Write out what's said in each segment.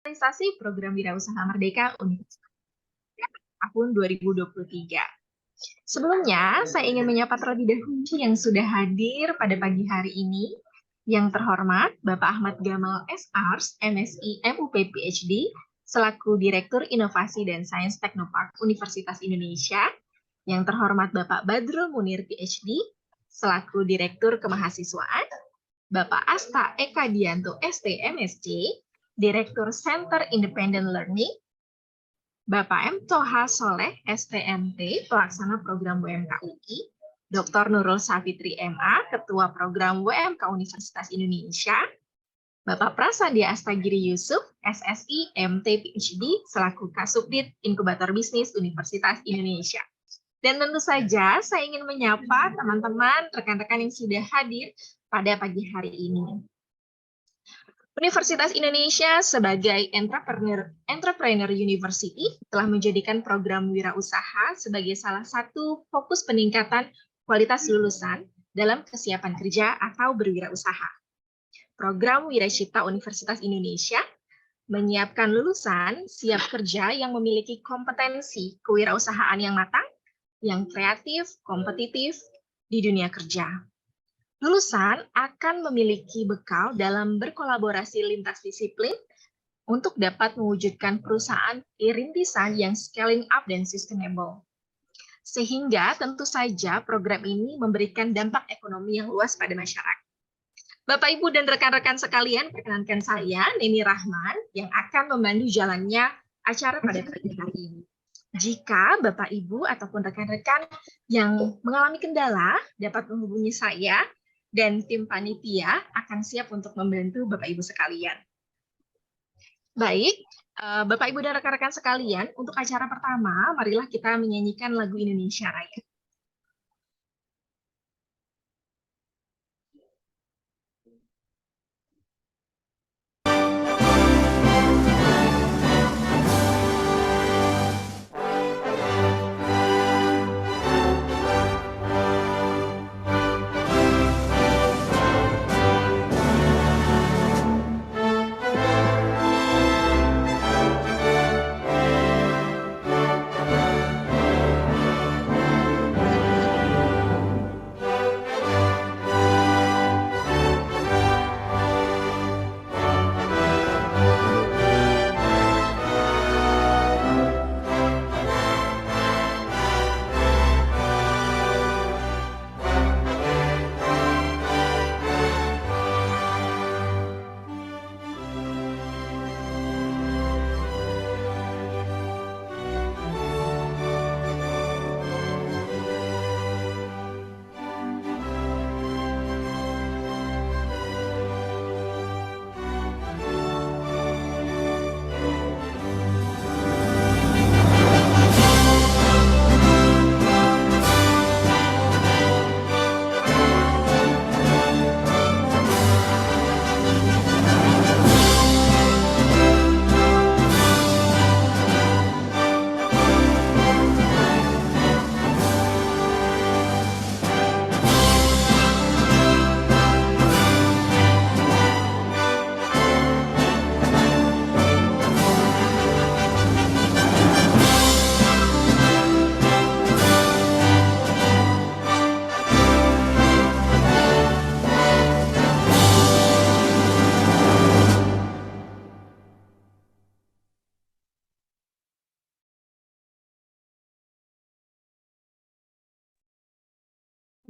Realisasi Program Wirausaha Merdeka Universitas tahun 2023. Sebelumnya, saya ingin menyapa terlebih dahulu yang sudah hadir pada pagi hari ini. Yang terhormat, Bapak Ahmad Gamal SArs, MSI, MUP, PhD, selaku Direktur Inovasi dan Sains Teknopark Universitas Indonesia. Yang terhormat Bapak Badrul Munir, PhD, selaku Direktur Kemahasiswaan. Bapak Asta Eka Dianto, ST, MSc, Direktur Center Independent Learning. Bapak M. Toha Soleh, STMT, Pelaksana Program WMK UI, Dr. Nurul Safitri MA, Ketua Program WMK Universitas Indonesia, Bapak Prasadya Astagiri Yusuf, SSI, MT, PhD, selaku Kasubdit Inkubator Bisnis Universitas Indonesia. Dan tentu saja saya ingin menyapa teman-teman, rekan-rekan yang sudah hadir pada pagi hari ini. Universitas Indonesia sebagai entrepreneur university telah menjadikan program wirausaha sebagai salah satu fokus peningkatan kualitas lulusan dalam kesiapan kerja atau berwirausaha. Program Wiracipta Universitas Indonesia menyiapkan lulusan siap kerja yang memiliki kompetensi kewirausahaan yang matang, yang kreatif, kompetitif di dunia kerja. Lulusan akan memiliki bekal dalam berkolaborasi lintas disiplin untuk dapat mewujudkan perusahaan rintisan yang scaling up dan sustainable. Sehingga tentu saja program ini memberikan dampak ekonomi yang luas pada masyarakat. Bapak, Ibu, dan rekan-rekan sekalian, perkenankan saya, Neni Rahman, yang akan memandu jalannya acara pada pagi hari ini. Jika Bapak, Ibu, ataupun rekan-rekan yang mengalami kendala dapat menghubungi saya, dan tim panitia akan siap untuk membantu Bapak Ibu sekalian. Baik, Bapak Ibu dan rekan-rekan sekalian, untuk acara pertama, marilah kita menyanyikan lagu Indonesia Raya.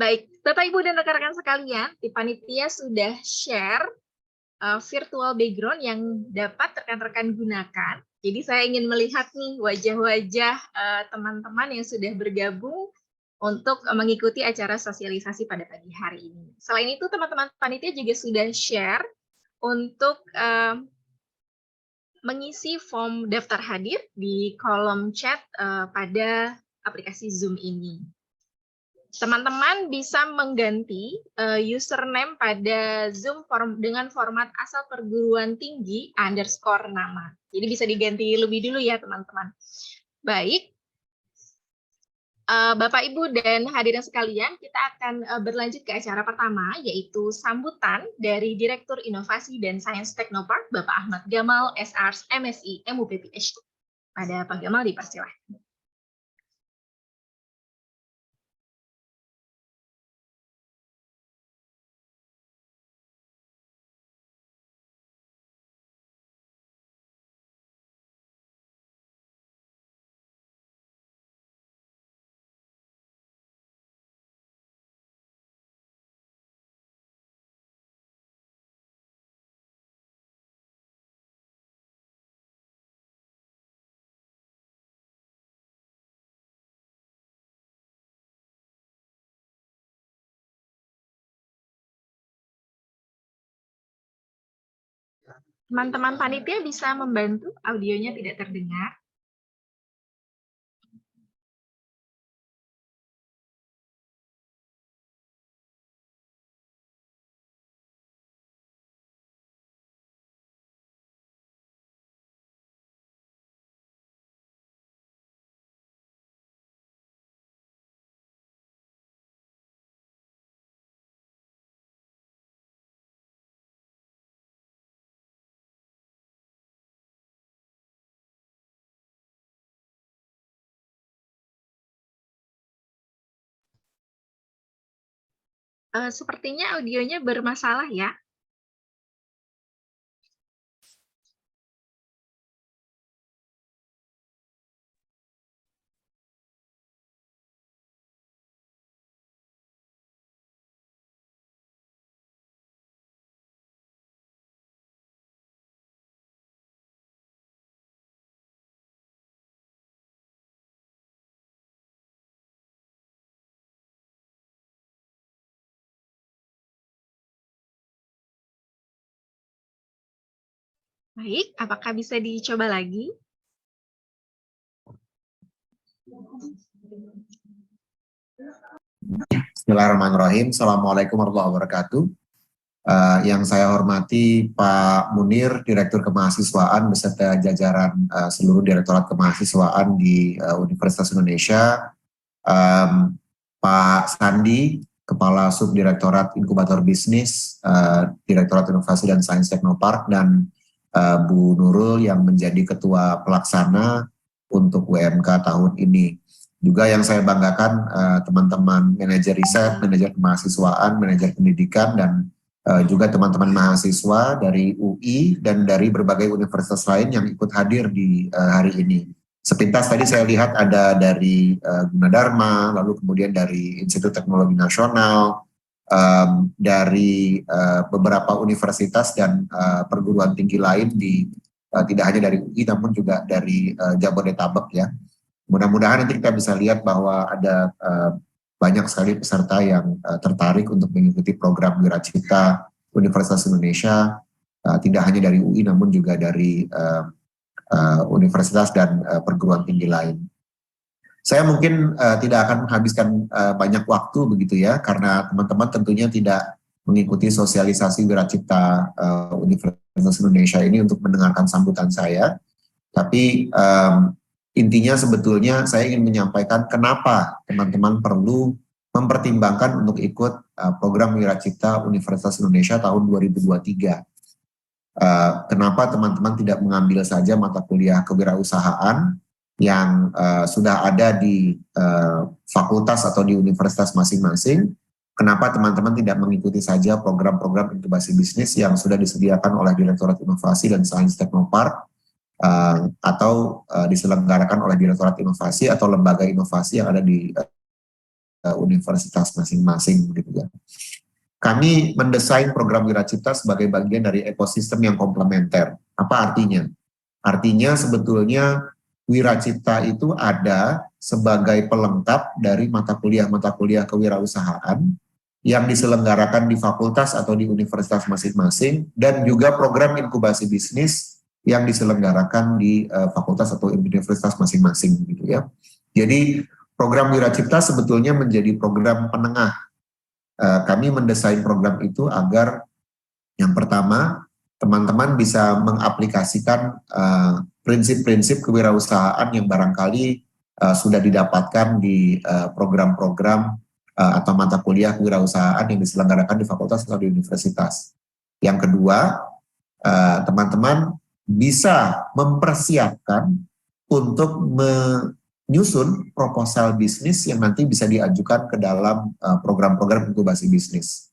Baik, Bapak, Ibu, dan rekan-rekan sekalian, tim panitia sudah share virtual background yang dapat rekan-rekan gunakan. Jadi saya ingin melihat nih wajah-wajah teman-teman yang sudah bergabung untuk mengikuti acara sosialisasi pada pagi hari ini. Selain itu, teman-teman panitia juga sudah share untuk mengisi form daftar hadir di kolom chat pada aplikasi Zoom ini. Teman-teman bisa mengganti username pada Zoom dengan format asal perguruan tinggi _ nama. Jadi bisa diganti lebih dulu ya teman-teman. Baik, Bapak, Ibu, dan hadirin sekalian, kita akan berlanjut ke acara pertama, yaitu sambutan dari Direktur Inovasi dan Sains Teknopark, Bapak Ahmad Gamal, SARS, MSI, MUP PhD. Pada Pak Gamal dipersilahkan. Teman-teman panitia bisa membantu audionya tidak terdengar. Sepertinya audionya bermasalah ya. Baik, apakah bisa dicoba lagi? Bismillahirrahmanirrahim. Assalamualaikum warahmatullahi wabarakatuh. Yang saya hormati Pak Munir, Direktur Kemahasiswaan beserta jajaran seluruh Direktorat Kemahasiswaan di Universitas Indonesia, Pak Sandi, Kepala Subdirektorat Inkubator Bisnis, Direktorat Inovasi dan Sains Teknopark, dan Bu Nurul yang menjadi Ketua Pelaksana untuk WMK tahun ini. Juga yang saya banggakan teman-teman manajer riset, manajer kemahasiswaan, manajer pendidikan, dan juga teman-teman mahasiswa dari UI dan dari berbagai universitas lain yang ikut hadir di hari ini. Sepintas tadi saya lihat ada dari Gunadarma, lalu kemudian dari Institut Teknologi Nasional, dari beberapa universitas dan perguruan tinggi lain di tidak hanya dari UI namun juga dari Jabodetabek ya. Mudah-mudahan nanti kita bisa lihat bahwa ada banyak sekali peserta yang tertarik untuk mengikuti program Wiracita Universitas Indonesia, tidak hanya dari UI namun juga dari universitas dan perguruan tinggi lain. Saya mungkin tidak akan menghabiskan banyak waktu begitu ya, karena teman-teman tentunya tidak mengikuti sosialisasi Wiracita Universitas Indonesia ini untuk mendengarkan sambutan saya, tapi intinya sebetulnya saya ingin menyampaikan kenapa teman-teman perlu mempertimbangkan untuk ikut program Wiracita Universitas Indonesia tahun 2023. Kenapa teman-teman tidak mengambil saja mata kuliah kewirausahaan yang sudah ada di fakultas atau di universitas masing-masing? Kenapa teman-teman tidak mengikuti saja program-program inkubasi bisnis yang sudah disediakan oleh Direktorat Inovasi dan Sains Teknopark, atau diselenggarakan oleh Direktorat Inovasi atau lembaga inovasi yang ada di universitas masing-masing gitu ya. Kami mendesain program Wiracita sebagai bagian dari ekosistem yang komplementer. Apa artinya? Artinya sebetulnya Wiracita itu ada sebagai pelengkap dari mata kuliah kewirausahaan yang diselenggarakan di fakultas atau di universitas masing-masing, dan juga program inkubasi bisnis yang diselenggarakan di fakultas atau universitas masing-masing gitu ya. Jadi program Wiracita sebetulnya menjadi program penengah. Kami mendesain program itu agar yang pertama teman-teman bisa mengaplikasikan prinsip-prinsip kewirausahaan yang barangkali sudah didapatkan di program-program atau mata kuliah kewirausahaan yang diselenggarakan di fakultas atau di universitas. Yang kedua, teman-teman bisa mempersiapkan untuk menyusun proposal bisnis yang nanti bisa diajukan ke dalam program-program inkubasi bisnis.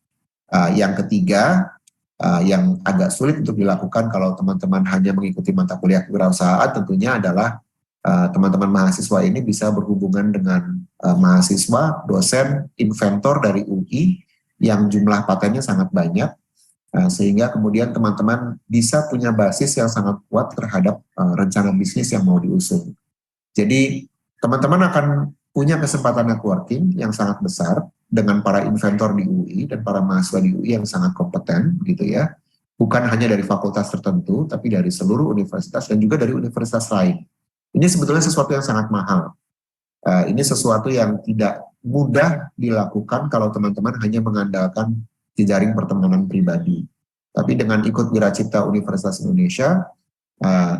Yang ketiga, yang agak sulit untuk dilakukan kalau teman-teman hanya mengikuti mata kuliah kewirausahaan tentunya adalah teman-teman mahasiswa ini bisa berhubungan dengan mahasiswa, dosen, inventor dari UI yang jumlah patennya sangat banyak, sehingga kemudian teman-teman bisa punya basis yang sangat kuat terhadap rencana bisnis yang mau diusung. Jadi teman-teman akan punya kesempatan networking yang sangat besar dengan para inventor di UI dan para mahasiswa di UI yang sangat kompeten gitu ya. Bukan hanya dari fakultas tertentu, tapi dari seluruh universitas dan juga dari universitas lain. Ini sebetulnya sesuatu yang sangat mahal. Ini sesuatu yang tidak mudah dilakukan kalau teman-teman hanya mengandalkan jejaring pertemanan pribadi. Tapi dengan ikut Wiracipta Universitas Indonesia,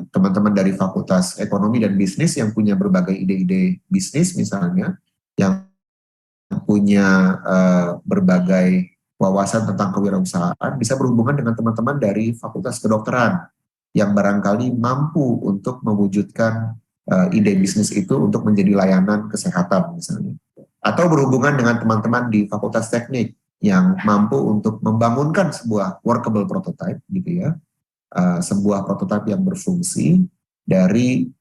teman-teman dari Fakultas Ekonomi dan Bisnis yang punya berbagai ide-ide bisnis misalnya, yang punya berbagai wawasan tentang kewirausahaan, bisa berhubungan dengan teman-teman dari Fakultas Kedokteran yang barangkali mampu untuk mewujudkan ide bisnis itu untuk menjadi layanan kesehatan misalnya. Atau berhubungan dengan teman-teman di Fakultas Teknik yang mampu untuk membangunkan sebuah workable prototype gitu ya, sebuah prototipe yang berfungsi dari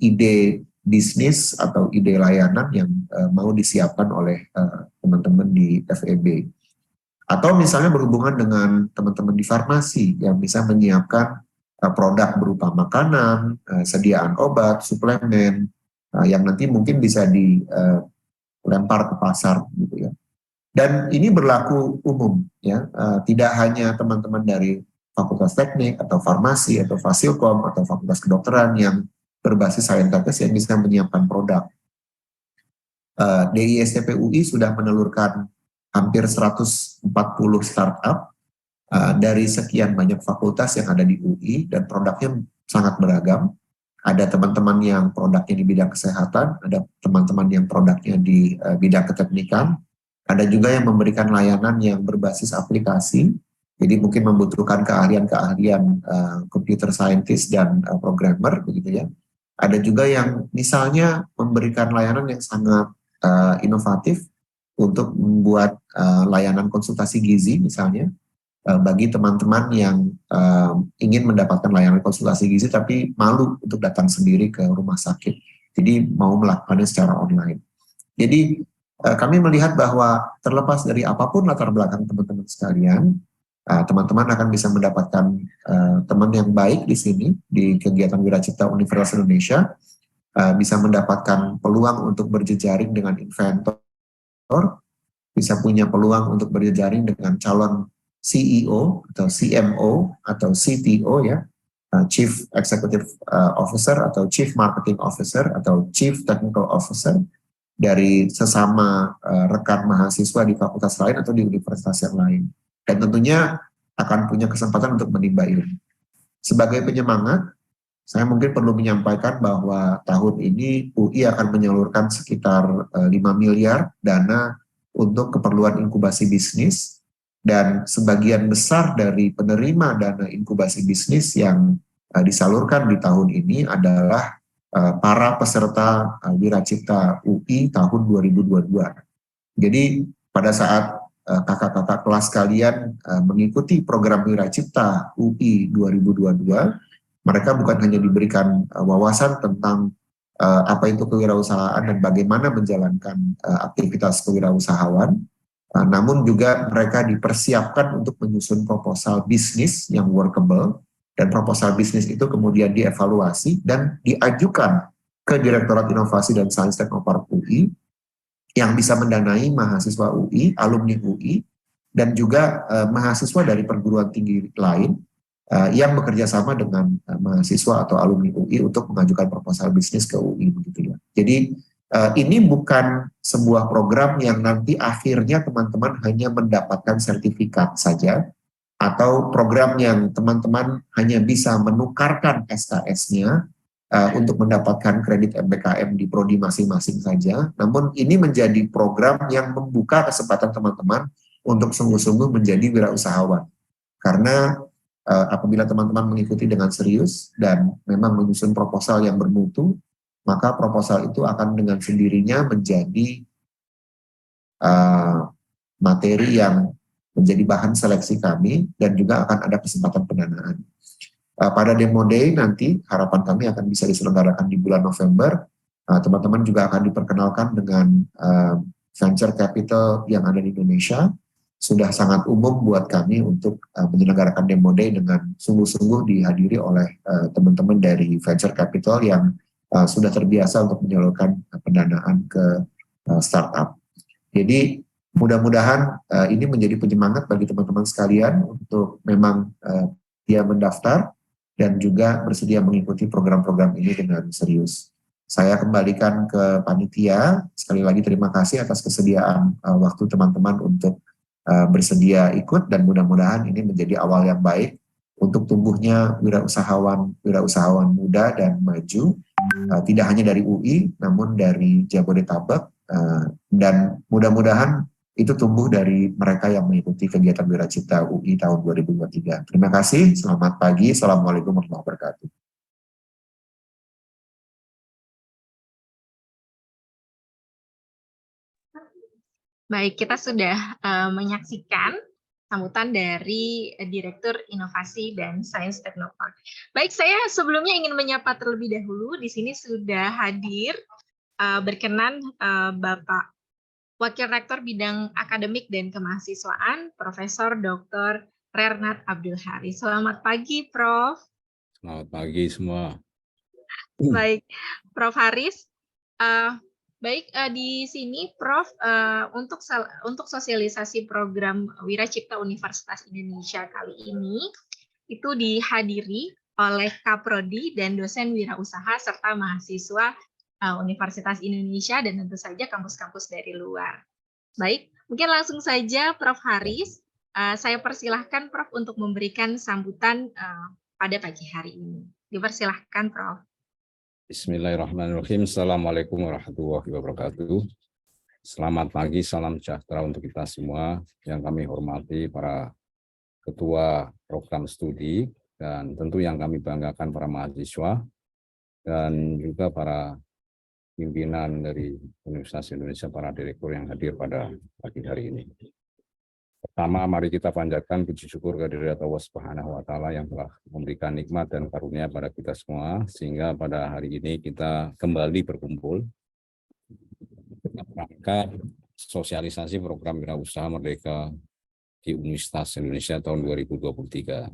ide bisnis atau ide layanan yang mau disiapkan oleh teman-teman di FEB. Atau misalnya berhubungan dengan teman-teman di farmasi yang bisa menyiapkan produk berupa makanan, sediaan obat, suplemen, yang nanti mungkin bisa dilempar ke pasar gitu ya. Dan ini berlaku umum ya, tidak hanya teman-teman dari Fakultas Teknik atau Farmasi atau Fasilkom atau Fakultas Kedokteran yang berbasis saintekes yang bisa menyiapkan produk. DISTP UI sudah menelurkan hampir 140 startup dari sekian banyak fakultas yang ada di UI dan produknya sangat beragam. Ada teman-teman yang produknya di bidang kesehatan, ada teman-teman yang produknya di bidang keteknikan, ada juga yang memberikan layanan yang berbasis aplikasi, jadi mungkin membutuhkan keahlian-keahlian computer scientist dan programmer, begitu ya. Ada juga yang misalnya memberikan layanan yang sangat inovatif untuk membuat layanan konsultasi gizi misalnya, bagi teman-teman yang ingin mendapatkan layanan konsultasi gizi tapi malu untuk datang sendiri ke rumah sakit, jadi mau melakukannya secara online. Jadi kami melihat bahwa terlepas dari apapun latar belakang teman-teman sekalian, teman-teman akan bisa mendapatkan teman yang baik di sini, di kegiatan Wiracipta Universitas Indonesia, bisa mendapatkan peluang untuk berjejaring dengan inventor, bisa punya peluang untuk berjejaring dengan calon CEO atau CMO atau CTO ya, Chief Executive Officer atau Chief Marketing Officer atau Chief Technical Officer dari sesama rekan mahasiswa di fakultas lain atau di universitas yang lain. Dan tentunya akan punya kesempatan untuk menimba ilmu. Sebagai penyemangat, saya mungkin perlu menyampaikan bahwa tahun ini UI akan menyalurkan sekitar 5 miliar dana untuk keperluan inkubasi bisnis, dan sebagian besar dari penerima dana inkubasi bisnis yang disalurkan di tahun ini adalah para peserta Wiracipta UI tahun 2022. Jadi pada saat kakak-kakak kelas kalian mengikuti program Wiracipta UI 2022, mereka bukan hanya diberikan wawasan tentang apa itu kewirausahaan dan bagaimana menjalankan aktivitas kewirausahaan, namun juga mereka dipersiapkan untuk menyusun proposal bisnis yang workable, dan proposal bisnis itu kemudian dievaluasi dan diajukan ke Direktorat Inovasi dan Sains Teknopark UI yang bisa mendanai mahasiswa UI, alumni UI, dan juga mahasiswa dari perguruan tinggi lain yang bekerja sama dengan mahasiswa atau alumni UI untuk mengajukan proposal bisnis ke UI begitu ya. Jadi ini bukan sebuah program yang nanti akhirnya teman-teman hanya mendapatkan sertifikat saja, atau program yang teman-teman hanya bisa menukarkan SKS-nya untuk mendapatkan kredit MPKM di prodi masing-masing saja, namun ini menjadi program yang membuka kesempatan teman-teman untuk sungguh-sungguh menjadi wirausahawan. Karena apabila teman-teman mengikuti dengan serius dan memang menyusun proposal yang bermutu, maka proposal itu akan dengan sendirinya menjadi materi yang menjadi bahan seleksi kami dan juga akan ada kesempatan pendanaan. Pada Demo Day nanti harapan kami akan bisa diselenggarakan di bulan November. Teman-teman juga akan diperkenalkan dengan venture capital yang ada di Indonesia. Sudah sangat umum buat kami untuk menyelenggarakan Demo Day dengan sungguh-sungguh dihadiri oleh teman-teman dari venture capital yang sudah terbiasa untuk menyalurkan pendanaan ke startup. Jadi mudah-mudahan ini menjadi penyemangat bagi teman-teman sekalian untuk memang dia mendaftar dan juga bersedia mengikuti program-program ini dengan serius. Saya kembalikan ke panitia. Sekali lagi terima kasih atas kesediaan waktu teman-teman untuk bersedia ikut dan mudah-mudahan ini menjadi awal yang baik untuk tumbuhnya wirausahawan muda dan maju, tidak hanya dari UI namun dari Jabodetabek, dan mudah-mudahan itu tumbuh dari mereka yang mengikuti kegiatan Wiracipta UI tahun 2023. Terima kasih, selamat pagi, Assalamualaikum warahmatullahi wabarakatuh. Baik, kita sudah menyaksikan sambutan dari Direktur Inovasi dan Sains Teknopark. Baik, saya sebelumnya ingin menyapa terlebih dahulu. Di sini sudah hadir berkenan Bapak Wakil Rektor Bidang Akademik dan Kemahasiswaan, Profesor Dr. Rernat Abdul Haris. Selamat pagi, Prof. Selamat pagi semua. Baik, Prof. Haris. Baik, di sini, Prof, untuk sosialisasi program Wiracipta Universitas Indonesia kali ini, itu dihadiri oleh Kaprodi dan dosen wirausaha serta mahasiswa Universitas Indonesia dan tentu saja kampus-kampus dari luar. Baik, mungkin langsung saja Prof. Haris, saya persilahkan Prof untuk memberikan sambutan pada pagi hari ini. Dipersilahkan Prof. Bismillahirrahmanirrahim. Assalamualaikum warahmatullahi wabarakatuh. Selamat pagi, salam sejahtera untuk kita semua yang kami hormati para ketua program studi dan tentu yang kami banggakan para mahasiswa dan juga para pimpinan dari Universitas Indonesia, para direktur yang hadir pada pagi hari ini. Pertama, mari kita panjatkan puji syukur kehadirat Allah Subhanahu wa Ta'ala yang telah memberikan nikmat dan karunia pada kita semua, sehingga pada hari ini kita kembali berkumpul dalam rangka sosialisasi program Wirausaha Merdeka di Universitas Indonesia tahun 2023.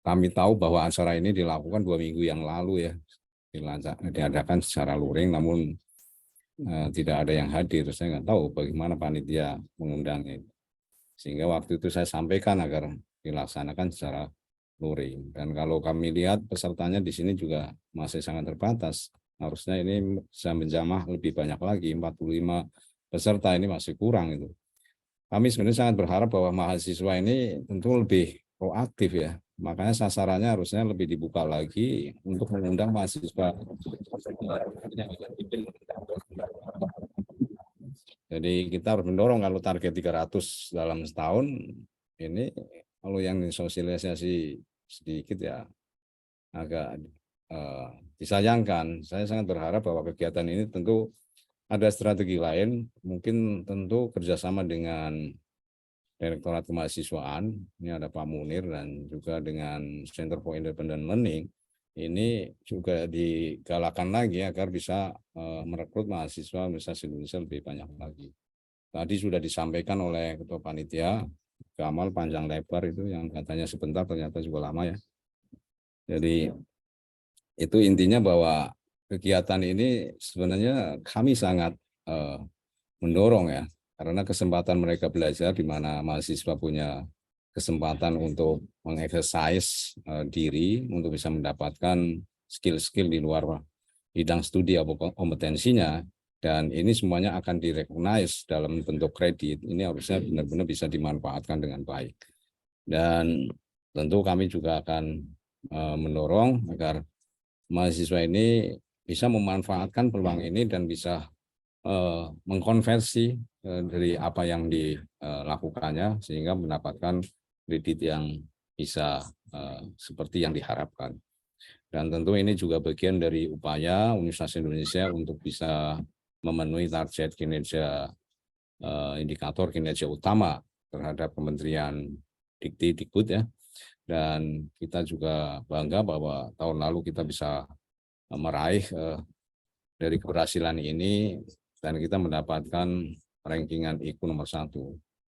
Kami tahu bahwa acara ini dilakukan 2 minggu yang lalu ya, diadakan secara luring, namun tidak ada yang hadir. Saya nggak tahu bagaimana panitia mengundangnya. Sehingga waktu itu saya sampaikan agar dilaksanakan secara luring. Dan kalau kami lihat pesertanya di sini juga masih sangat terbatas. Harusnya ini bisa menjamah lebih banyak lagi, 45 peserta ini masih kurang itu. Kami sebenarnya sangat berharap bahwa mahasiswa ini tentu lebih proaktif ya. Makanya sasarannya harusnya lebih dibuka lagi untuk mengundang mahasiswa. Jadi kita harus mendorong kalau target 300 dalam setahun, ini kalau yang disosialisasi sedikit ya agak disayangkan. Saya sangat berharap bahwa kegiatan ini tentu ada strategi lain, mungkin tentu kerjasama dengan Direktorat Kemahasiswaan, ini ada Pak Munir dan juga dengan Center for Independent Learning, ini juga digalakan lagi agar bisa merekrut mahasiswa Universitas Indonesia lebih banyak lagi. Tadi sudah disampaikan oleh Ketua Panitia, Kamal panjang lebar itu yang katanya sebentar ternyata juga lama ya. Jadi itu intinya bahwa kegiatan ini sebenarnya kami sangat mendorong ya. Karena kesempatan mereka belajar di mana mahasiswa punya kesempatan untuk mengeksersis diri untuk bisa mendapatkan skill-skill di luar bidang studi atau kompetensinya, dan ini semuanya akan direcognize dalam bentuk kredit. Ini harusnya benar-benar bisa dimanfaatkan dengan baik. Dan tentu kami juga akan mendorong agar mahasiswa ini bisa memanfaatkan peluang ini dan bisa mengkonversi dari apa yang dilakukannya sehingga mendapatkan kredit yang bisa seperti yang diharapkan. Dan tentu ini juga bagian dari upaya Universitas Indonesia untuk bisa memenuhi target kinerja indikator kinerja utama terhadap Kementerian Dikti-Dikbud ya. Dan kita juga bangga bahwa tahun lalu kita bisa meraih dari keberhasilan ini dan kita mendapatkan rankingan IQ nomor 1.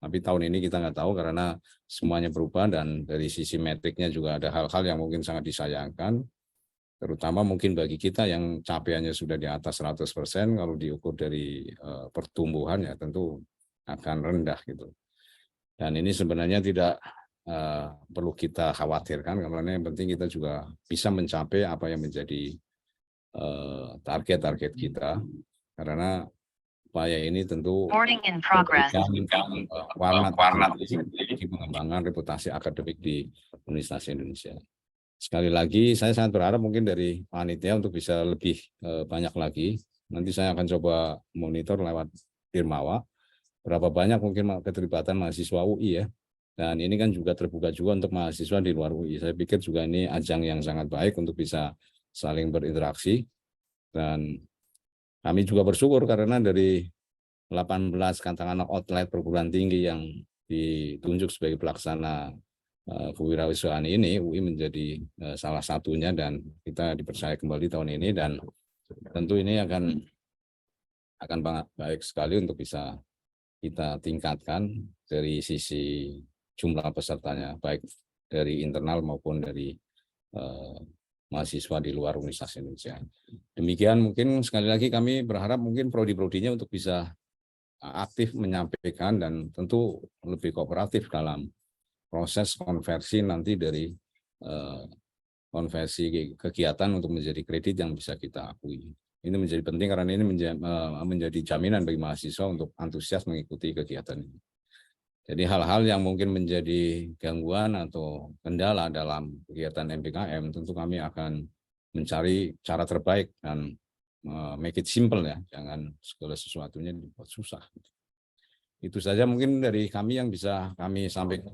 Tapi tahun ini kita nggak tahu karena semuanya berubah dan dari sisi metriknya juga ada hal-hal yang mungkin sangat disayangkan. Terutama mungkin bagi kita yang capaiannya sudah di atas 100%, kalau diukur dari pertumbuhan ya tentu akan rendah gitu. Dan ini sebenarnya tidak perlu kita khawatirkan, karena yang penting kita juga bisa mencapai apa yang menjadi target-target kita, karena upaya ini tentu warna di pengembangan reputasi akademik di Universitas Indonesia. Sekali lagi, saya sangat berharap mungkin dari panitia untuk bisa lebih banyak lagi. Nanti saya akan coba monitor lewat Dirmawa, berapa banyak mungkin keterlibatan mahasiswa UI ya. Dan ini kan juga terbuka juga untuk mahasiswa di luar UI. Saya pikir juga ini ajang yang sangat baik untuk bisa saling berinteraksi. Dan kami juga bersyukur karena dari 18 katakanlah outlet perguruan tinggi yang ditunjuk sebagai pelaksana kewirausahaan ini, UI menjadi salah satunya dan kita dipercaya kembali tahun ini, dan tentu ini akan sangat baik sekali untuk bisa kita tingkatkan dari sisi jumlah pesertanya, baik dari internal maupun dari mahasiswa di luar Universitas Indonesia. Demikian mungkin sekali lagi kami berharap mungkin prodi-prodinya untuk bisa aktif menyampaikan dan tentu lebih kooperatif dalam proses konversi nanti dari konversi kegiatan untuk menjadi kredit yang bisa kita akui. Ini menjadi penting karena ini menjadi jaminan bagi mahasiswa untuk antusias mengikuti kegiatan ini. Jadi hal-hal yang mungkin menjadi gangguan atau kendala dalam kegiatan MPKM tentu kami akan mencari cara terbaik dan make it simple ya, jangan segala sesuatunya dibuat susah. Itu saja mungkin dari kami yang bisa kami sampaikan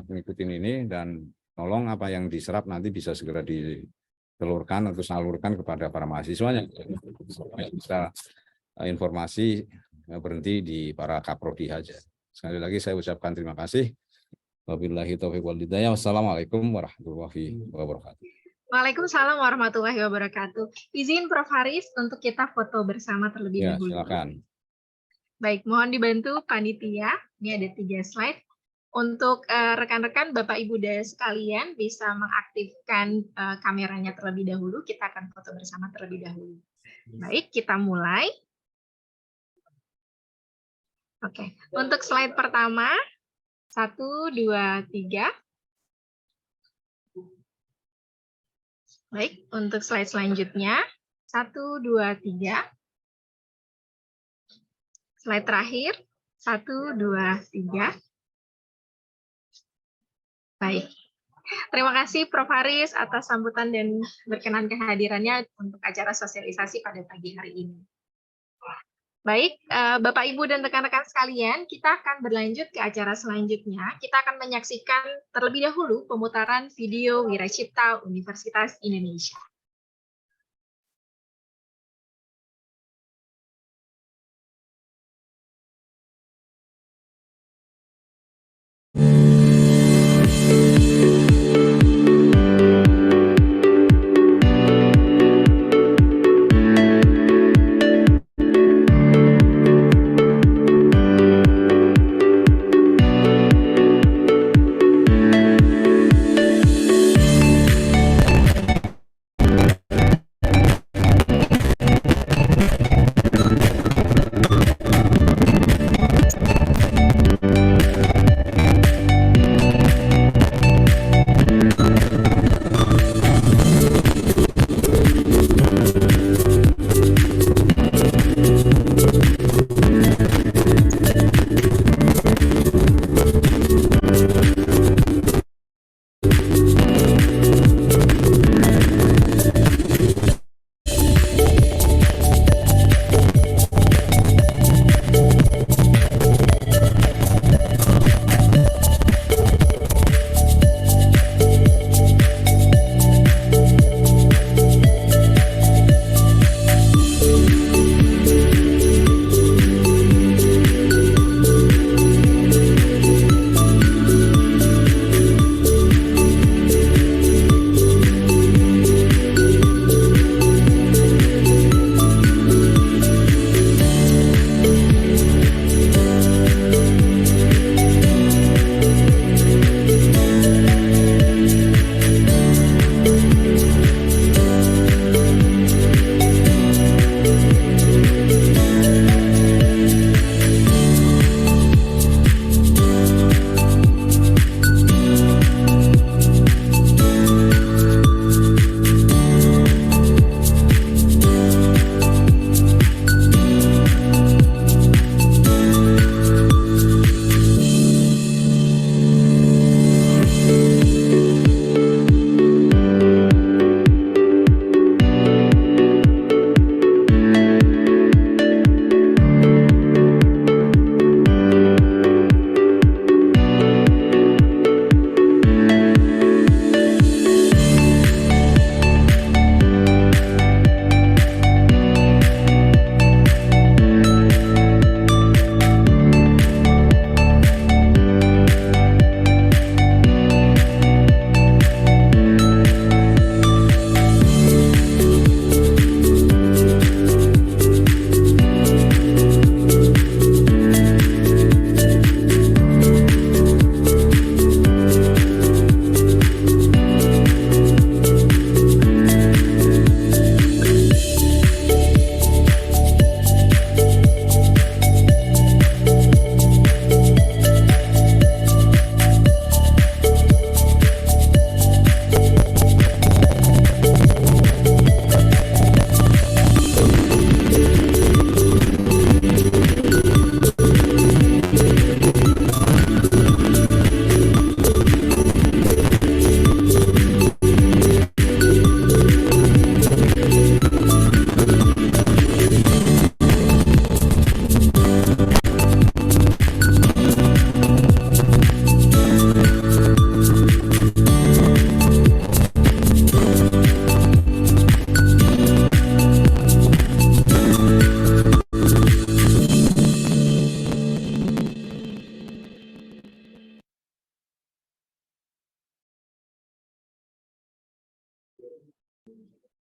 mengikuti ini, dan tolong apa yang diserap nanti bisa segera ditelurkan atau salurkan kepada para mahasiswanya. Bisa informasi berhenti di para kaprodi saja. Sekali lagi saya ucapkan terima kasih. Wabillahi taufiq wal hidayah. Wassalamualaikum warahmatullahi wabarakatuh. Waalaikumsalam warahmatullahi wabarakatuh. Izin Prof. Haris untuk kita foto bersama terlebih dahulu. Silakan. Baik, mohon dibantu panitia. Ini ada 3 slide. Untuk rekan-rekan Bapak Ibu dan sekalian bisa mengaktifkan kameranya terlebih dahulu. Kita akan foto bersama terlebih dahulu. Baik, kita mulai. Oke, untuk slide pertama, 1, 2, 3. Baik, untuk slide selanjutnya, 1, 2, 3. Slide terakhir, 1, 2, 3. Baik. Terima kasih Prof. Haris atas sambutan dan berkenan kehadirannya untuk acara sosialisasi pada pagi hari ini. Baik, Bapak, Ibu, dan rekan-rekan sekalian, kita akan berlanjut ke acara selanjutnya. Kita akan menyaksikan terlebih dahulu pemutaran video Wiracipta Universitas Indonesia.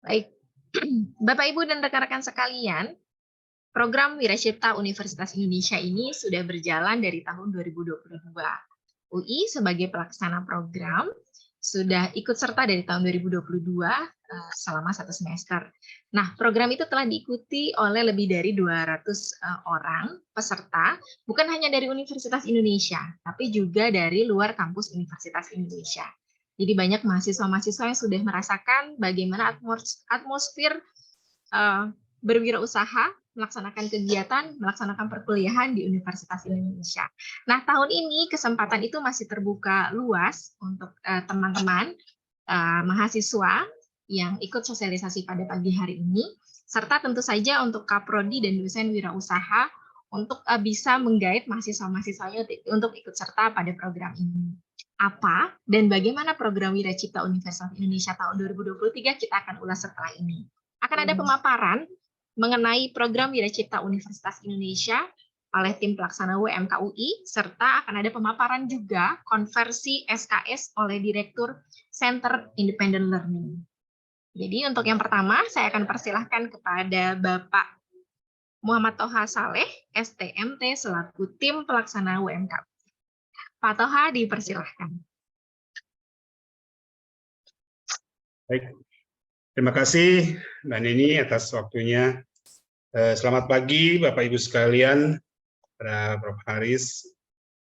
Baik, Bapak Ibu dan rekan-rekan sekalian, program Wiracipta Universitas Indonesia ini sudah berjalan dari tahun 2022. UI sebagai pelaksana program sudah ikut serta dari tahun 2022 selama 1 semester. Nah, program itu telah diikuti oleh lebih dari 200 orang peserta, bukan hanya dari Universitas Indonesia, tapi juga dari luar kampus Universitas Indonesia. Jadi banyak mahasiswa-mahasiswa yang sudah merasakan bagaimana atmosfer berwirausaha, melaksanakan kegiatan, melaksanakan perkuliahan di Universitas Indonesia. Nah, tahun ini kesempatan itu masih terbuka luas untuk teman-teman mahasiswa yang ikut sosialisasi pada pagi hari ini, serta tentu saja untuk Kaprodi dan dosen wirausaha untuk bisa menggait mahasiswa-mahasiswanya untuk ikut serta pada program ini. Apa dan bagaimana program Wiracipta Universitas Indonesia tahun 2023 kita akan ulas setelah ini. Akan ada pemaparan mengenai program Wiracipta Universitas Indonesia oleh tim pelaksana WMK UI, serta akan ada pemaparan juga konversi SKS oleh Direktur Center Independent Learning. Jadi untuk yang pertama, saya akan persilahkan kepada Bapak Muhammad Toha Saleh, STMT, selaku tim pelaksana WMK. Pak Toha, dipersilahkan. Baik, terima kasih Mbak Nini atas waktunya. Selamat pagi Bapak Ibu sekalian, para Prof. Haris,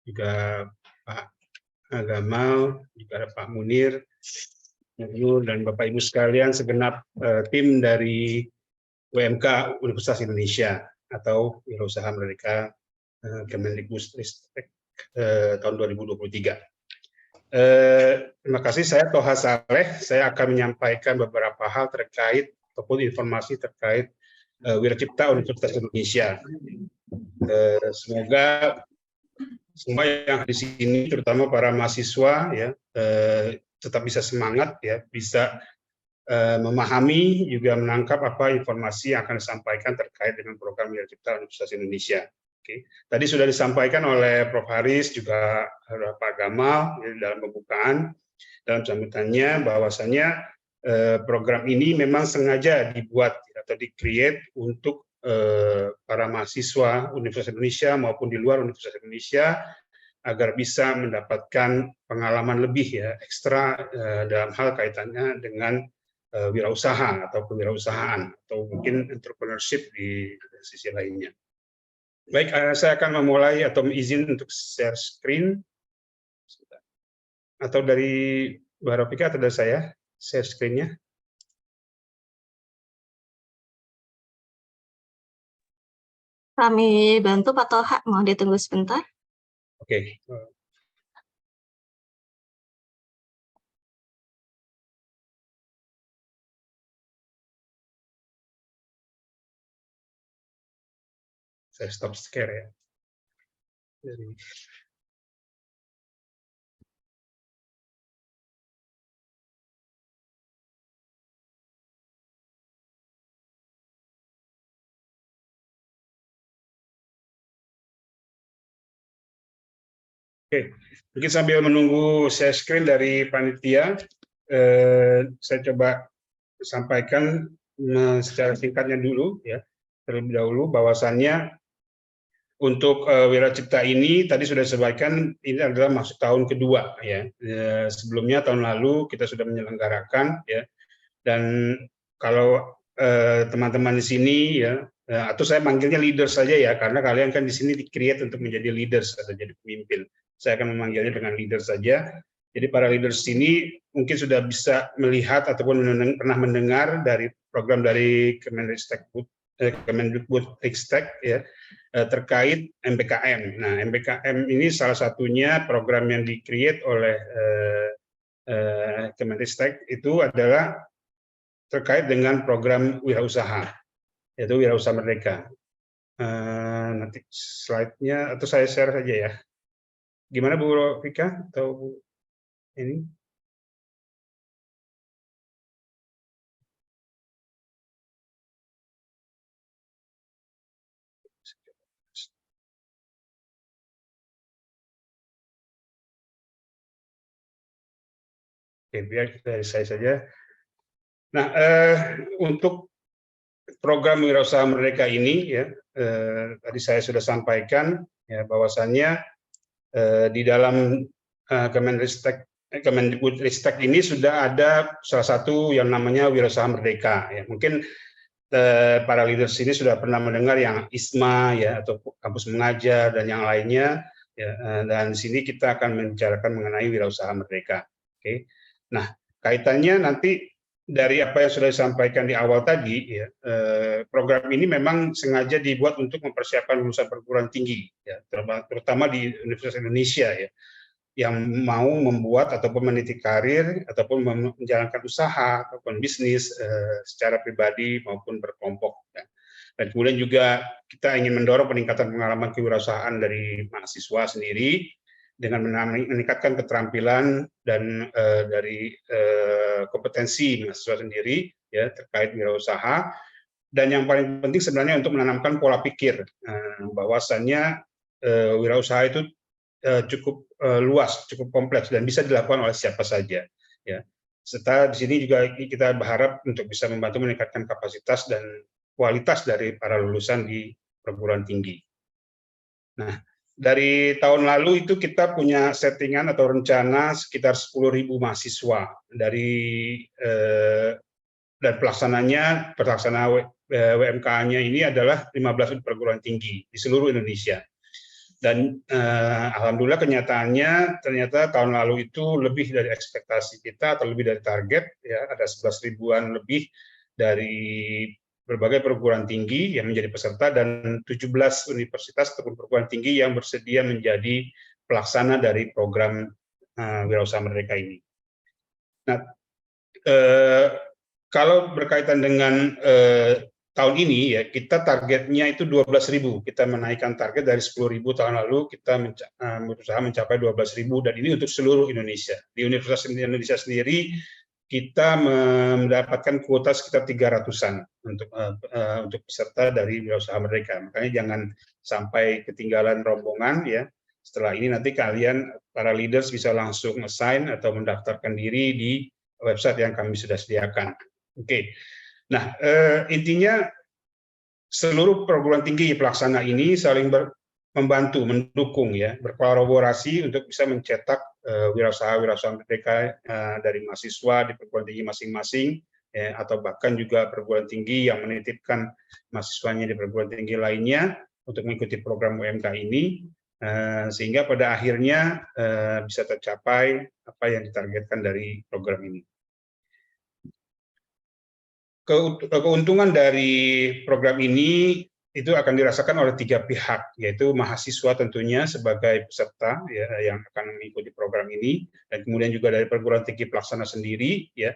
juga Pak Gamal, juga ada Pak Munir, dan Bapak Ibu sekalian, segenap tim dari WMK Universitas Indonesia atau Wirausaha Merdeka Kemendikbudristek tahun 2023. Terima kasih, saya Toha Saleh. Saya akan menyampaikan beberapa hal terkait ataupun informasi terkait Wiracipta Universitas Indonesia. Semoga semua yang di sini, terutama para mahasiswa, ya tetap bisa semangat, ya bisa memahami juga menangkap apa informasi yang akan disampaikan terkait dengan program Wiracipta Universitas Indonesia. Oke. Tadi sudah disampaikan oleh Prof. Haris, juga Pak Gamal dalam pembukaan, dalam sambutannya, bahwasannya program ini memang sengaja dibuat atau di-create untuk para mahasiswa Universitas Indonesia maupun di luar Universitas Indonesia agar bisa mendapatkan pengalaman lebih, ya, ekstra dalam hal kaitannya dengan wirausaha atau kewirausahaan atau mungkin entrepreneurship di sisi lainnya. Baik, saya akan memulai atau izin untuk share screen. Atau dari Mbak Rofika atau dari saya share screen-nya? Kami bantu Pak Toha, mau ditunggu sebentar. Oke. Saya stop share, ya. Oke, mungkin sambil menunggu share screen dari panitia, saya coba sampaikan secara singkatnya dulu, ya, terlebih dahulu bahwasannya untuk Wiracipta ini tadi sudah disampaikan ini adalah masuk tahun kedua, ya. Sebelumnya tahun lalu kita sudah menyelenggarakan, ya, dan kalau teman-teman di sini, ya, atau saya manggilnya leaders saja, ya, karena kalian kan di sini di-create untuk menjadi leaders atau jadi pemimpin. Saya akan memanggilnya dengan leader saja. Jadi para leaders ini mungkin sudah bisa melihat ataupun pernah mendengar dari program dari Kemendikbudristek, ya, terkait MPKM. Nah, MPKM ini salah satunya program yang di-create oleh Kemendikbudristek itu adalah terkait dengan program wirausaha, yaitu Wirausaha Merdeka. Nanti slide-nya atau saya share saja, ya. Gimana Bu Rofika atau Bu ini? Oke, biar dari saya saja. Nah, untuk program Wirausaha Merdeka ini ya, tadi saya sudah sampaikan ya bahwasannya di dalam Kemendikbudristek ini sudah ada salah satu yang namanya Wirausaha Merdeka ya. Mungkin para leaders ini sudah pernah mendengar yang ISMA ya, atau kampus mengajar dan yang lainnya ya, dan di sini kita akan membicarakan mengenai Wirausaha Merdeka. Oke. Nah, kaitannya nanti dari apa yang sudah disampaikan di awal tadi ya, program ini memang sengaja dibuat untuk mempersiapkan lulusan perguruan tinggi ya, terutama di Universitas Indonesia ya, yang mau membuat ataupun meniti karir ataupun menjalankan usaha ataupun bisnis secara pribadi maupun berkelompok. Ya. Dan kemudian juga kita ingin mendorong peningkatan pengalaman kewirausahaan dari mahasiswa sendiri dengan meningkatkan keterampilan dan dari kompetensi mahasiswa sendiri ya terkait wirausaha. Dan yang paling penting sebenarnya untuk menanamkan pola pikir bahwasannya wirausaha itu cukup luas, cukup kompleks dan bisa dilakukan oleh siapa saja. Ya. Serta di sini juga kita berharap untuk bisa membantu meningkatkan kapasitas dan kualitas dari para lulusan di perguruan tinggi. Nah, dari tahun lalu itu kita punya settingan atau rencana sekitar 10.000 mahasiswa dari dan pelaksana WMK-nya ini adalah 15 perguruan tinggi di seluruh Indonesia. Dan alhamdulillah kenyataannya ternyata tahun lalu itu lebih dari ekspektasi kita atau lebih dari target ya, ada 11 ribuan lebih dari berbagai perguruan tinggi yang menjadi peserta dan 17 universitas ataupun perguruan tinggi yang bersedia menjadi pelaksana dari program Wirausaha Merdeka ini. Nah, kalau berkaitan dengan tahun ini ya kita targetnya itu 12.000. Kita menaikkan target dari 10.000 tahun lalu, kita berusaha mencapai 12.000 dan ini untuk seluruh Indonesia. Di Universitas Indonesia sendiri kita mendapatkan kuota sekitar 300-an untuk peserta dari Wirausaha Merdeka. Makanya jangan sampai ketinggalan rombongan ya. Setelah ini nanti kalian para leaders bisa langsung assign atau mendaftarkan diri di website yang kami sudah sediakan. Oke. Nah, intinya seluruh perguruan tinggi pelaksana ini saling membantu, mendukung ya, berkolaborasi untuk bisa mencetak wirausaha merdeka dari mahasiswa di perguruan tinggi masing-masing ya, atau bahkan juga perguruan tinggi yang menitipkan mahasiswanya di perguruan tinggi lainnya untuk mengikuti program UMK ini sehingga pada akhirnya bisa tercapai apa yang ditargetkan dari program ini. Keuntungan dari program ini itu akan dirasakan oleh 3 pihak, yaitu mahasiswa tentunya sebagai peserta ya, yang akan mengikuti program ini, dan kemudian juga dari perguruan tinggi pelaksana sendiri ya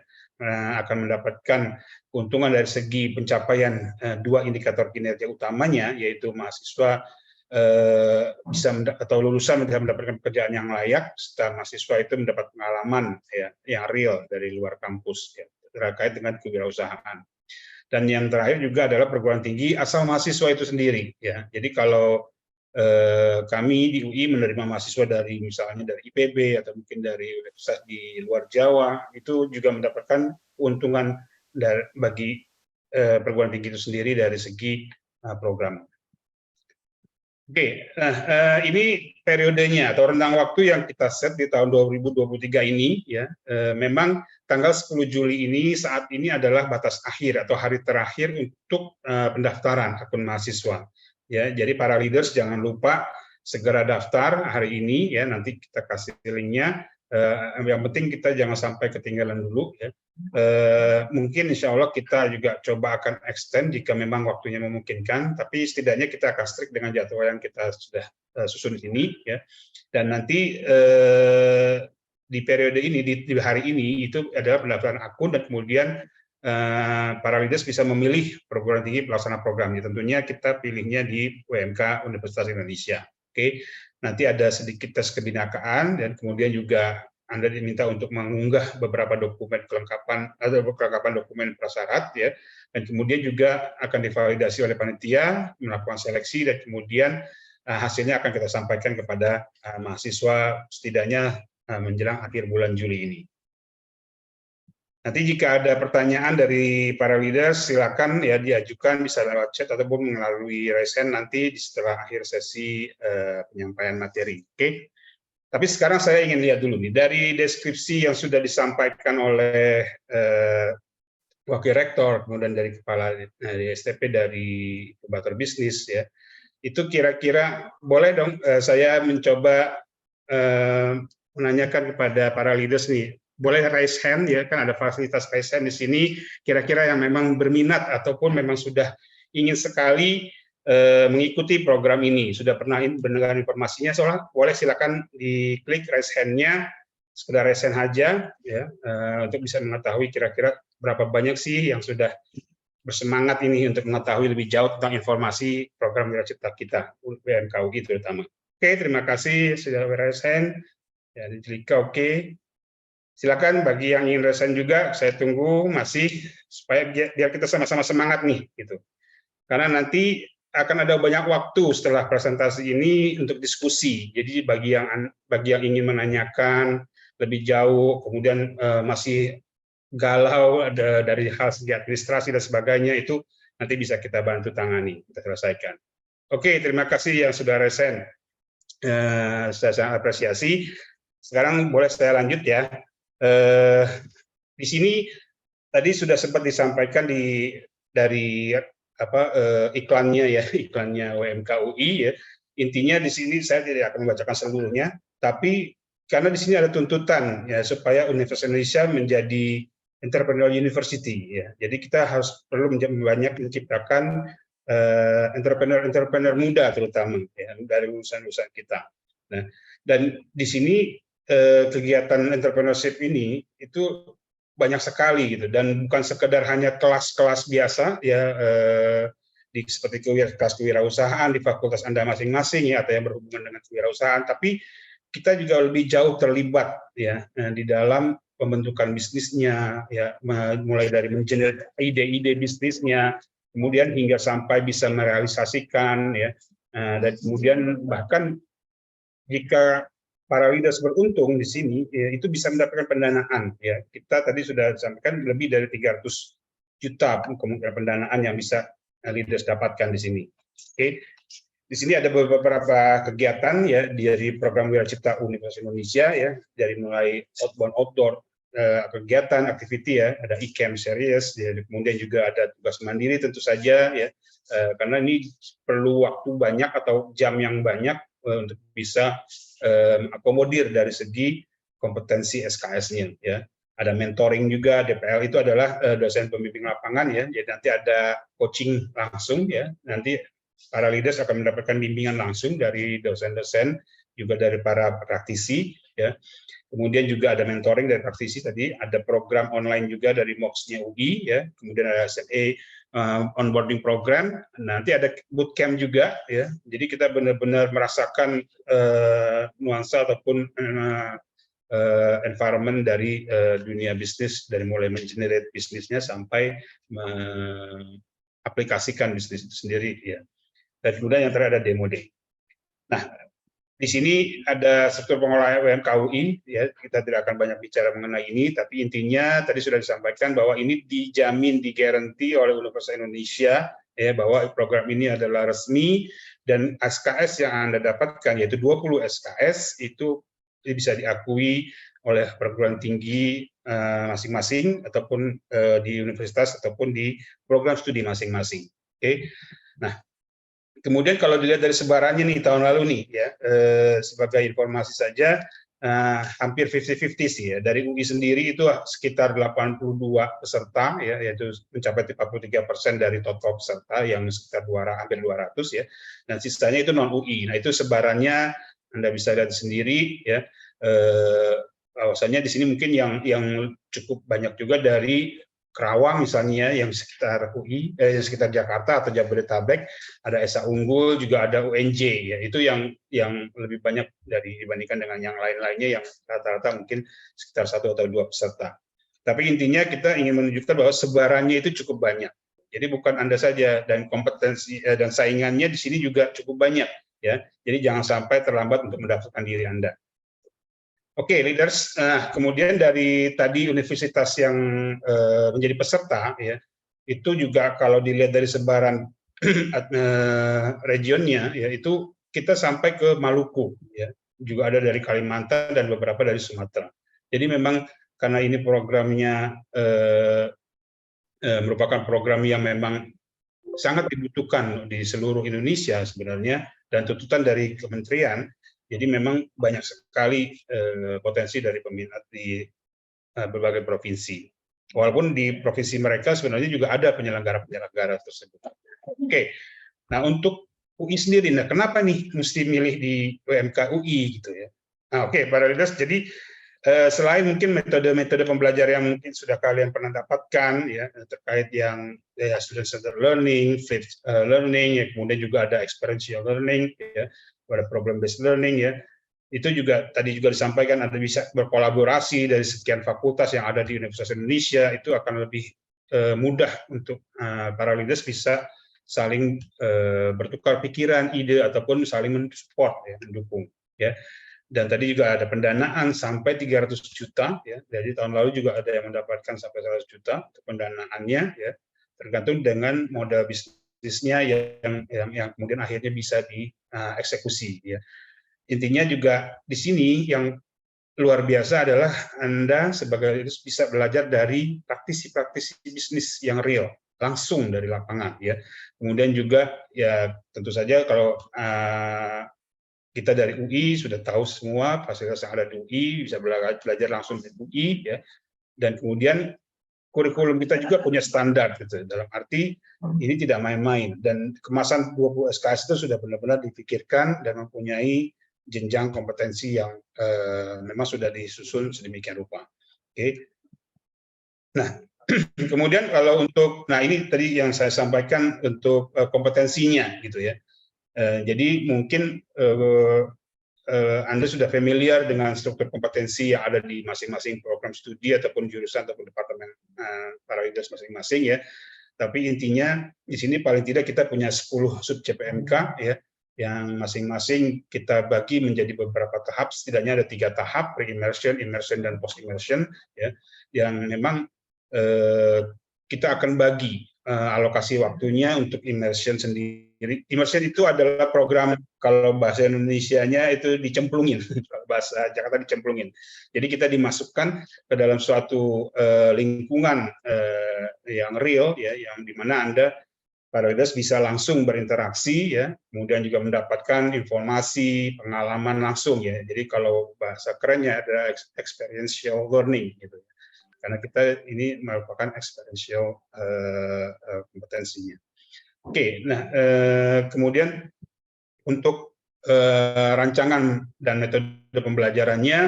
akan mendapatkan keuntungan dari segi pencapaian 2 indikator kinerja utamanya, yaitu mahasiswa bisa atau lulusan bisa mendapatkan pekerjaan yang layak, serta mahasiswa itu mendapat pengalaman ya yang real dari luar kampus ya, terkait dengan kewirausahaan. Dan yang terakhir juga adalah perguruan tinggi asal mahasiswa itu sendiri ya. Jadi kalau kami di UI menerima mahasiswa dari misalnya dari IPB atau mungkin dari universitas di luar Jawa, itu juga mendapatkan keuntungan bagi perguruan tinggi itu sendiri dari segi program. Oke, nah ini periodenya atau rentang waktu yang kita set di tahun 2023 ini ya, memang tanggal 10 Juli ini saat ini adalah batas akhir atau hari terakhir untuk pendaftaran akun mahasiswa. Ya, jadi para leaders jangan lupa segera daftar hari ini ya, nanti kita kasih linknya. Yang penting kita jangan sampai ketinggalan dulu ya. Mungkin insya Allah kita juga coba akan extend jika memang waktunya memungkinkan, tapi setidaknya kita akan strict dengan jadwal yang kita sudah susun ini ya. Dan nanti di periode ini, di hari ini itu adalah pendaftaran akun dan kemudian para leaders bisa memilih perguruan tinggi pelaksana programnya. Tentunya kita pilihnya di UMK Universitas Indonesia. Oke. Nanti ada sedikit tes kebinakaan dan kemudian juga Anda diminta untuk mengunggah beberapa dokumen kelengkapan atau kelengkapan dokumen prasyarat ya, dan kemudian juga akan divalidasi oleh panitia, melakukan seleksi dan kemudian hasilnya akan kita sampaikan kepada mahasiswa setidaknya menjelang akhir bulan Juli ini. Nanti jika ada pertanyaan dari para leaders, silakan ya diajukan bisa lewat chat ataupun melalui raise hand nanti setelah akhir sesi penyampaian materi. Oke. Tapi sekarang saya ingin lihat dulu nih dari deskripsi yang sudah disampaikan oleh Wakil Rektor, kemudian dari Kepala dari STP dari inkubator bisnis ya. Itu kira-kira boleh dong saya mencoba menanyakan kepada para leaders nih. Boleh raise hand ya, kan ada fasilitas raise hand di sini, kira-kira yang memang berminat ataupun memang sudah ingin sekali mengikuti program ini, sudah pernah mendengar informasinya, soalnya boleh silakan diklik raise hand-nya, sekedar raise hand aja ya, untuk bisa mengetahui kira-kira berapa banyak sih yang sudah bersemangat ini untuk mengetahui lebih jauh tentang informasi program Wira Cipta kita, WMKUI terutama. Oke, terima kasih sudah raise hand. Ya, Jelika, oke. Silakan bagi yang ingin raise hand juga, saya tunggu masih supaya biar kita sama-sama semangat nih, gitu. Karena nanti akan ada banyak waktu setelah presentasi ini untuk diskusi. Jadi bagi yang ingin menanyakan lebih jauh, kemudian masih galau ada dari hal segi administrasi dan sebagainya, itu nanti bisa kita bantu tangani, kita selesaikan. Oke, terima kasih yang sudah raise hand. Saya sangat apresiasi. Sekarang boleh saya lanjut ya. Di sini tadi sudah sempat disampaikan dari iklannya ya, iklannya WMKUI ya. Intinya di sini saya tidak akan membacakan seluruhnya, tapi karena di sini ada tuntutan ya supaya Universitas Indonesia menjadi entrepreneur university ya. Jadi kita harus perlu banyak menciptakan entrepreneur muda terutama ya, dari lulusan-lulusan kita. Nah, dan di sini kegiatan entrepreneurship ini itu banyak sekali gitu, dan bukan sekedar hanya kelas-kelas biasa ya seperti kelas kewirausahaan di fakultas Anda masing-masing ya, atau yang berhubungan dengan kewirausahaan, tapi kita juga lebih jauh terlibat ya di dalam pembentukan bisnisnya ya, mulai dari mengenerate ide-ide bisnisnya, kemudian hingga sampai bisa merealisasikan ya, dan kemudian bahkan jika para leaders beruntung di sini, ya, itu bisa mendapatkan pendanaan. Ya, kita tadi sudah sampaikan lebih dari 300 juta kemungkinan pendanaan yang bisa leaders dapatkan di sini. Oke, di sini ada beberapa kegiatan ya dari program Wira Cipta Universitas Indonesia ya, dari mulai outbound outdoor kegiatan activity ya, ada e-camp series, ya, kemudian juga ada tugas mandiri tentu saja ya, karena ini perlu waktu banyak atau jam yang banyak untuk bisa akomodir dari segi kompetensi SKS-nya ya. Ada mentoring juga, DPL itu adalah dosen pembimbing lapangan ya. Jadi nanti ada coaching langsung ya. Nanti para leaders akan mendapatkan bimbingan langsung dari dosen-dosen, juga dari para praktisi ya. Kemudian juga ada mentoring dari praktisi tadi, ada program online juga dari MOOCs-nya UI ya. Kemudian ada SNA onboarding program, nanti ada bootcamp juga ya. Jadi kita benar-benar merasakan nuansa ataupun environment dari dunia bisnis, dari mulai mengenerate bisnisnya sampai mengaplikasikan bisnis itu sendiri ya. Dan kemudian yang terakhir ada demo day. Nah, di sini ada struktur pengelolaan WMKUI, ya, kita tidak akan banyak bicara mengenai ini, tapi intinya tadi sudah disampaikan bahwa ini dijamin, digaranti oleh Universitas Indonesia, ya, bahwa program ini adalah resmi, dan SKS yang Anda dapatkan, yaitu 20 SKS, itu bisa diakui oleh perguruan tinggi masing-masing, ataupun di universitas, ataupun di program studi masing-masing. Oke, nah, kemudian kalau dilihat dari sebarannya nih tahun lalu nih ya, sebagai informasi saja, hampir 50-50 sih ya. Dari UI sendiri itu sekitar 82 peserta ya, yaitu mencapai 43% dari total peserta yang sekitar hampir 200 ya. Dan sisanya itu non UI. Nah, itu sebarannya Anda bisa lihat sendiri ya. Bahwasanya di sini mungkin yang cukup banyak juga dari Kerawang misalnya yang sekitar UI, sekitar Jakarta atau Jabodetabek, ada Esa Unggul, juga ada UNJ ya, itu yang lebih banyak dibandingkan dengan yang lain-lainnya yang rata-rata mungkin sekitar 1 atau 2 peserta. Tapi intinya kita ingin menunjukkan bahwa sebarannya itu cukup banyak. Jadi bukan Anda saja, dan kompetensi dan saingannya di sini juga cukup banyak ya. Jadi jangan sampai terlambat untuk mendaftarkan diri Anda. Oke, leaders. Kemudian dari tadi universitas yang menjadi peserta, ya, itu juga kalau dilihat dari sebaran regionnya, ya, itu kita sampai ke Maluku, ya, juga ada dari Kalimantan dan beberapa dari Sumatera. Jadi memang karena ini programnya merupakan program yang memang sangat dibutuhkan di seluruh Indonesia sebenarnya, dan tuntutan dari kementerian, jadi memang banyak sekali potensi dari peminat di berbagai provinsi. Walaupun di provinsi mereka sebenarnya juga ada penyelenggara-penyelenggara tersebut. Oke, nah untuk UI sendiri, nah kenapa nih mesti milih di UMK UI gitu ya? Nah, oke, para leaders, jadi selain mungkin metode-metode pembelajaran yang mungkin sudah kalian pernah dapatkan ya terkait yang student centered learning, flipped learning, ya, kemudian juga ada experiential learning, ya, ada problem based learning, ya. Itu juga tadi juga disampaikan ada bisa berkolaborasi dari sekian fakultas yang ada di Universitas Indonesia, itu akan lebih mudah untuk para leaders bisa saling bertukar pikiran, ide, ataupun saling mensupport, ya, mendukung, ya. Dan tadi juga ada pendanaan sampai 300 juta, ya. Jadi tahun lalu juga ada yang mendapatkan sampai 100 juta untuk pendanaannya, ya. Tergantung dengan modal bisnisnya yang kemudian akhirnya bisa dieksekusi, ya. Intinya juga di sini yang luar biasa adalah Anda sebagai leaders bisa belajar dari praktisi-praktisi bisnis yang real, langsung dari lapangan, ya. Kemudian juga ya tentu saja kalau kita dari UI sudah tahu semua fasilitas yang ada di UI, bisa belajar langsung di UI, ya. Dan kemudian kurikulum kita juga punya standar, gitu. Dalam arti ini tidak main-main, dan kemasan 20 SKS itu sudah benar-benar dipikirkan dan mempunyai jenjang kompetensi yang memang sudah disusun sedemikian rupa. Oke. Nah, kemudian kalau untuk, nah ini tadi yang saya sampaikan untuk kompetensinya, gitu ya. Jadi mungkin Anda sudah familiar dengan struktur kompetensi yang ada di masing-masing program studi ataupun jurusan ataupun departemen para leaders masing-masing, ya. Tapi intinya di sini paling tidak kita punya 10 sub CPMK, ya, yang masing-masing kita bagi menjadi beberapa tahap, setidaknya ada 3 tahap, pre-immersion, immersion, dan post-immersion, ya, yang memang kita akan bagi alokasi waktunya untuk immersion sendiri. Immersion itu adalah program, kalau bahasa Indonesianya itu dicemplungin, kalau bahasa Jakarta dicemplungin. Jadi kita dimasukkan ke dalam suatu lingkungan yang real, ya, yang dimana Anda para leaders bisa langsung berinteraksi, ya, kemudian juga mendapatkan informasi, pengalaman langsung, ya. Jadi kalau bahasa kerennya ada experiential learning, gitu. Karena kita ini merupakan experiential kompetensinya. Oke, nah kemudian untuk rancangan dan metode pembelajarannya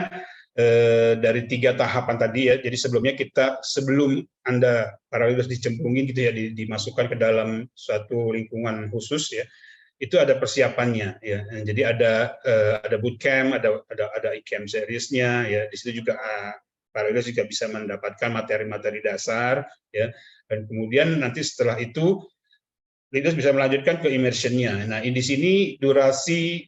dari 3 tahapan tadi, ya. Jadi sebelumnya sebelum Anda para leaders dicemplungin, gitu ya, dimasukkan ke dalam suatu lingkungan khusus, ya, itu ada persiapannya, ya. Jadi ada bootcamp, ada e-camp seriesnya, ya. Di situ juga para leaders juga bisa mendapatkan materi-materi dasar, ya. Dan kemudian nanti setelah itu leaders bisa melanjutkan ke immersion-nya. Nah, di sini durasi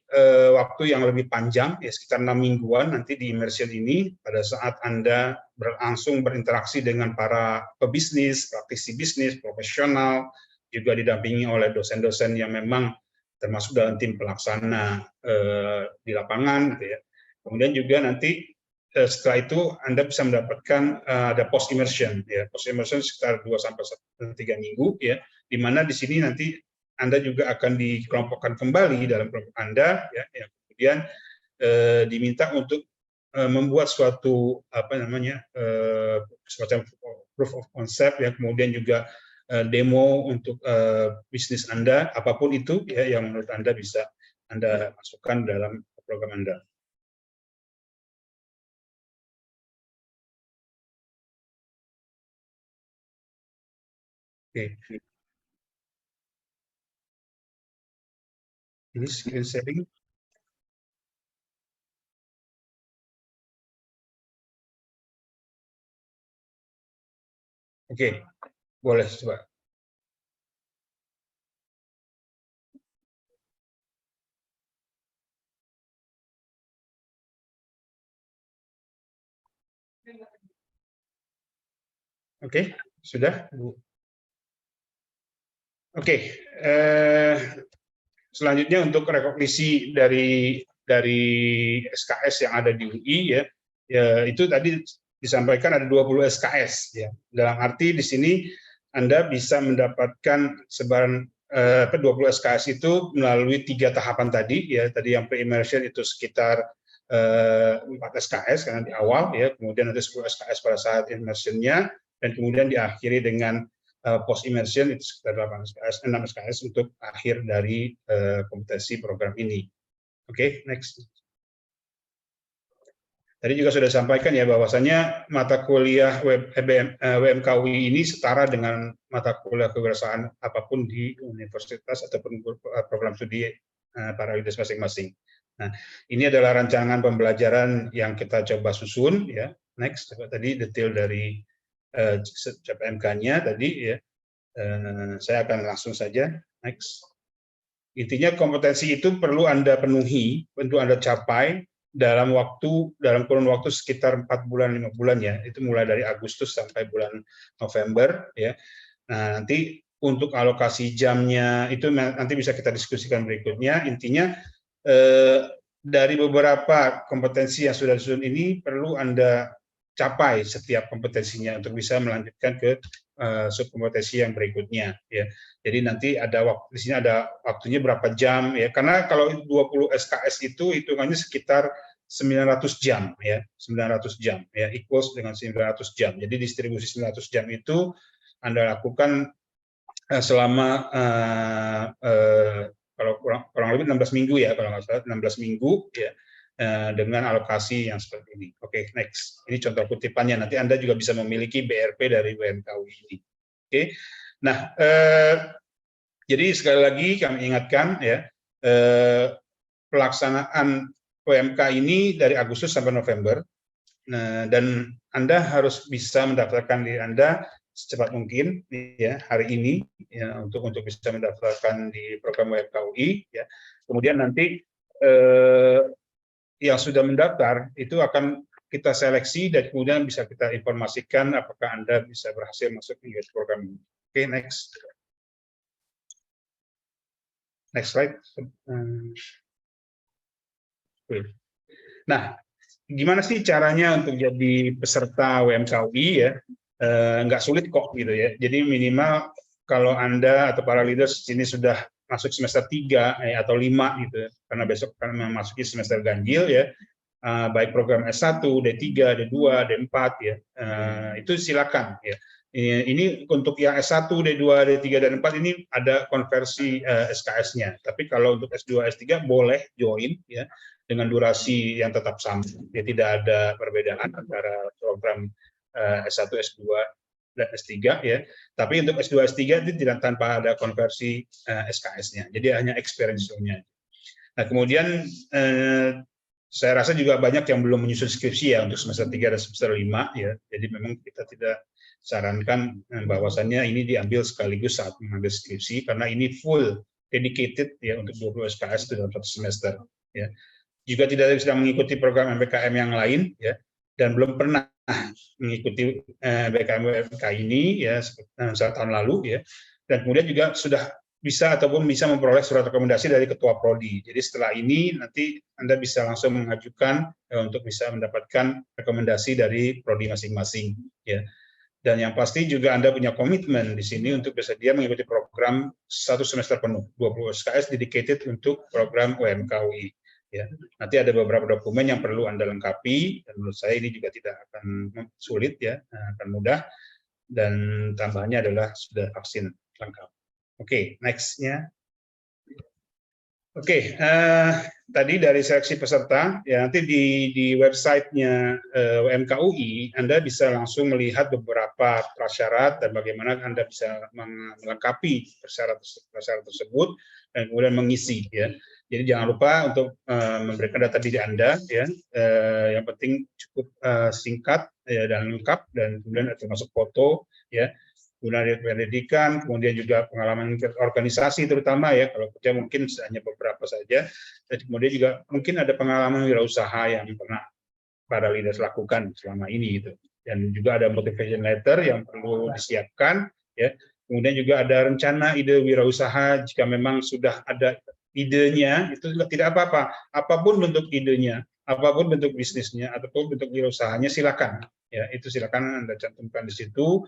waktu yang lebih panjang, ya, sekitar 6 mingguan nanti di immersion ini, pada saat Anda langsung berinteraksi dengan para pebisnis, praktisi bisnis, profesional, juga didampingi oleh dosen-dosen yang memang termasuk dalam tim pelaksana di lapangan, gitu ya. Kemudian juga nanti setelah itu Anda bisa mendapatkan ada post immersion, ya. Post immersion sekitar 2-3 minggu, ya, di mana di sini nanti Anda juga akan dikelompokkan kembali dalam kelompok Anda, ya, yang kemudian diminta untuk membuat suatu semacam proof of concept, ya, kemudian juga demo untuk bisnis Anda, apapun itu, ya, yang menurut Anda bisa Anda masukkan dalam program Anda. Oke. Ini screen sharing. Oke, boleh coba. Oke, sudah, Bu. Oke, selanjutnya untuk rekognisi dari SKS yang ada di UI ya, itu tadi disampaikan ada 20 SKS ya. Dalam arti di sini Anda bisa mendapatkan sebaran 20 SKS itu melalui 3 tahapan tadi ya. Tadi yang pre-immersion itu sekitar 4 SKS karena di awal ya, kemudian ada 10 SKS pada saat immersionnya, dan kemudian diakhiri dengan post immersion itu sekitar 6 SKS untuk akhir dari kompetensi program ini. Oke, next. Tadi juga sudah disampaikan ya bahwasanya mata kuliah WMKUI ini setara dengan mata kuliah kewirausahaan apapun di universitas ataupun program studi para leaders masing-masing. Nah, ini adalah rancangan pembelajaran yang kita coba susun ya. Next, tadi detail dari CPMK-nya tadi ya. Saya akan langsung saja next. Intinya kompetensi itu perlu Anda penuhi, perlu Anda capai dalam kurun waktu sekitar 4 bulan 5 bulan ya. Itu mulai dari Agustus sampai bulan November ya. Nah, nanti untuk alokasi jamnya itu nanti bisa kita diskusikan berikutnya. Intinya dari beberapa kompetensi yang sudah disusun ini perlu Anda capai setiap kompetensinya untuk bisa melanjutkan ke subkompetensi yang berikutnya ya. Jadi nanti ada waktu di sini ada waktunya berapa jam ya. Karena kalau 20 SKS itu hitungannya sekitar 900 jam ya. 900 jam ya, equals dengan 900 jam. Jadi distribusi 900 jam itu Anda lakukan selama kalau kurang lebih 16 minggu ya, kalau nggak salah 16 minggu ya. Dengan alokasi yang seperti ini. Oke, next. Ini contoh kutipannya. Nanti Anda juga bisa memiliki BRP dari WMKUI ini. Oke. Nah, jadi sekali lagi kami ingatkan ya, pelaksanaan WMK ini dari Agustus sampai November, dan Anda harus bisa mendaftarkan diri Anda secepat mungkin ya hari ini ya, untuk bisa mendaftarkan di program WMKUI ya. Kemudian nanti yang sudah mendaftar itu akan kita seleksi dan kemudian bisa kita informasikan apakah Anda bisa berhasil masuk ke program ini. Oke, next. Next slide. Nah, gimana sih caranya untuk jadi peserta WMKUI ya? Nggak sulit kok gitu ya. Jadi minimal kalau Anda atau para leaders sini sudah masuk semester 3 atau 5 gitu, karena besok akan memasuki semester ganjil ya, baik program S1, D3, D2, D4 ya, itu silakan ya. Ini untuk yang S1, D2, D3, dan D4 ini ada konversi SKS-nya. Tapi kalau untuk S2, S3 boleh join ya dengan durasi yang tetap sama. Ya, tidak ada perbedaan antara program S1, S2 dan S3 ya. Tapi untuk S2, S3 itu tidak tanpa ada konversi SKS-nya. Jadi hanya experiential-nya. Nah, kemudian saya rasa juga banyak yang belum menyusun skripsi ya untuk semester 3 dan semester 5 ya. Jadi memang kita tidak sarankan bahwasannya ini diambil sekaligus saat mengambil skripsi karena ini full dedicated ya untuk 20 SKS dalam satu semester ya. Juga tidak bisa mengikuti program MBKM yang lain ya, dan belum pernah mengikuti MBKM ini ya saat tahun lalu ya, dan kemudian juga sudah bisa ataupun bisa memperoleh surat rekomendasi dari ketua prodi. Jadi setelah ini nanti Anda bisa langsung mengajukan untuk bisa mendapatkan rekomendasi dari prodi masing-masing ya. Dan yang pasti juga Anda punya komitmen di sini untuk bersedia mengikuti program satu semester penuh, 20 SKS dedicated untuk program WMKUI. Ya, nanti ada beberapa dokumen yang perlu Anda lengkapi, dan menurut saya ini juga tidak akan sulit ya, akan mudah, dan tambahannya adalah sudah vaksin lengkap. Oke, next-nya. Oke, tadi dari seleksi peserta, ya nanti di website-nya WMKUI, Anda bisa langsung melihat beberapa prasyarat dan bagaimana Anda bisa melengkapi prasyarat tersebut, dan kemudian mengisi ya. Jadi jangan lupa untuk memberikan data diri Anda ya, yang penting cukup singkat ya, dan lengkap, dan kemudian termasuk foto ya, kemudian pendidikan, kemudian juga pengalaman organisasi terutama ya, kalau kerja mungkin hanya beberapa saja, dan kemudian juga mungkin ada pengalaman wirausaha yang pernah para leaders lakukan selama ini gitu. Dan juga ada motivation letter yang perlu disiapkan ya. Kemudian juga ada rencana ide wirausaha jika memang sudah ada idenya, itu tidak apa-apa. Apapun bentuk idenya, apapun bentuk bisnisnya ataupun bentuk wirausahanya, silakan ya, itu silakan Anda cantumkan di situ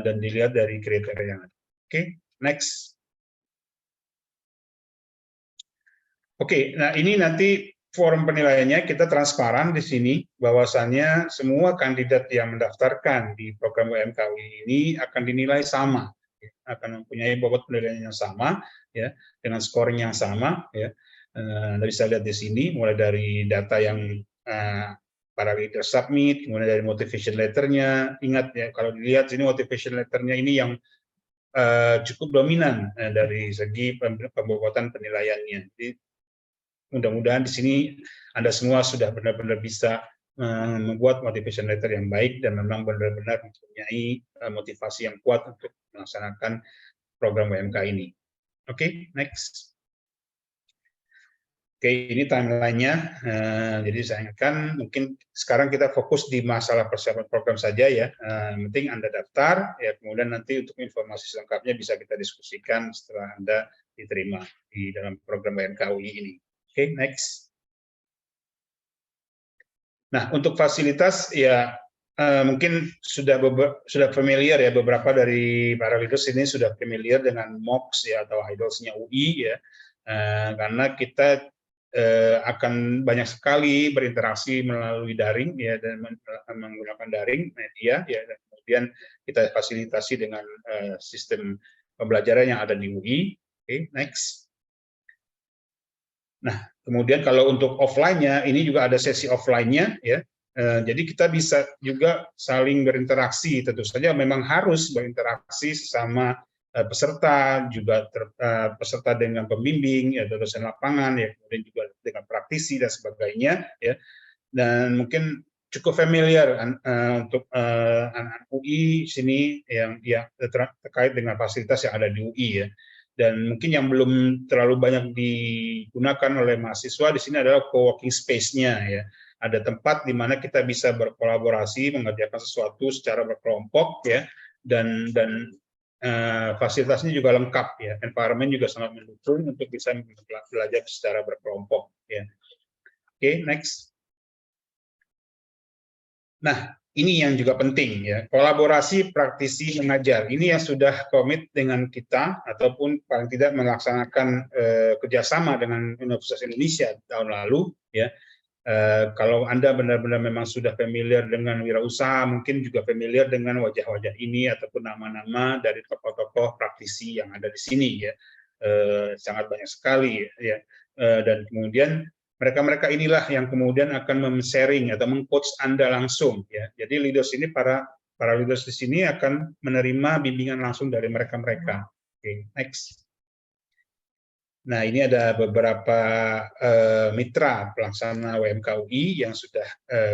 dan dilihat dari kriteria yang ada. Oke, next. Oke, nah ini nanti forum penilaiannya kita transparan di sini bahwasannya semua kandidat yang mendaftarkan di program UMKWI ini akan dinilai sama, akan mempunyai bobot penilaian yang sama ya, dengan scoring yang sama ya. Anda bisa lihat di sini mulai dari data yang para leader submit, kemudian dari motivation letternya. Ingat ya, kalau dilihat sini motivation letternya ini yang cukup dominan dari segi pembobotan penilaiannya. Jadi mudah-mudahan di sini Anda semua sudah benar-benar bisa membuat motivation letter yang baik dan memang benar-benar mempunyai motivasi yang kuat untuk melaksanakan program UMK ini. Oke, next. Oke, ini timeline-nya. Jadi saya ingatkan, mungkin sekarang kita fokus di masalah persiapan program saja ya. Yang penting Anda daftar, ya kemudian nanti untuk informasi selengkapnya bisa kita diskusikan setelah Anda diterima di dalam program UMK UI ini. Oke, next. Nah, untuk fasilitas ya mungkin sudah familiar ya, beberapa dari para leaders ini sudah familiar dengan MOOCs ya atau IDOLS-nya UI ya, karena kita akan banyak sekali berinteraksi melalui daring ya dan menggunakan daring media ya, dan kemudian kita fasilitasi dengan sistem pembelajaran yang ada di UI. Oke, next. Nah, kemudian kalau untuk offline-nya, ini juga ada sesi offline-nya ya. Jadi kita bisa juga saling berinteraksi, tentu saja memang harus berinteraksi sesama peserta, juga peserta dengan pembimbing, ya, dosen lapangan, ya, kemudian juga dengan praktisi dan sebagainya, ya. Dan mungkin cukup familiar untuk anak-anak UI sini yang terkait dengan fasilitas yang ada di UI ya. Dan mungkin yang belum terlalu banyak digunakan oleh mahasiswa di sini adalah co-working space-nya ya. Ada tempat di mana kita bisa berkolaborasi mengerjakan sesuatu secara berkelompok ya, dan fasilitasnya juga lengkap ya. Environment juga sangat mendukung untuk bisa belajar secara berkelompok ya. Oke, next. Nah, ini yang juga penting ya, kolaborasi praktisi mengajar. Ini yang sudah komit dengan kita ataupun paling tidak melaksanakan kerjasama dengan Universitas Indonesia tahun lalu ya. Kalau Anda benar-benar memang sudah familiar dengan wirausaha, mungkin juga familiar dengan wajah-wajah ini ataupun nama-nama dari tokoh-tokoh praktisi yang ada di sini ya. Sangat banyak sekali ya. Dan kemudian mereka-mereka inilah yang kemudian akan mem-sharing atau meng-coach Anda langsung ya. Jadi leaders ini para leaders di sini akan menerima bimbingan langsung dari mereka-mereka. Oke, next. Nah, ini ada beberapa mitra pelaksana UMK UI yang sudah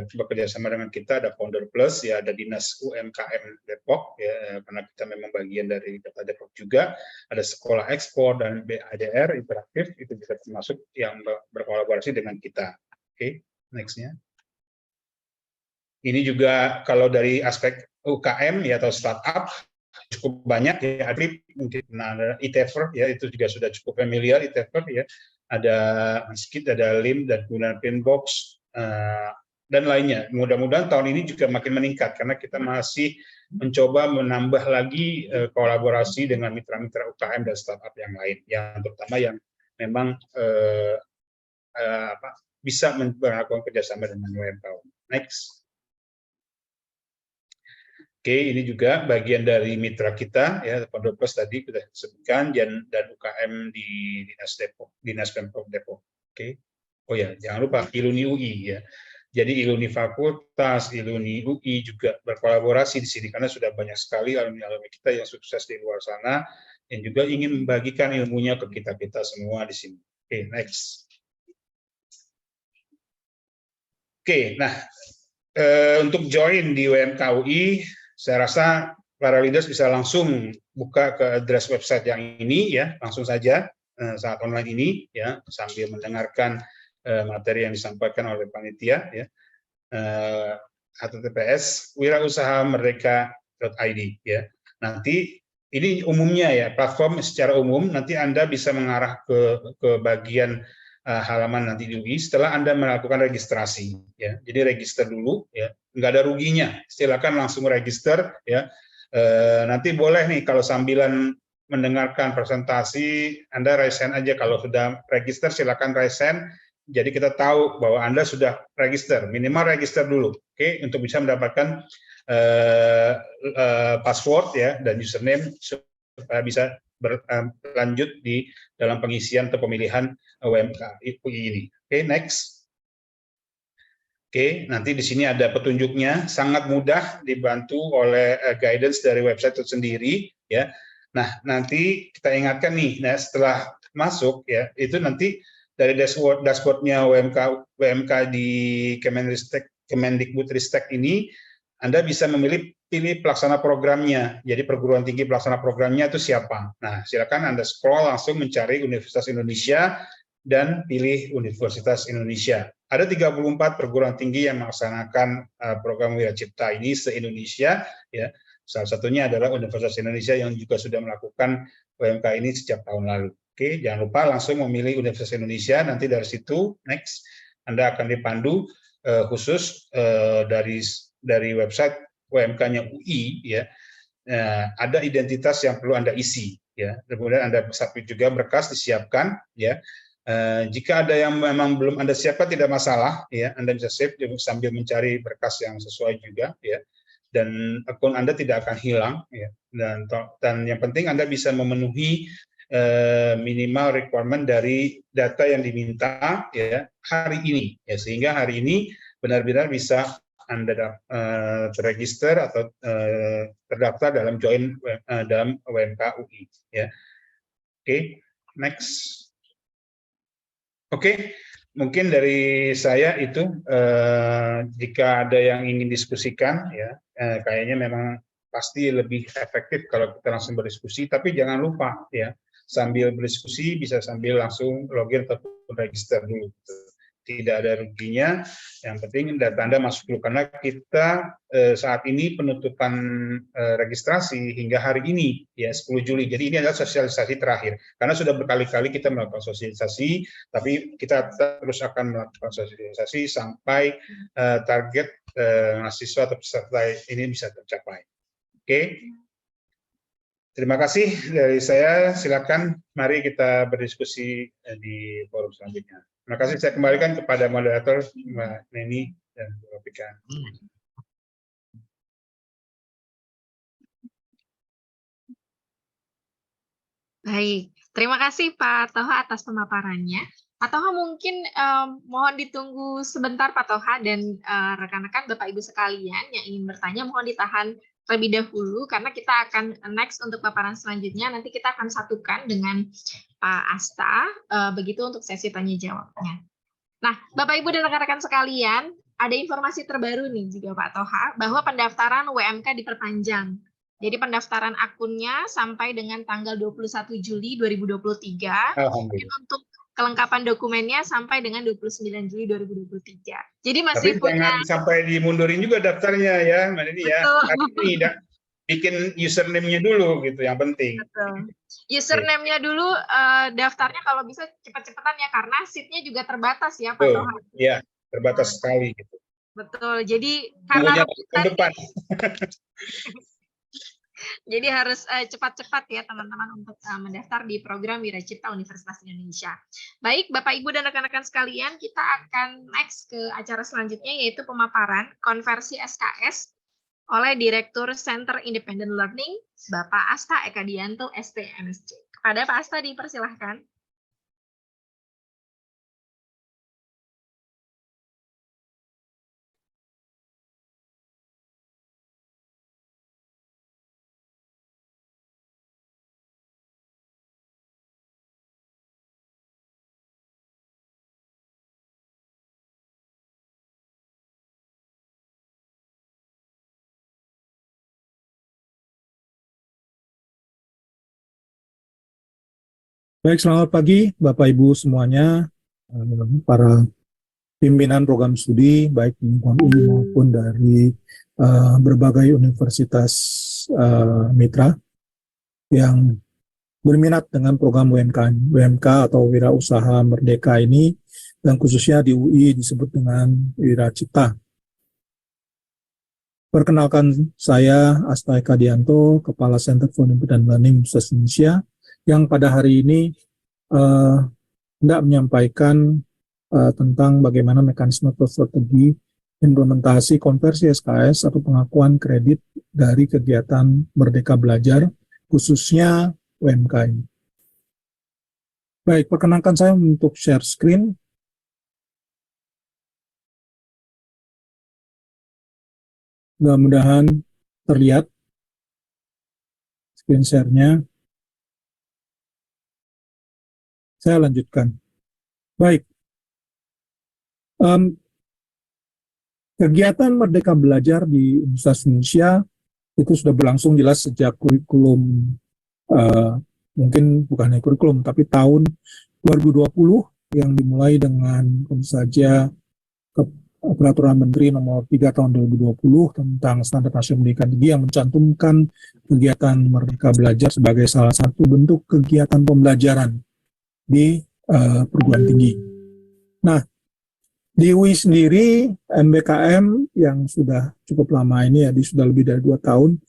bekerja sama dengan kita. Ada Founder Plus, ya, ada Dinas UMKM Depok, ya, karena kita memang bagian dari Data Depok juga. Ada Sekolah Ekspor dan BADR Interaktif, itu bisa termasuk yang berkolaborasi dengan kita. Oke, next-nya. Ini juga kalau dari aspek UKM ya atau startup, cukup banyak ya, mungkin ada ITEVER ya, itu juga sudah cukup familiar ITEVER ya, ada Skit, ada LIM, dan kemudian Pinbox dan lainnya. Mudah-mudahan tahun ini juga makin meningkat karena kita masih mencoba menambah lagi kolaborasi dengan mitra-mitra UKM dan startup yang lain, yang terutama yang memang bisa melakukan kerjasama dengan UMK. Next. Oke, ini juga bagian dari mitra kita ya, Founder Plus tadi sudah disebutkan, dan UKM di Dinas Pemprov Depok. Oke. Oh ya, jangan lupa Iluni UI ya. Jadi Iluni Fakultas, Iluni UI juga berkolaborasi di sini karena sudah banyak sekali alumni-alumni kita yang sukses di luar sana yang juga ingin membagikan ilmunya ke kita semua di sini. Oke, next. Oke, nah untuk join di UMK UI, saya rasa para leaders bisa langsung buka ke address website yang ini ya, langsung saja saat online ini ya, sambil mendengarkan materi yang disampaikan oleh panitia ya. https://wirausahamerdeka.id ya. Nanti ini umumnya ya, platform secara umum, nanti Anda bisa mengarah ke bagian halaman nanti di UI setelah Anda melakukan registrasi ya. Jadi register dulu ya, nggak ada ruginya. Silakan langsung register ya. Nanti boleh nih kalau sambilan mendengarkan presentasi Anda raise hand aja, kalau sudah register silakan raise hand. Jadi kita tahu bahwa Anda sudah register, minimal register dulu, oke, untuk bisa mendapatkan password ya dan username supaya bisa berlanjut di dalam pengisian atau pemilihan UMK UI ini. Oke, next. Oke, nanti di sini ada petunjuknya, sangat mudah dibantu oleh guidance dari website itu sendiri ya. Nah, nanti kita ingatkan nih, nah setelah masuk ya, itu nanti dari dashboardnya UMK di Kemendikbudristek ini, Anda bisa pilih pelaksana programnya. Jadi perguruan tinggi pelaksana programnya itu siapa. Nah, silakan Anda scroll langsung mencari Universitas Indonesia dan pilih Universitas Indonesia. Ada 34 perguruan tinggi yang melaksanakan program Wira Cipta ini se-Indonesia ya. Salah satunya adalah Universitas Indonesia yang juga sudah melakukan UMK ini sejak tahun lalu. Oke, jangan lupa langsung memilih Universitas Indonesia. Nanti dari situ, next, Anda akan dipandu khusus dari website UMK-nya UI, ya. Ada identitas yang perlu Anda isi, ya. Kemudian Anda submit juga berkas disiapkan, ya. Jika ada yang memang belum Anda siapkan tidak masalah, ya. Anda bisa save sambil mencari berkas yang sesuai juga, ya. Dan akun Anda tidak akan hilang, ya. Dan yang penting Anda bisa memenuhi minimal requirement dari data yang diminta ya hari ini ya, sehingga hari ini benar-benar bisa Anda terregister atau terdaftar dalam join dalam UMK UI ya. Oke, next. Oke, mungkin dari saya itu jika ada yang ingin diskusikan ya, kayaknya memang pasti lebih efektif kalau kita langsung berdiskusi, tapi jangan lupa ya, sambil berdiskusi bisa sambil langsung login ataupun register dulu. Tidak ada ruginya, yang penting data Anda masuk dulu, karena kita saat ini penutupan registrasi hingga hari ini ya 10 Juli. Jadi ini adalah sosialisasi terakhir, karena sudah berkali-kali kita melakukan sosialisasi, tapi kita terus akan melakukan sosialisasi sampai target mahasiswa atau peserta ini bisa tercapai. Oke. Terima kasih dari saya. Silakan, mari kita berdiskusi di forum selanjutnya. Terima kasih. Saya kembalikan kepada moderator Mbak Neni dan Mbak Pika. Baik, terima kasih Pak Toha atas pemaparannya. Pak Toha mungkin mohon ditunggu sebentar Pak Toha, dan rekan-rekan Bapak Ibu sekalian yang ingin bertanya mohon ditahan terlebih dahulu, karena kita akan next untuk paparan selanjutnya. Nanti kita akan satukan dengan Pak Asta, begitu untuk sesi tanya jawabnya. Nah, Bapak Ibu dan rekan-rekan sekalian, ada informasi terbaru nih juga Pak Toha, bahwa pendaftaran UMK diperpanjang. Jadi pendaftaran akunnya sampai dengan tanggal 21 Juli 2023. Dan untuk kelengkapan dokumennya sampai dengan 29 Juli 2023. Jadi masih tapi punya... jangan sampai dimundurin juga daftarnya ya, Mbak Neni ya. Ini bikin username-nya dulu gitu, yang penting. Betul. Username-nya dulu, daftarnya kalau bisa cepat-cepatan ya, karena seat-nya juga terbatas ya Pak Toha. Iya, terbatas sekali gitu. Betul. Jadi karena depan. Jadi harus cepat-cepat ya teman-teman untuk mendaftar di program Wira Cipta Universitas Indonesia. Baik, Bapak Ibu dan rekan-rekan sekalian, kita akan next ke acara selanjutnya, yaitu pemaparan konversi SKS oleh Direktur Center Independent Learning, Bapak Asta Ekadianto, STMSC. Kepada Pak Asta dipersilahkan. Baik, selamat pagi Bapak Ibu semuanya, para pimpinan program studi baik di lingkungan UI maupun dari berbagai universitas mitra yang berminat dengan program WMK atau Wira Usaha Merdeka ini, dan khususnya di UI disebut dengan Wira Cipta. Perkenalkan, saya Asta Eka Dianto, Kepala Center for Independent Learning Universitas Indonesia, yang pada hari ini hendak menyampaikan tentang bagaimana mekanisme atau strategi implementasi konversi SKS atau pengakuan kredit dari kegiatan Merdeka Belajar, khususnya UMK ini. Baik, perkenankan saya untuk share screen. Mudah-mudahan terlihat screen share-nya. Saya lanjutkan. Baik. Kegiatan Merdeka Belajar di Universitas Indonesia itu sudah berlangsung jelas sejak kurikulum, mungkin bukan hanya kurikulum, tapi tahun 2020 yang dimulai dengan tentu saja Peraturan Menteri Nomor 3 Tahun 2020 tentang Standar Nasional Pendidikan Tinggi yang mencantumkan kegiatan Merdeka Belajar sebagai salah satu bentuk kegiatan pembelajaran di perguruan tinggi. Nah, di UI sendiri, MBKM yang sudah cukup lama ini, ya, sudah lebih dari 2 tahun,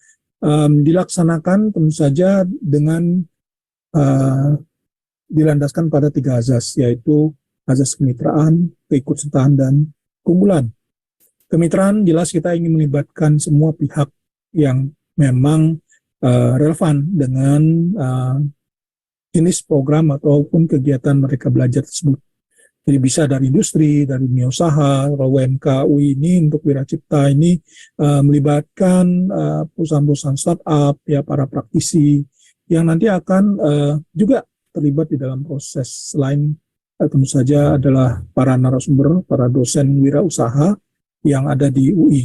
dilaksanakan tentu saja dengan dilandaskan pada 3 azas, yaitu azas kemitraan, keikutsertaan, dan keunggulan. Kemitraan jelas kita ingin melibatkan semua pihak yang memang relevan dengan jenis program ataupun kegiatan Merdeka Belajar tersebut. Jadi bisa dari industri, dari dunia usaha. UMK UI ini untuk Wira Cipta ini melibatkan perusahaan-perusahaan startup, ya, para praktisi yang nanti akan juga terlibat di dalam proses. Selain tentu saja adalah para narasumber, para dosen wirausaha yang ada di UI.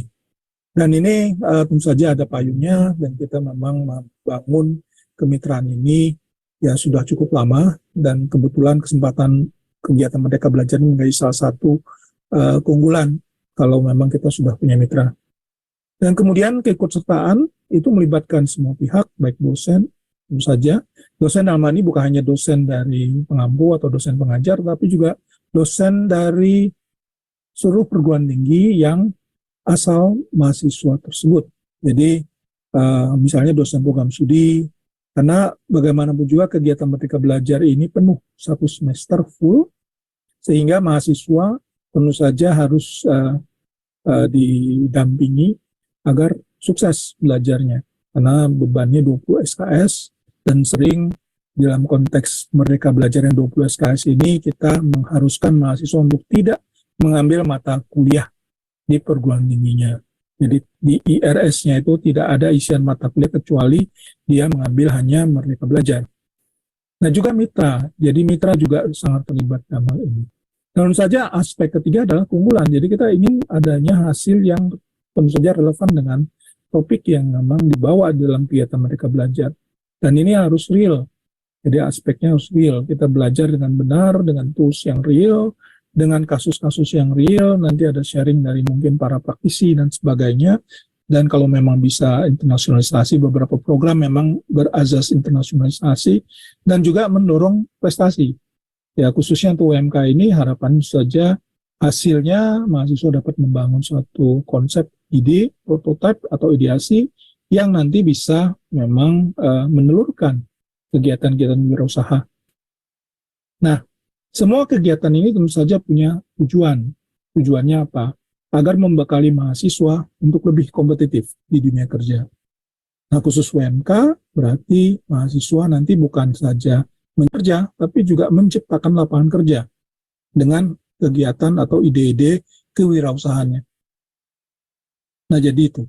Dan ini tentu saja ada payungnya, dan kita memang membangun kemitraan ini ya sudah cukup lama, dan kebetulan kesempatan kegiatan Merdeka Belajar ini menjadi salah satu keunggulan kalau memang kita sudah punya mitra. Dan kemudian keikutsertaan itu melibatkan semua pihak, baik dosen, tentu saja. Dosen dalam hal ini bukan hanya dosen dari pengampu atau dosen pengajar, tapi juga dosen dari seluruh perguruan tinggi yang asal mahasiswa tersebut. Jadi misalnya dosen program studi, karena bagaimanapun juga kegiatan Merdeka Belajar ini penuh 1 semester full, sehingga mahasiswa tentu saja harus didampingi agar sukses belajarnya. Karena bebannya 20 SKS, dan sering dalam konteks Merdeka Belajar yang 20 SKS ini kita mengharuskan mahasiswa untuk tidak mengambil mata kuliah di perguruan tingginya. Jadi di IRS-nya itu tidak ada isian mata kuliah kecuali dia mengambil hanya Merdeka Belajar. Nah, juga mitra. Jadi mitra juga sangat terlibat dalam hal ini. Tentu saja aspek ketiga adalah keunggulan. Jadi kita ingin adanya hasil yang tentu saja relevan dengan topik yang memang dibawa dalam kegiatan Merdeka Belajar. Dan ini harus real. Jadi aspeknya harus real. Kita belajar dengan benar, dengan tools yang real, dengan kasus-kasus yang real. Nanti ada sharing dari mungkin para praktisi dan sebagainya. Dan kalau memang bisa internasionalisasi, beberapa program memang berazas internasionalisasi dan juga mendorong prestasi. Ya, khususnya untuk UMK ini harapan saja hasilnya mahasiswa dapat membangun suatu konsep, ide, prototipe atau ideasi yang nanti bisa memang menelurkan kegiatan-kegiatan wirausaha. Nah, semua kegiatan ini tentu saja punya tujuan. Tujuannya apa? Agar membekali mahasiswa untuk lebih kompetitif di dunia kerja. Nah, khusus UMK berarti mahasiswa nanti bukan saja bekerja, tapi juga menciptakan lapangan kerja dengan kegiatan atau ide-ide kewirausahaannya. Nah, jadi itu.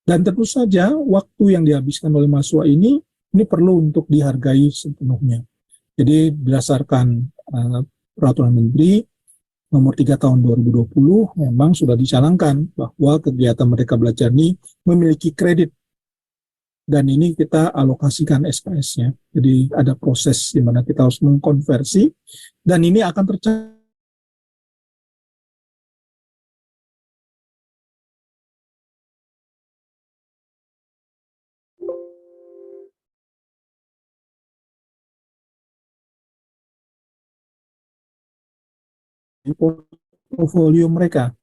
Dan tentu saja waktu yang dihabiskan oleh mahasiswa ini perlu untuk dihargai sepenuhnya. Jadi berdasarkan Peraturan Menteri Nomor 3 Tahun 2020 memang sudah dicanangkan bahwa kegiatan Merdeka Belajar ini memiliki kredit. Dan ini kita alokasikan SKS-nya. Jadi ada proses di mana kita harus mengkonversi, dan ini akan tercatat portofolio mereka.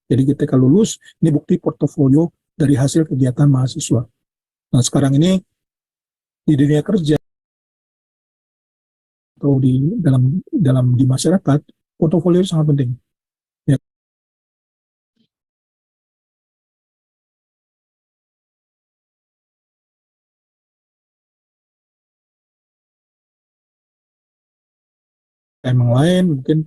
Jadi ketika lulus, ini bukti portofolio dari hasil kegiatan mahasiswa. Nah, sekarang ini di dunia kerja atau di masyarakat, portofolio itu sangat penting. Ya. Yang lain mungkin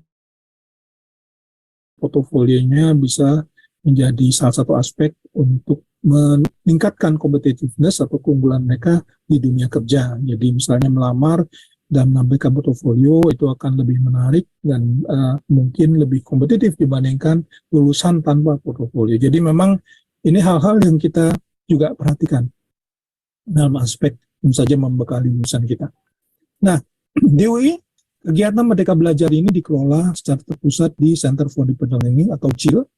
portofolionya bisa menjadi salah satu aspek untuk meningkatkan competitiveness atau keunggulan mereka di dunia kerja. Jadi misalnya melamar dan menampilkan portofolio itu akan lebih menarik dan mungkin lebih kompetitif dibandingkan lulusan tanpa portofolio. Jadi memang ini hal-hal yang kita juga perhatikan dalam aspek tentu saja membekali lulusan kita. Nah, di UI kegiatan Merdeka Belajar ini dikelola secara terpusat di Center for Independent Learning atau CIL.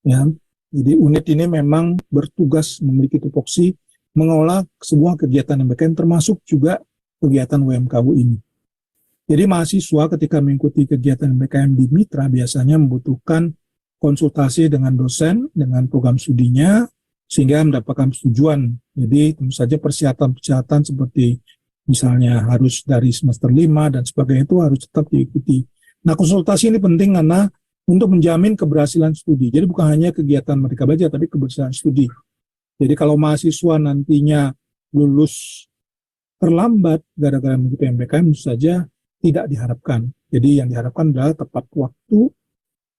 Ya. Jadi unit ini memang bertugas memiliki tupoksi mengelola sebuah kegiatan MBKM termasuk juga kegiatan WMKU ini. Jadi mahasiswa ketika mengikuti kegiatan MBKM di Mitra biasanya membutuhkan konsultasi dengan dosen, dengan program studinya, sehingga mendapatkan persetujuan. Jadi tentu saja persyaratan-persyaratan seperti misalnya harus dari semester 5 dan sebagainya itu harus tetap diikuti. Nah, konsultasi ini penting karena untuk menjamin keberhasilan studi. Jadi bukan hanya kegiatan Merdeka Belajar, tapi keberhasilan studi. Jadi kalau mahasiswa nantinya lulus terlambat gara-gara mengikuti MBKM, tentu saja tidak diharapkan. Jadi yang diharapkan adalah tepat waktu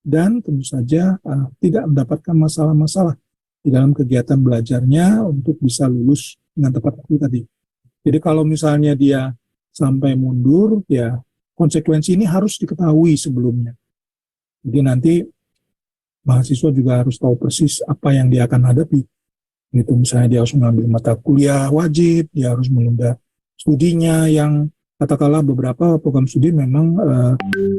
dan tentu saja tidak mendapatkan masalah-masalah di dalam kegiatan belajarnya untuk bisa lulus dengan tepat waktu tadi. Jadi kalau misalnya dia sampai mundur, ya konsekuensi ini harus diketahui sebelumnya. Jadi nanti mahasiswa juga harus tahu persis apa yang dia akan hadapi. Itu misalnya dia harus mengambil mata kuliah wajib, dia harus menunda studinya yang katakanlah beberapa program studi memang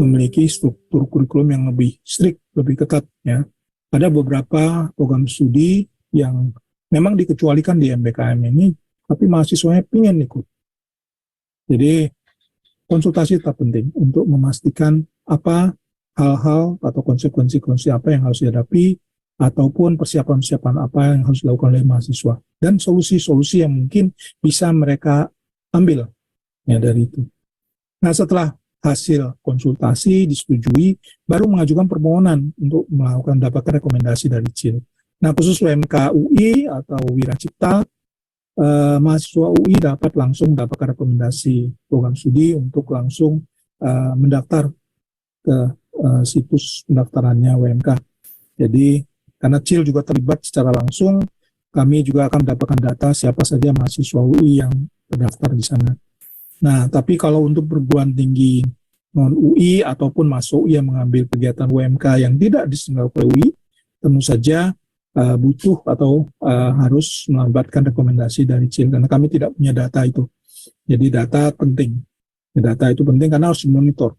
memiliki struktur kurikulum yang lebih strict, lebih ketat. Ya. Ada beberapa program studi yang memang dikecualikan di MBKM ini, tapi mahasiswanya ingin ikut. Jadi konsultasi tetap penting untuk memastikan apa hal-hal atau konsekuensi-konsekuensi apa yang harus dihadapi ataupun persiapan-persiapan apa yang harus dilakukan oleh mahasiswa dan solusi-solusi yang mungkin bisa mereka ambil ya dari itu. Nah, setelah hasil konsultasi disetujui, baru mengajukan permohonan untuk mendapatkan rekomendasi dari CIL. Nah, khusus UMK UI atau Wiracipta, mahasiswa UI dapat langsung mendapatkan rekomendasi program studi untuk langsung mendaftar ke situs pendaftarannya UMK. Jadi karena CIL juga terlibat secara langsung, kami juga akan mendapatkan data siapa saja mahasiswa UI yang terdaftar di sana. Nah, tapi kalau untuk perguruan tinggi non-UI ataupun masuk UI yang mengambil kegiatan UMK yang tidak diselenggarakan oleh UI, tentu saja butuh atau harus melambatkan rekomendasi dari CIL karena kami tidak punya data itu. Jadi data penting. Data itu penting karena harus dimonitor.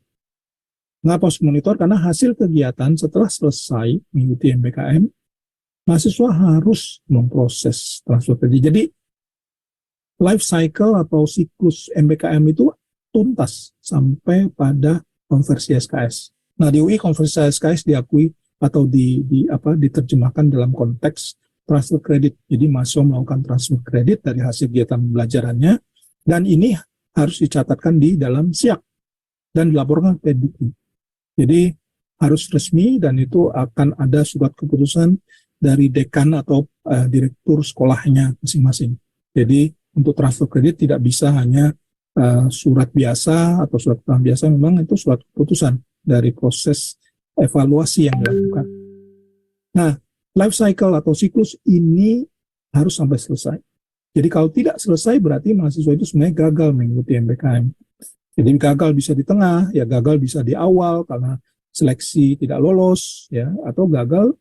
Mengapa harus monitor? Karena hasil kegiatan setelah selesai mengikuti MBKM, mahasiswa harus memproses transfer kredit. Jadi, life cycle atau siklus MBKM itu tuntas sampai pada konversi SKS. Nah, di UI konversi SKS diakui atau diterjemahkan dalam konteks transfer kredit. Jadi, mahasiswa melakukan transfer kredit dari hasil kegiatan pembelajarannya, dan ini harus dicatatkan di dalam SIAK dan dilaporkan ke Dikti. Jadi harus resmi dan itu akan ada surat keputusan dari dekan atau direktur sekolahnya masing-masing. Jadi untuk transfer kredit tidak bisa hanya surat biasa atau surat keterangan biasa, memang itu surat keputusan dari proses evaluasi yang dilakukan. Nah, life cycle atau siklus ini harus sampai selesai. Jadi kalau tidak selesai berarti mahasiswa itu sebenarnya gagal mengikuti MBKM. Jadi gagal bisa di tengah, ya gagal bisa di awal karena seleksi tidak lolos, ya, atau gagal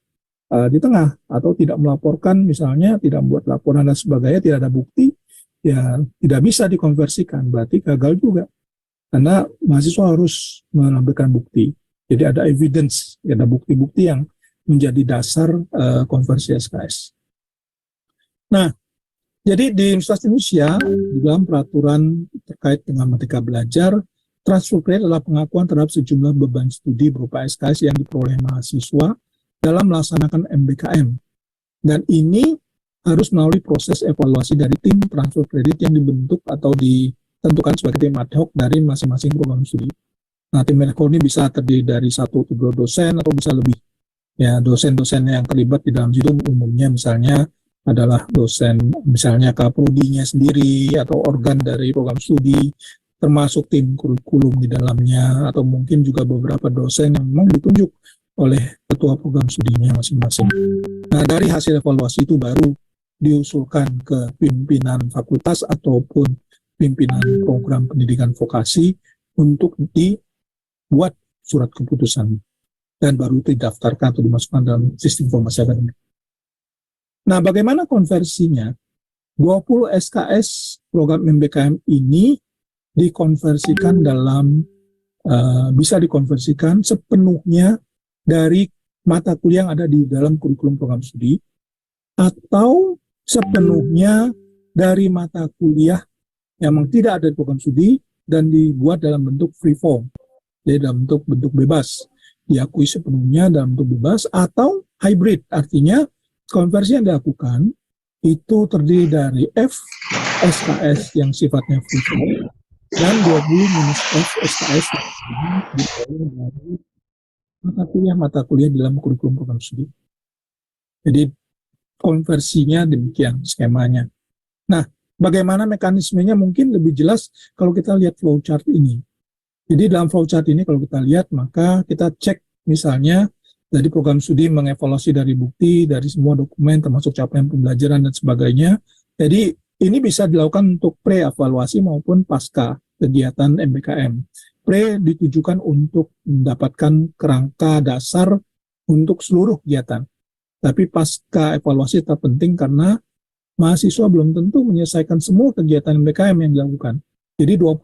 di tengah, atau tidak melaporkan, misalnya tidak membuat laporan dan sebagainya, tidak ada bukti, ya tidak bisa dikonversikan, berarti gagal juga. Karena mahasiswa harus menampilkan bukti. Jadi ada evidence, ya, ada bukti-bukti yang menjadi dasar konversi SKS. Nah, jadi di Universitas Indonesia, di dalam peraturan terkait dengan Merdeka Belajar, transfer credit adalah pengakuan terhadap sejumlah beban studi berupa SKS yang diperoleh mahasiswa dalam melaksanakan MBKM. Dan ini harus melalui proses evaluasi dari tim transfer kredit yang dibentuk atau ditentukan sebagai tim ad hoc dari masing-masing program studi. Nah, tim ad hoc ini bisa terdiri dari 1 atau 2 dosen atau bisa lebih. Ya, dosen-dosen yang terlibat di dalam situ umumnya misalnya adalah dosen misalnya kaprodinya sendiri atau organ dari program studi, termasuk tim kurikulum di dalamnya, atau mungkin juga beberapa dosen yang memang ditunjuk oleh ketua program studinya masing-masing. Nah, dari hasil evaluasi itu baru diusulkan ke pimpinan fakultas ataupun pimpinan program pendidikan vokasi untuk dibuat surat keputusan dan baru didaftarkan atau dimasukkan dalam sistem informasi akademik. Nah, bagaimana konversinya? 20 SKS program MBKM ini dikonversikan dalam bisa dikonversikan sepenuhnya dari mata kuliah yang ada di dalam kurikulum program studi atau sepenuhnya dari mata kuliah yang memang tidak ada di program studi dan dibuat dalam bentuk free form, jadi dalam bentuk bebas, diakui sepenuhnya dalam bentuk bebas, atau hybrid, artinya konversi yang dilakukan itu terdiri dari F SKS yang sifatnya free form dan 20 minus F SKS yang diperoleh dari mata kuliah dalam kurikulum program studi. Jadi konversinya demikian skemanya. Nah, bagaimana mekanismenya mungkin lebih jelas kalau kita lihat flowchart ini. Jadi dalam flowchart ini kalau kita lihat, maka kita cek misalnya dari program studi mengevaluasi dari bukti, dari semua dokumen termasuk capaian pembelajaran dan sebagainya. Jadi ini bisa dilakukan untuk pre-evaluasi maupun pasca kegiatan MBKM. Pre ditujukan untuk mendapatkan kerangka dasar untuk seluruh kegiatan. Tapi pasca evaluasi tetap penting karena mahasiswa belum tentu menyelesaikan semua kegiatan MBKM yang dilakukan. Jadi 20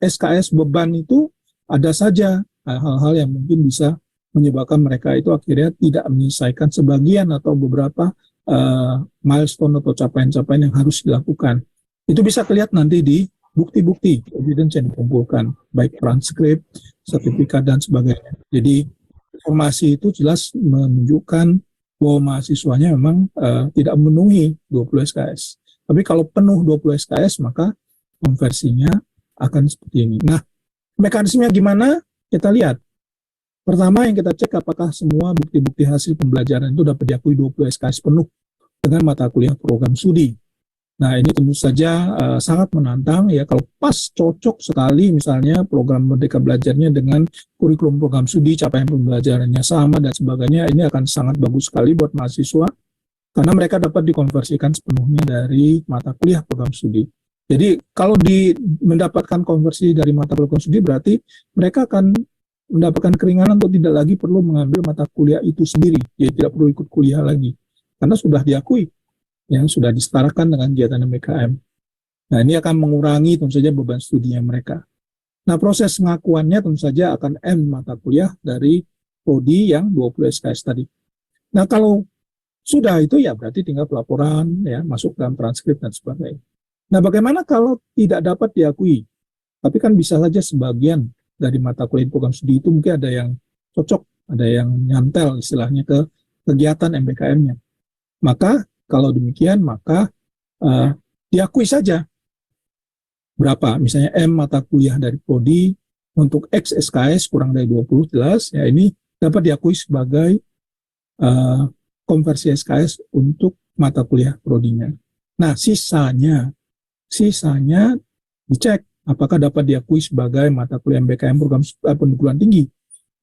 SKS beban itu ada saja hal-hal yang mungkin bisa menyebabkan mereka itu akhirnya tidak menyelesaikan sebagian atau beberapa milestone atau capaian-capaian yang harus dilakukan. Itu bisa kelihatan nanti di bukti-bukti evidence yang dikumpulkan, baik transkrip, sertifikat, dan sebagainya. Jadi informasi itu jelas menunjukkan bahwa mahasiswanya memang tidak memenuhi 20 SKS. Tapi kalau penuh 20 SKS, maka konversinya akan seperti ini. Nah, mekanismenya gimana? Kita lihat. Pertama yang kita cek apakah semua bukti-bukti hasil pembelajaran itu dapat diakui 20 SKS penuh dengan mata kuliah program studi. Nah, ini tentu saja sangat menantang ya kalau pas cocok sekali misalnya program Merdeka Belajarnya dengan kurikulum program studi, capaian pembelajarannya sama dan sebagainya, ini akan sangat bagus sekali buat mahasiswa karena mereka dapat dikonversikan sepenuhnya dari mata kuliah program studi. Jadi kalau mendapatkan konversi dari mata kuliah program studi berarti mereka akan mendapatkan keringanan untuk tidak lagi perlu mengambil mata kuliah itu sendiri, jadi tidak perlu ikut kuliah lagi karena sudah diakui yang sudah disetarakan dengan kegiatan MBKM. Nah, ini akan mengurangi tentu saja beban studinya mereka. Nah, proses pengakuannya tentu saja akan M mata kuliah dari prodi yang 20 SKS tadi. Nah, kalau sudah itu ya berarti tinggal pelaporan, ya masuk dalam transkrip dan sebagainya. Nah, bagaimana kalau tidak dapat diakui? Tapi kan bisa saja sebagian dari mata kuliah program studi itu mungkin ada yang cocok, ada yang nyantel istilahnya ke kegiatan MBKM-nya. Maka kalau demikian, maka diakui saja berapa. Misalnya M mata kuliah dari prodi untuk X SKS kurang dari 20 jelas, ya ini dapat diakui sebagai konversi SKS untuk mata kuliah prodinya. Nah, sisanya dicek apakah dapat diakui sebagai mata kuliah MBKM program perguruan tinggi.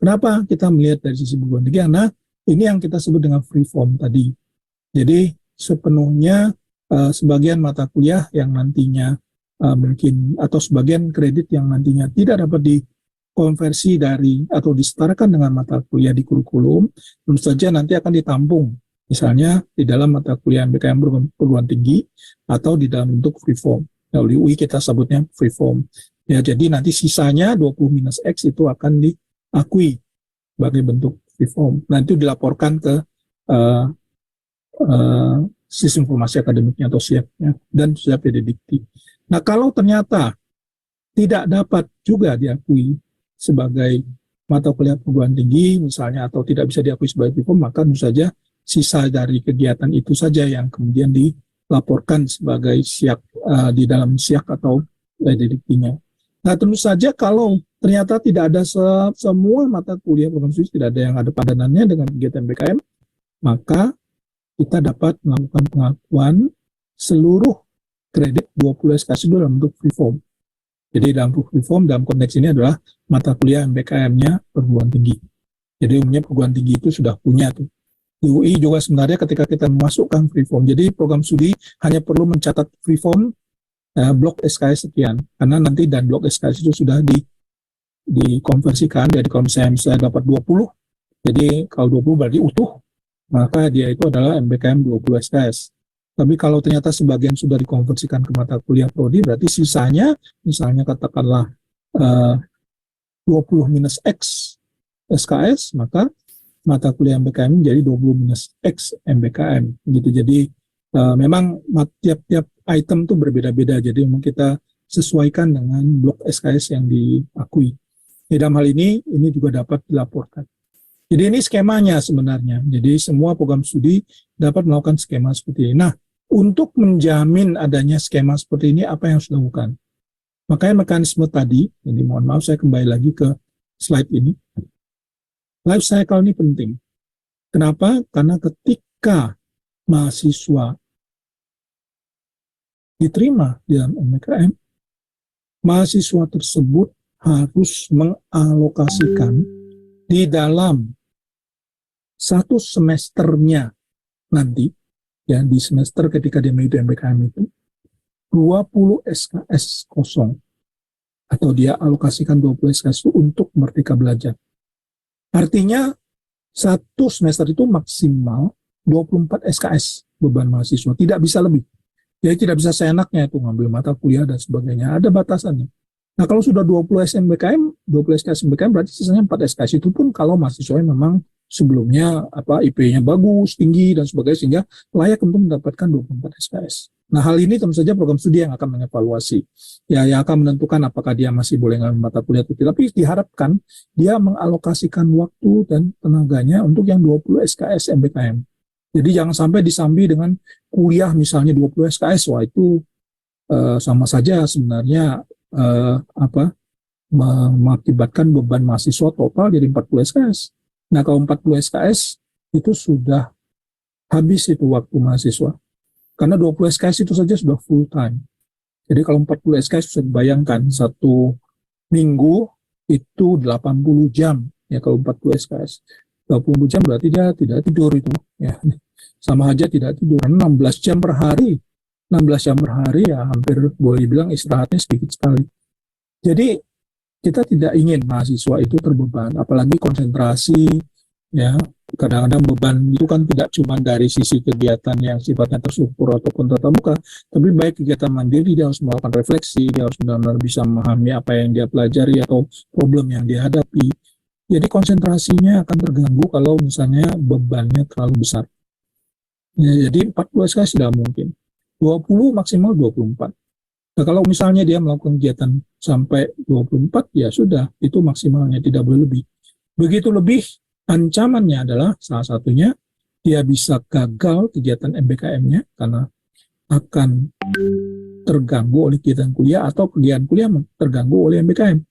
Kenapa kita melihat dari sisi perguruan tinggi? Karena ini yang kita sebut dengan free form tadi. Jadi sepenuhnya sebagian mata kuliah yang nantinya mungkin atau sebagian kredit yang nantinya tidak dapat dikonversi dari atau disetarakan dengan mata kuliah di kurikulum, tentu saja nanti akan ditampung misalnya di dalam mata kuliah MBKM perguruan tinggi atau di dalam bentuk free form. Nah, di UI kita sebutnya free form. Ya, jadi nanti sisanya 20 minus X itu akan diakui sebagai bentuk free form. Nah, itu dilaporkan ke sistem informasi akademiknya atau SIAP-nya dan SIAP Dikti. Nah, kalau ternyata tidak dapat juga diakui sebagai mata kuliah perguruan tinggi misalnya, atau tidak bisa diakui sebagai FIFOM, maka tentu saja sisa dari kegiatan itu saja yang kemudian dilaporkan sebagai siak di dalam siak atau didiktinya. Nah, tentu saja kalau ternyata tidak ada semua mata kuliah program studi, tidak ada yang ada padanannya dengan kegiatan MBKM, maka kita dapat melakukan pengakuan seluruh kredit 20 SKS itu dalam bentuk FIFOM. Jadi dalam FIFOM dalam konteks ini adalah mata kuliah MBKM-nya perguruan tinggi. Jadi umumnya perguruan tinggi itu sudah punya tuh. Di UI juga sebenarnya ketika kita memasukkan FIFOM, jadi program studi hanya perlu mencatat FIFOM blok SKS sekian, karena nanti dan blok SKS itu sudah dikonversikan. Jadi kalau misalnya dapat 20, jadi kalau 20 berarti utuh, maka dia itu adalah MBKM 20 SKS. Tapi kalau ternyata sebagian sudah dikonversikan ke mata kuliah prodi, berarti sisanya misalnya katakanlah 20 minus X SKS, maka mata kuliah MBKM menjadi 20 minus X MBKM gitu. Jadi memang tiap-tiap item itu berbeda-beda, jadi memang kita sesuaikan dengan blok SKS yang diakui. Dalam hal ini juga dapat dilaporkan. Jadi ini skemanya sebenarnya. Jadi semua program studi dapat melakukan skema seperti ini. Nah, untuk menjamin adanya skema seperti ini, apa yang harus dilakukan? Makanya mekanisme tadi, ini mohon maaf saya kembali lagi ke slide ini. Life cycle ini penting. Kenapa? Karena ketika mahasiswa diterima di dalam MBKM, mahasiswa tersebut harus mengalokasikan di dalam satu semesternya nanti, ya di semester ketika dia mengikuti MBKM itu, 20 SKS kosong, atau dia alokasikan 20 SKS itu untuk Merdeka Belajar. Artinya satu semester itu maksimal 24 SKS beban mahasiswa, tidak bisa lebih. Jadi tidak bisa seenaknya itu ngambil mata kuliah dan sebagainya, ada batasannya. Nah, kalau sudah 20 SKS MBKM berarti sisanya 4 SKS, itu pun kalau mahasiswanya memang sebelumnya IP-nya bagus, tinggi dan sebagainya, sehingga layak untuk mendapatkan 24 SKS. Nah, hal ini tentu saja program studi yang akan mengevaluasi, ya, yang akan menentukan apakah dia masih boleh ngambil mata kuliah atau tidak. Tapi diharapkan dia mengalokasikan waktu dan tenaganya untuk yang 20 SKS MBKM. Jadi jangan sampai disambi dengan kuliah misalnya 20 SKS, wah itu sama saja sebenarnya mengakibatkan beban mahasiswa total jadi 40 SKS. Nah, kalau 40 SKS itu sudah habis itu waktu mahasiswa. Karena 20 SKS itu saja sudah full time. Jadi kalau 40 SKS bisa dibayangkan satu minggu itu 80 jam. Ya kalau 40 SKS. 20 jam berarti dia tidak tidur itu. Ya, sama aja tidak tidur. 16 jam per hari. 16 jam per hari ya hampir boleh dibilang istirahatnya sedikit sekali. Jadi kita tidak ingin mahasiswa itu terbeban, apalagi konsentrasi, ya kadang-kadang beban itu kan tidak cuma dari sisi kegiatan yang sifatnya terstruktur ataupun tatap muka, tapi baik kegiatan mandiri, dia harus melakukan refleksi, dia harus benar-benar bisa memahami apa yang dia pelajari atau problem yang dia hadapi. Jadi konsentrasinya akan terganggu kalau misalnya bebannya terlalu besar. Ya, jadi 40 SKS tidak mungkin. 20 maksimal 24. Nah, kalau misalnya dia melakukan kegiatan sampai 24, ya sudah, itu maksimalnya, tidak boleh lebih. Begitu lebih, ancamannya adalah salah satunya dia bisa gagal kegiatan MBKM-nya karena akan terganggu oleh kegiatan kuliah atau kegiatan kuliah terganggu oleh MBKM.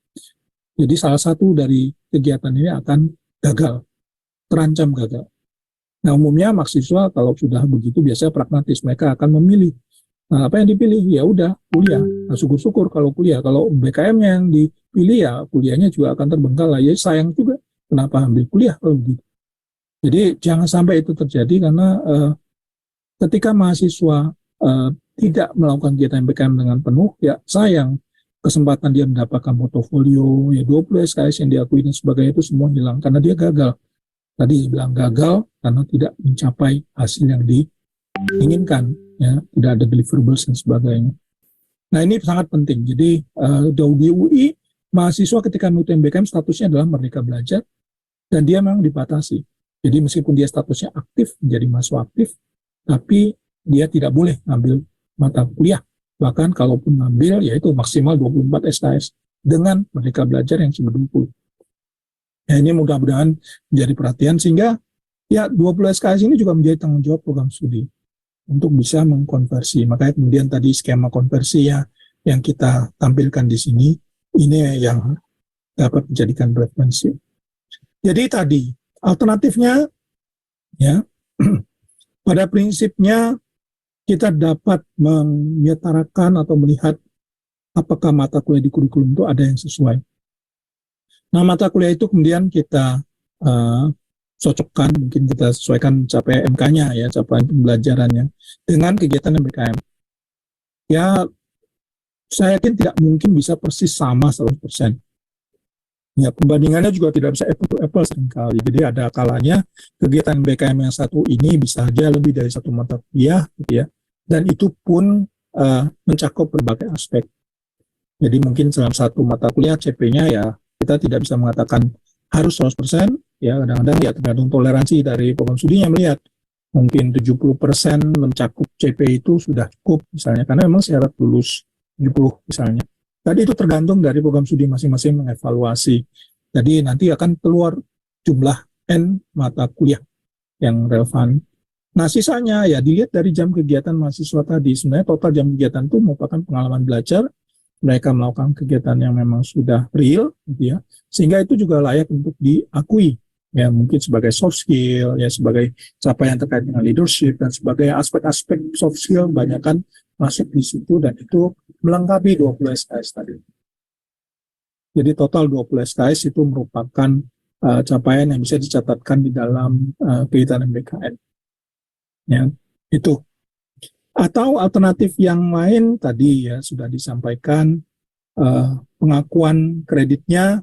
Jadi salah satu dari kegiatan ini akan gagal, terancam gagal. Nah, umumnya mahasiswa kalau sudah begitu biasanya pragmatis, mereka akan memilih. Nah, apa yang dipilih? Ya udah kuliah. Nah, syukur-syukur kalau kuliah. Kalau BKM yang dipilih ya kuliahnya juga akan terbengkalai. Ya sayang juga. Kenapa ambil kuliah kalau begitu? Jadi jangan sampai itu terjadi karena ketika mahasiswa tidak melakukan kegiatan BKM dengan penuh, ya sayang kesempatan dia mendapatkan portofolio, ya 20 SKS yang diakui dan sebagainya itu semua hilang karena dia gagal. Tadi bilang gagal karena tidak mencapai hasil yang diinginkan, ya tidak ada deliverables dan sebagainya. Nah, ini sangat penting. Jadi di UI mahasiswa ketika mengikuti MBKM statusnya adalah Merdeka Belajar dan dia memang dibatasi. Jadi meskipun dia statusnya aktif, menjadi mahasiswa aktif, tapi dia tidak boleh ngambil mata kuliah Bahkan kalaupun ngambil, ya itu maksimal 24 SKS dengan Merdeka Belajar yang cuma 20. Ya, ini mudah-mudahan menjadi perhatian sehingga ya 20 SKS ini juga menjadi tanggung jawab program studi untuk bisa mengkonversi. Makanya kemudian tadi skema konversi ya yang kita tampilkan di sini, ini yang dapat dijadikan referensi. Jadi tadi alternatifnya ya pada prinsipnya kita dapat menyetarakan atau melihat apakah mata kuliah di kurikulum itu ada yang sesuai. Nah, mata kuliah itu kemudian kita cocokkan, mungkin kita sesuaikan capaian MK-nya ya, capaian pembelajarannya dengan kegiatan MBKM. Ya, saya yakin tidak mungkin bisa persis sama 100%. Ya, pembandingannya juga tidak bisa apple to apple seringkali. Jadi ada kalanya kegiatan MBKM yang satu ini bisa saja lebih dari satu mata kuliah, gitu ya. Dan itu pun mencakup berbagai aspek. Jadi mungkin dalam satu mata kuliah CP-nya ya kita tidak bisa mengatakan harus 100%, ya kadang-kadang ya tergantung toleransi dari program studinya melihat mungkin 70% mencakup CP itu sudah cukup misalnya, karena memang syarat lulus 70 misalnya. Tadi itu tergantung dari program studi masing-masing mengevaluasi. Jadi nanti akan keluar jumlah N mata kuliah yang relevan. Nah sisanya ya dilihat dari jam kegiatan mahasiswa tadi. Sebenarnya total jam kegiatan itu merupakan pengalaman belajar. Mereka melakukan kegiatan yang memang sudah real, gitu ya. Sehingga itu juga layak untuk diakui. Ya mungkin sebagai soft skill, ya sebagai capaian terkait dengan leadership dan sebagai aspek-aspek soft skill banyak kan masuk di situ dan itu melengkapi 20 SKS tadi. Jadi total 20 SKS itu merupakan capaian yang bisa dicatatkan di dalam kegiatan MBKM. Ya, itu. Atau alternatif yang lain tadi ya sudah disampaikan pengakuan kreditnya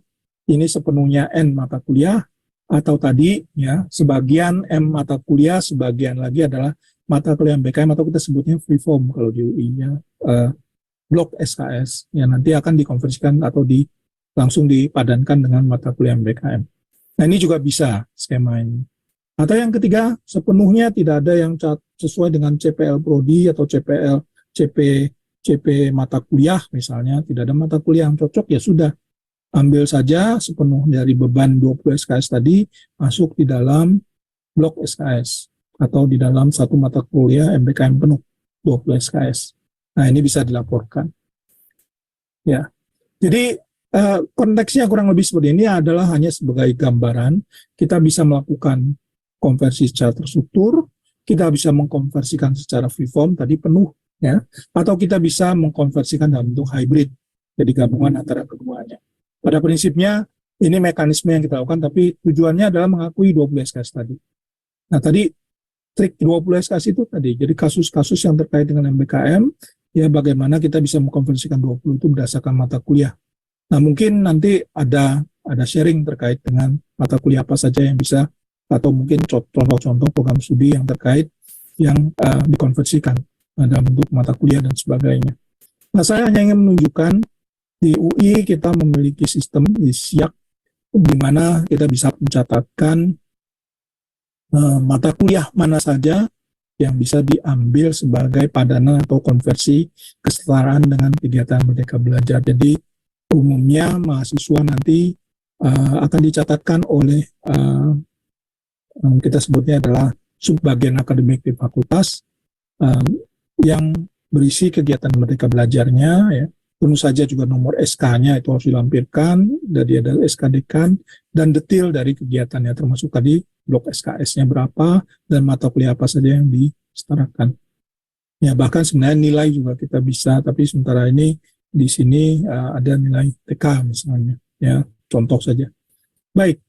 ini sepenuhnya N mata kuliah atau tadi ya sebagian M mata kuliah, sebagian lagi adalah mata kuliah MBKM atau kita sebutnya free form kalau di UI-nya blok SKS yang nanti akan dikonversikan atau langsung dipadankan dengan mata kuliah MBKM. Nah ini juga bisa skema ini. Atau yang ketiga, sepenuhnya tidak ada yang sesuai dengan CPL Prodi atau CP mata kuliah misalnya, tidak ada mata kuliah yang cocok, ya sudah. Ambil saja sepenuh dari beban 20 SKS tadi masuk di dalam blok SKS atau di dalam satu mata kuliah MBKM penuh 20 SKS. Nah ini bisa dilaporkan. Ya, jadi konteksnya kurang lebih seperti ini adalah hanya sebagai gambaran. Kita bisa melakukan konversi secara terstruktur, kita bisa mengkonversikan secara freeform tadi penuh, ya, atau kita bisa mengkonversikan dalam bentuk hybrid, jadi gabungan antara keduanya. Pada prinsipnya ini mekanisme yang kita lakukan, tapi tujuannya adalah mengakui 20 SKS tadi. Nah tadi trik 20 SKS itu tadi, jadi kasus-kasus yang terkait dengan MBKM, ya bagaimana kita bisa mengkonversikan 20 itu berdasarkan mata kuliah. Nah mungkin nanti ada sharing terkait dengan mata kuliah apa saja yang bisa atau mungkin contoh-contoh program studi yang terkait yang dikonversikan dalam bentuk mata kuliah dan sebagainya. Nah, saya hanya ingin menunjukkan di UI kita memiliki sistem di SIAK di mana kita bisa mencatatkan mata kuliah mana saja yang bisa diambil sebagai padanan atau konversi kesetaraan dengan kegiatan Merdeka Belajar. Jadi umumnya mahasiswa nanti akan dicatatkan oleh kita sebutnya adalah subbagian akademik di fakultas yang berisi kegiatan Merdeka Belajarnya, ya. Tentu saja juga nomor SK-nya itu harus dilampirkan, dari ada SK dekan, dan detail dari kegiatannya termasuk tadi blok SKS-nya berapa dan mata kuliah apa saja yang disetarakan. Ya bahkan sebenarnya nilai juga kita bisa, tapi sementara ini di sini ada nilai TK misalnya, ya contoh saja. Baik.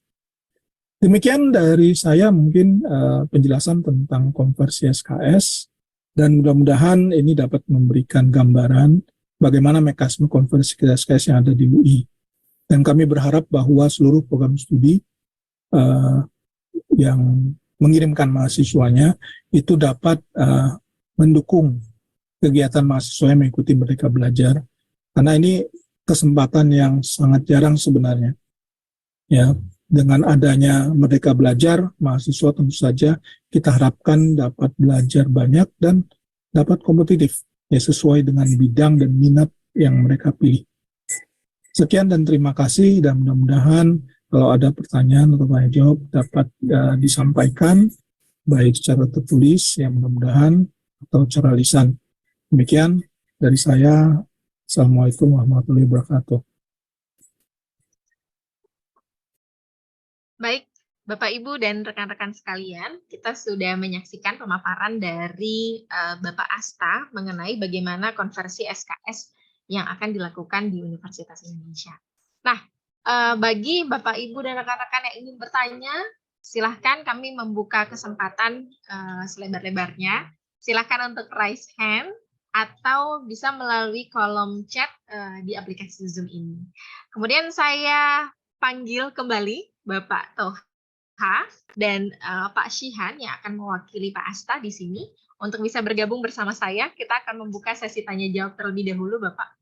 Demikian dari saya mungkin penjelasan tentang konversi SKS dan mudah-mudahan ini dapat memberikan gambaran bagaimana mekanisme konversi SKS yang ada di UI. Dan kami berharap bahwa seluruh program studi yang mengirimkan mahasiswanya itu dapat mendukung kegiatan mahasiswa yang mengikuti Merdeka Belajar. Karena ini kesempatan yang sangat jarang sebenarnya. Ya. Dengan adanya Merdeka Belajar, mahasiswa tentu saja kita harapkan dapat belajar banyak dan dapat kompetitif. ya sesuai dengan bidang dan minat yang mereka pilih. Sekian dan terima kasih, dan mudah-mudahan kalau ada pertanyaan atau tanya jawab dapat disampaikan baik secara tertulis ya mudah-mudahan atau secara lisan. Demikian dari saya. Assalamualaikum warahmatullahi wabarakatuh. Baik, Bapak, Ibu, dan rekan-rekan sekalian, kita sudah menyaksikan pemaparan dari Bapak Asta mengenai bagaimana konversi SKS yang akan dilakukan di Universitas Indonesia. Nah, bagi Bapak, Ibu, dan rekan-rekan yang ingin bertanya, silahkan kami membuka kesempatan selebar-lebarnya. Silahkan untuk raise hand atau bisa melalui kolom chat di aplikasi Zoom ini. Kemudian saya panggil kembali Bapak Toha dan Pak Shihan yang akan mewakili Pak Asta di sini untuk bisa bergabung bersama saya. Kita akan membuka sesi tanya jawab terlebih dahulu, Bapak.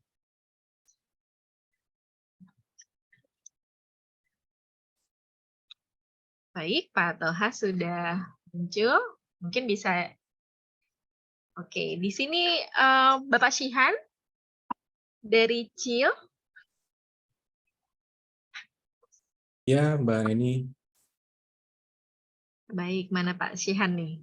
Baik, Pak Toha sudah muncul. Mungkin bisa. Oke, di sini Bapak Shihan dari CIL. Ya, Mbak Neni. Baik, mana Pak Shihan nih?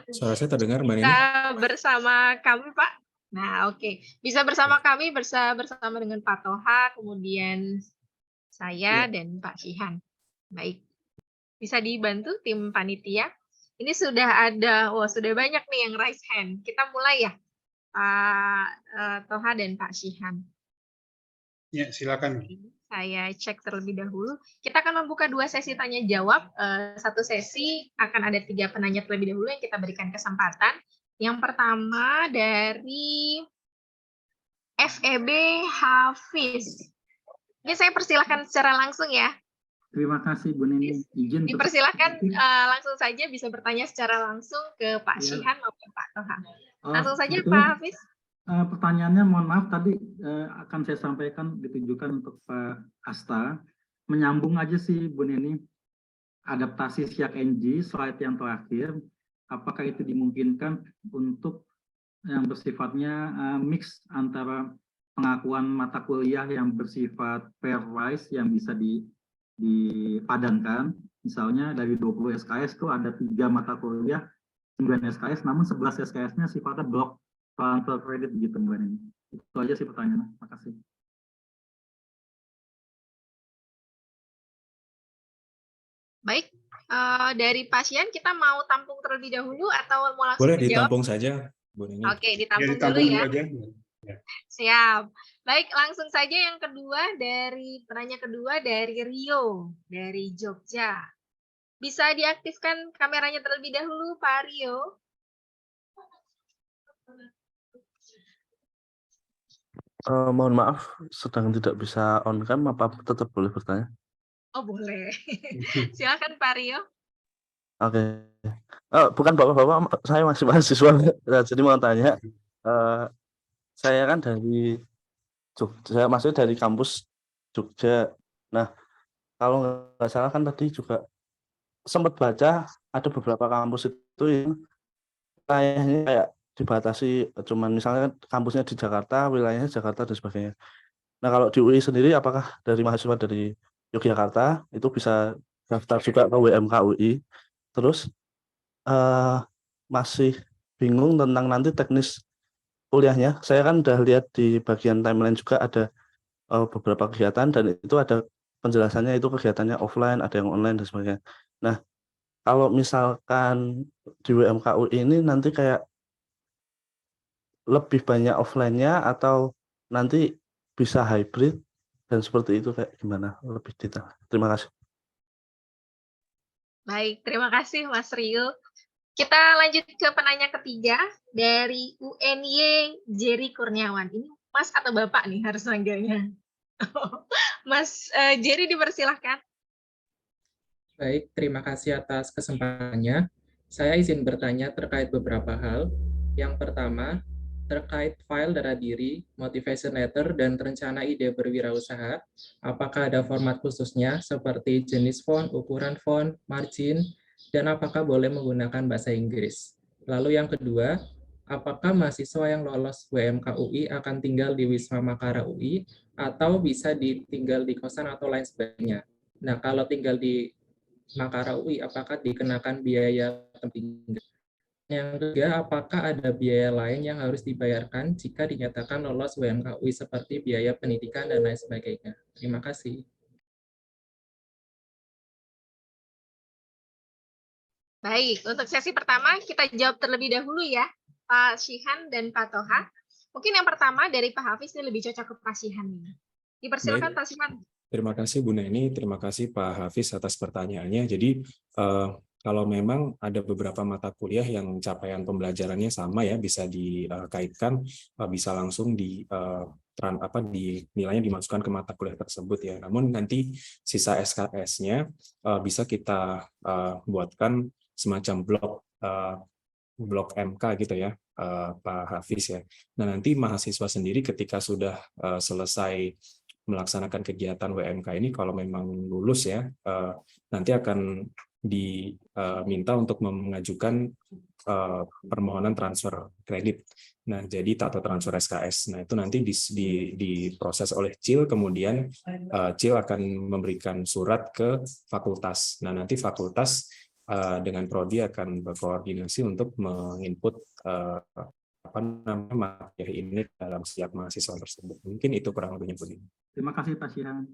Suara saya terdengar, Mbak Neni? Bisa bersama kami, Pak. Nah, oke. Bisa bersama kami, bersama dengan Pak Toha, kemudian saya dan Pak Shihan. Baik. Bisa dibantu tim panitia? Ini sudah ada, sudah banyak nih yang raise hand. Kita mulai ya, Pak Toha dan Pak Shihan. Ya, silakan. Saya cek terlebih dahulu. Kita akan membuka 2 sesi tanya jawab. Satu sesi akan ada 3 penanya terlebih dahulu yang kita berikan kesempatan. Yang pertama dari FEB Hafiz. Ini saya persilahkan secara langsung ya. Terima kasih Bu Neni. Izin dipersilahkan langsung saja bisa bertanya secara langsung ke Pak Shihan maupun Pak Toha. Langsung saja Pak Hafiz. Pertanyaannya mohon maaf tadi akan saya sampaikan ditujukan untuk Pak Asta. Menyambung aja sih Bu Neni, adaptasi SIAK NG slide yang terakhir, apakah itu dimungkinkan untuk yang bersifatnya mix antara pengakuan mata kuliah yang bersifat pairwise yang bisa dipadankan, misalnya dari 20 SKS itu ada 3 mata kuliah, 9 SKS, namun 11 SKS-nya sifatnya blok transfer kredit begitu Mbak Neni. Itu aja sih pertanyaannya. Terima kasih. Baik, dari pasien kita mau tampung terlebih dahulu atau mau langsung Boleh menjawab? ditampung saja, Bu Neni. Oke, ditampung dulu ya. Siap. Baik, langsung saja yang kedua dari penanya kedua dari Rio, dari Jogja. Bisa diaktifkan kameranya terlebih dahulu, Pak Rio. Mohon maaf, sedang tidak bisa on cam, apa tetap boleh bertanya? Oh boleh, silakan Pak Rio. Oke, bukan bapak-bapak, saya masih mahasiswa, jadi mau tanya, saya kan dari Jogja, maksudnya dari kampus Jogja. Nah, kalau nggak salah kan tadi juga sempat baca ada beberapa kampus itu yang wilayahnya kayak dibatasi, cuman misalnya kampusnya di Jakarta, wilayahnya Jakarta dan sebagainya. Nah kalau di UI sendiri, apakah dari mahasiswa dari Yogyakarta itu bisa daftar juga ke WMK UI? Terus masih bingung tentang nanti teknis kuliahnya. Saya kan udah lihat di bagian timeline juga ada beberapa kegiatan dan itu ada penjelasannya, itu kegiatannya offline, ada yang online dan sebagainya. Nah kalau misalkan di WMK UI ini nanti kayak lebih banyak offline-nya atau nanti bisa hybrid dan seperti itu, kayak gimana lebih detail? Terima kasih. Baik, terima kasih Mas Rio. Kita lanjut ke penanya ketiga dari UNY Jerry Kurniawan. Ini Mas atau Bapak nih harus manggilnya? Mas Jerry dipersilahkan. Baik, terima kasih atas kesempatannya. Saya izin bertanya terkait beberapa hal. Yang pertama, terkait file darah diri, motivation letter, dan rencana ide berwirausaha, apakah ada format khususnya seperti jenis font, ukuran font, margin, dan apakah boleh menggunakan bahasa Inggris? Lalu yang kedua, apakah mahasiswa yang lolos WMK UI akan tinggal di Wisma Makara UI atau bisa ditinggal di kosan atau lain sebagainya. Nah, kalau tinggal di Makara UI, apakah dikenakan biaya tinggal? Yang ketiga, apakah ada biaya lain yang harus dibayarkan jika dinyatakan lolos WMK UI seperti biaya pendidikan dan lain sebagainya? Terima kasih. Baik, untuk sesi pertama kita jawab terlebih dahulu ya, Pak Shihan dan Pak Toha. Mungkin yang pertama dari Pak Hafiz ini lebih cocok ke Pak Shihan. Dipersilakan Pak Shihan. Terima kasih Bu Neni, terima kasih Pak Hafiz atas pertanyaannya. Jadi kalau memang ada beberapa mata kuliah yang capaian pembelajarannya sama ya, bisa dikaitkan, bisa langsung nilainya dimasukkan ke mata kuliah tersebut ya. Namun nanti sisa SKS-nya bisa kita buatkan semacam blok MK gitu ya, Pak Hafiz ya. Nah, nanti mahasiswa sendiri ketika sudah selesai melaksanakan kegiatan WMK ini, kalau memang lulus ya, nanti akan diminta untuk mengajukan permohonan transfer kredit. Nah, jadi atau transfer SKS. Nah, itu nanti diproses oleh CIL, kemudian CIL akan memberikan surat ke fakultas. Nah, nanti fakultas dengan prodi akan berkoordinasi untuk menginput materi ini dalam setiap mahasiswa tersebut. Mungkin itu kurang lebihnya, Bu. Terima kasih Pak Shihan.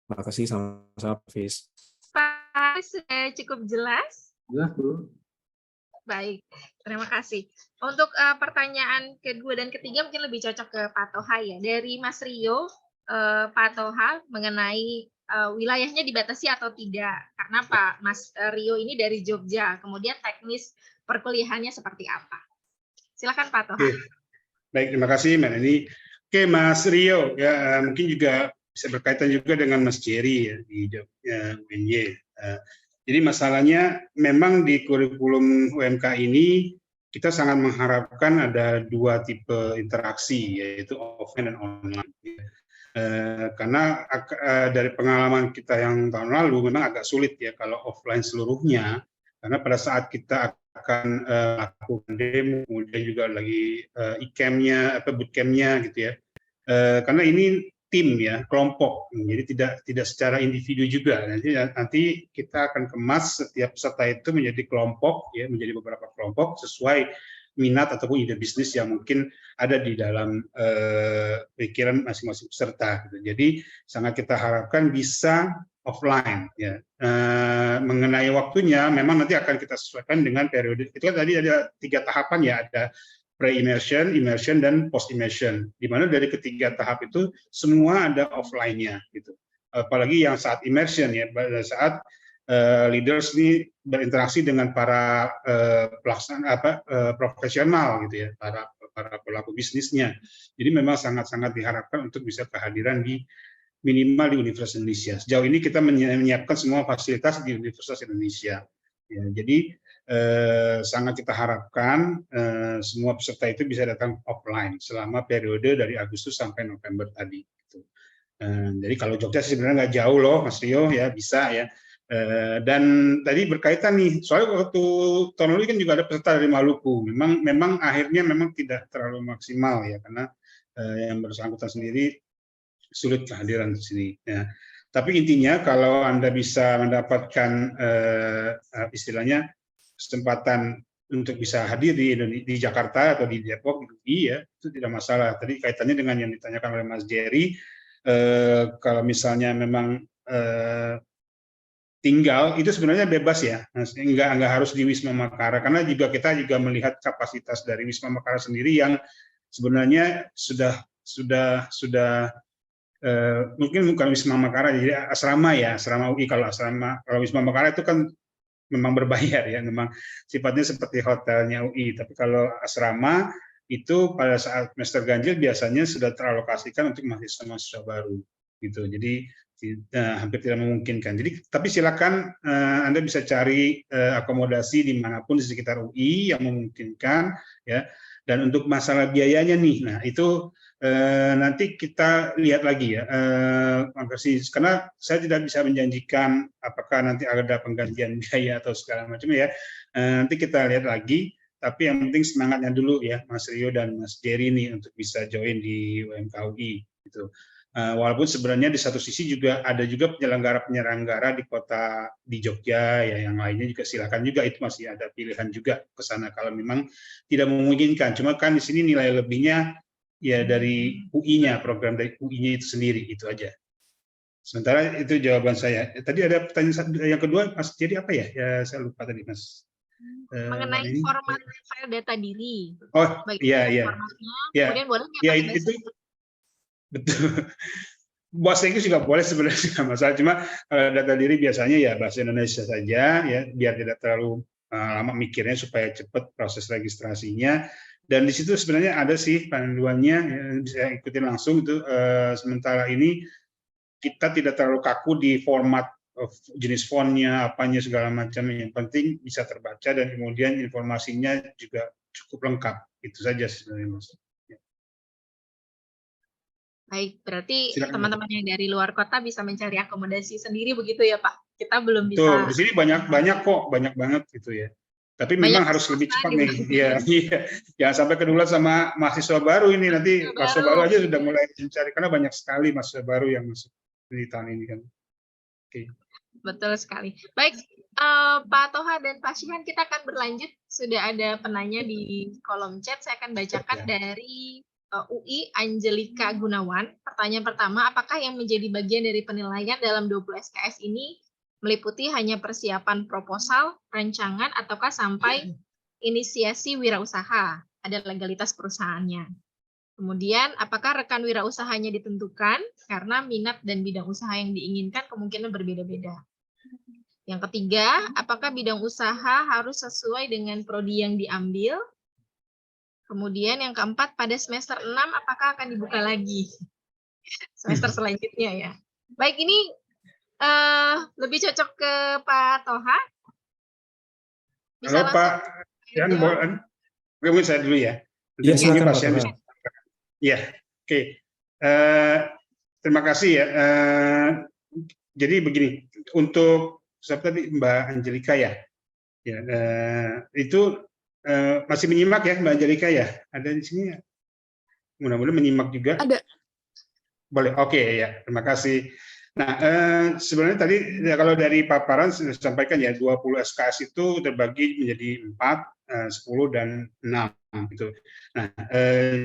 Terima kasih, sama-sama, Fis. Pak, sudah cukup jelas? Jelas, Bu. Baik, terima kasih. Untuk pertanyaan kedua dan ketiga mungkin lebih cocok ke Pak Toha ya. Dari Mas Rio, Pak Toha mengenai wilayahnya dibatasi atau tidak. Karena Pak Mas Rio ini dari Jogja, kemudian teknis perkuliahannya seperti apa? Silakan Pak Toha. Oke. Baik, terima kasih Mbak Neni. Oke, Mas Rio, ya mungkin juga bisa berkaitan juga dengan Mas Jerry ya di UNY. Jadi masalahnya memang di kurikulum UMK ini kita sangat mengharapkan ada dua tipe interaksi, yaitu offline dan online. Karena dari pengalaman kita yang tahun lalu memang agak sulit ya kalau offline seluruhnya, karena pada saat kita akan lakukan demo, kemudian juga lagi e-camp-nya, bootcamp-nya gitu ya. Karena ini tim ya, kelompok, jadi tidak secara individu juga. Nanti kita akan kemas setiap peserta itu menjadi kelompok ya, menjadi beberapa kelompok sesuai minat ataupun ide bisnis yang mungkin ada di dalam pikiran masing-masing peserta. Gitu. Jadi sangat kita harapkan bisa offline ya. Mengenai waktunya memang nanti akan kita sesuaikan dengan periode. Itu kan tadi ada 3 tahapan ya, ada pre-immersion, immersion, dan post-immersion. Di mana dari ketiga tahap itu semua ada offline-nya gitu. Apalagi yang saat immersion ya, pada saat leaders ini berinteraksi dengan para pelaksana profesional gitu ya, para pelaku bisnisnya. Jadi memang sangat-sangat diharapkan untuk bisa kehadiran di minimal di Universitas Indonesia. Sejauh ini kita menyiapkan semua fasilitas di Universitas Indonesia. Ya, jadi sangat kita harapkan semua peserta itu bisa datang offline selama periode dari Agustus sampai November tadi. Gitu. Jadi kalau Jogja sebenarnya nggak jauh loh, Mas Rio ya, bisa ya. Dan tadi berkaitan nih, soalnya waktu tahun lalu kan juga ada peserta dari Maluku. Memang akhirnya memang tidak terlalu maksimal ya, karena yang bersangkutan sendiri sulit kehadiran di sini. Ya. Tapi intinya kalau Anda bisa mendapatkan istilahnya kesempatan untuk bisa hadir di Jakarta atau di Depok, iya, itu tidak masalah. Tadi kaitannya dengan yang ditanyakan oleh Mas Jerry, kalau misalnya memang tinggal, itu sebenarnya bebas ya, nggak harus di Wisma Makara, karena kita juga melihat kapasitas dari Wisma Makara sendiri yang sebenarnya sudah mungkin bukan Wisma Makara, jadi asrama ya, asrama UI. Kalau Wisma Makara itu kan memang berbayar ya, memang sifatnya seperti hotelnya UI. Tapi kalau asrama itu pada saat semester ganjil biasanya sudah teralokasikan untuk mahasiswa baru gitu. Jadi hampir tidak memungkinkan. Jadi tapi silakan Anda bisa cari akomodasi dimanapun di sekitar UI yang memungkinkan ya. Dan untuk masalah biayanya nih, nah itu nanti kita lihat lagi ya, karena saya tidak bisa menjanjikan apakah nanti ada penggantian biaya atau segala macam ya. Nanti kita lihat lagi tapi yang penting semangatnya dulu ya Mas Rio dan Mas Jerry nih untuk bisa join di UMKUI gitu. Walaupun sebenarnya di satu sisi juga ada juga penyelenggara di kota di Jogja ya, yang lainnya juga silakan juga, itu masih ada pilihan juga ke sana kalau memang tidak memungkinkan. Cuma kan di sini nilai lebihnya ya dari UI-nya, program dari UI-nya itu sendiri, itu aja. Sementara itu jawaban saya. Tadi ada pertanyaan yang kedua, Mas, jadi apa ya? Ya saya lupa tadi, Mas. Mengenai format file data diri. Oh, iya, iya. Formatnya, Ya, kemudian boleh ya itu betul. Bahasa Inggris juga boleh sebenarnya, nggak masalah. Cuma data diri biasanya ya bahasa Indonesia saja, ya biar tidak terlalu lama mikirnya supaya cepat proses registrasinya. Dan di situ sebenarnya ada sih panduannya, ya, bisa ikutin langsung itu. Sementara ini kita tidak terlalu kaku di format jenis fontnya, apanya segala macam. Yang penting bisa terbaca dan kemudian informasinya juga cukup lengkap. Itu saja sebenarnya, Mas. Baik, berarti Silakan. teman-teman yang dari luar kota bisa mencari akomodasi sendiri begitu ya Pak? Kita belum Betul, bisa. di sini banyak kok, banyak banget gitu ya. Tapi memang harus lebih cepat nih. Iya, iya. Jangan sampai keduluan sama mahasiswa baru ini, nanti mahasiswa baru aja sudah mulai mencari, karena banyak sekali mahasiswa baru yang masuk di tahun ini kan. Oke. Betul sekali. Baik, Pak Toha dan Pak Syihan, kita akan berlanjut. Sudah ada penanya di kolom chat, saya akan bacakan dari UI Angelika Gunawan. Pertanyaan pertama, apakah yang menjadi bagian dari penilaian dalam 20 SKS ini meliputi hanya persiapan proposal, rancangan, ataukah sampai inisiasi wirausaha? Ada legalitas perusahaannya. Kemudian, apakah rekan wirausahanya ditentukan karena minat dan bidang usaha yang diinginkan kemungkinan berbeda-beda? Yang ketiga, apakah bidang usaha harus sesuai dengan prodi yang diambil? Kemudian yang keempat, pada semester 6 apakah akan dibuka lagi semester selanjutnya ya? Baik, ini lebih cocok ke Pak Toha. Bisa halo Pak, Yan, mungkin saya dulu ya. Iya, silakan Pak Toha. Ya, oke. Terima kasih ya. Jadi begini, untuk siapa tadi Mbak Angelika ya, itu masih menyimak ya Mbak Angelika ya? Ada di sini ya? Mudah-mudahan menyimak juga. Ada. Boleh, oke ya, terima kasih. Nah, sebenarnya tadi ya, kalau dari paparan sudah disampaikan ya, 20 SKS itu terbagi menjadi 4, 10, dan 6 gitu. Nah,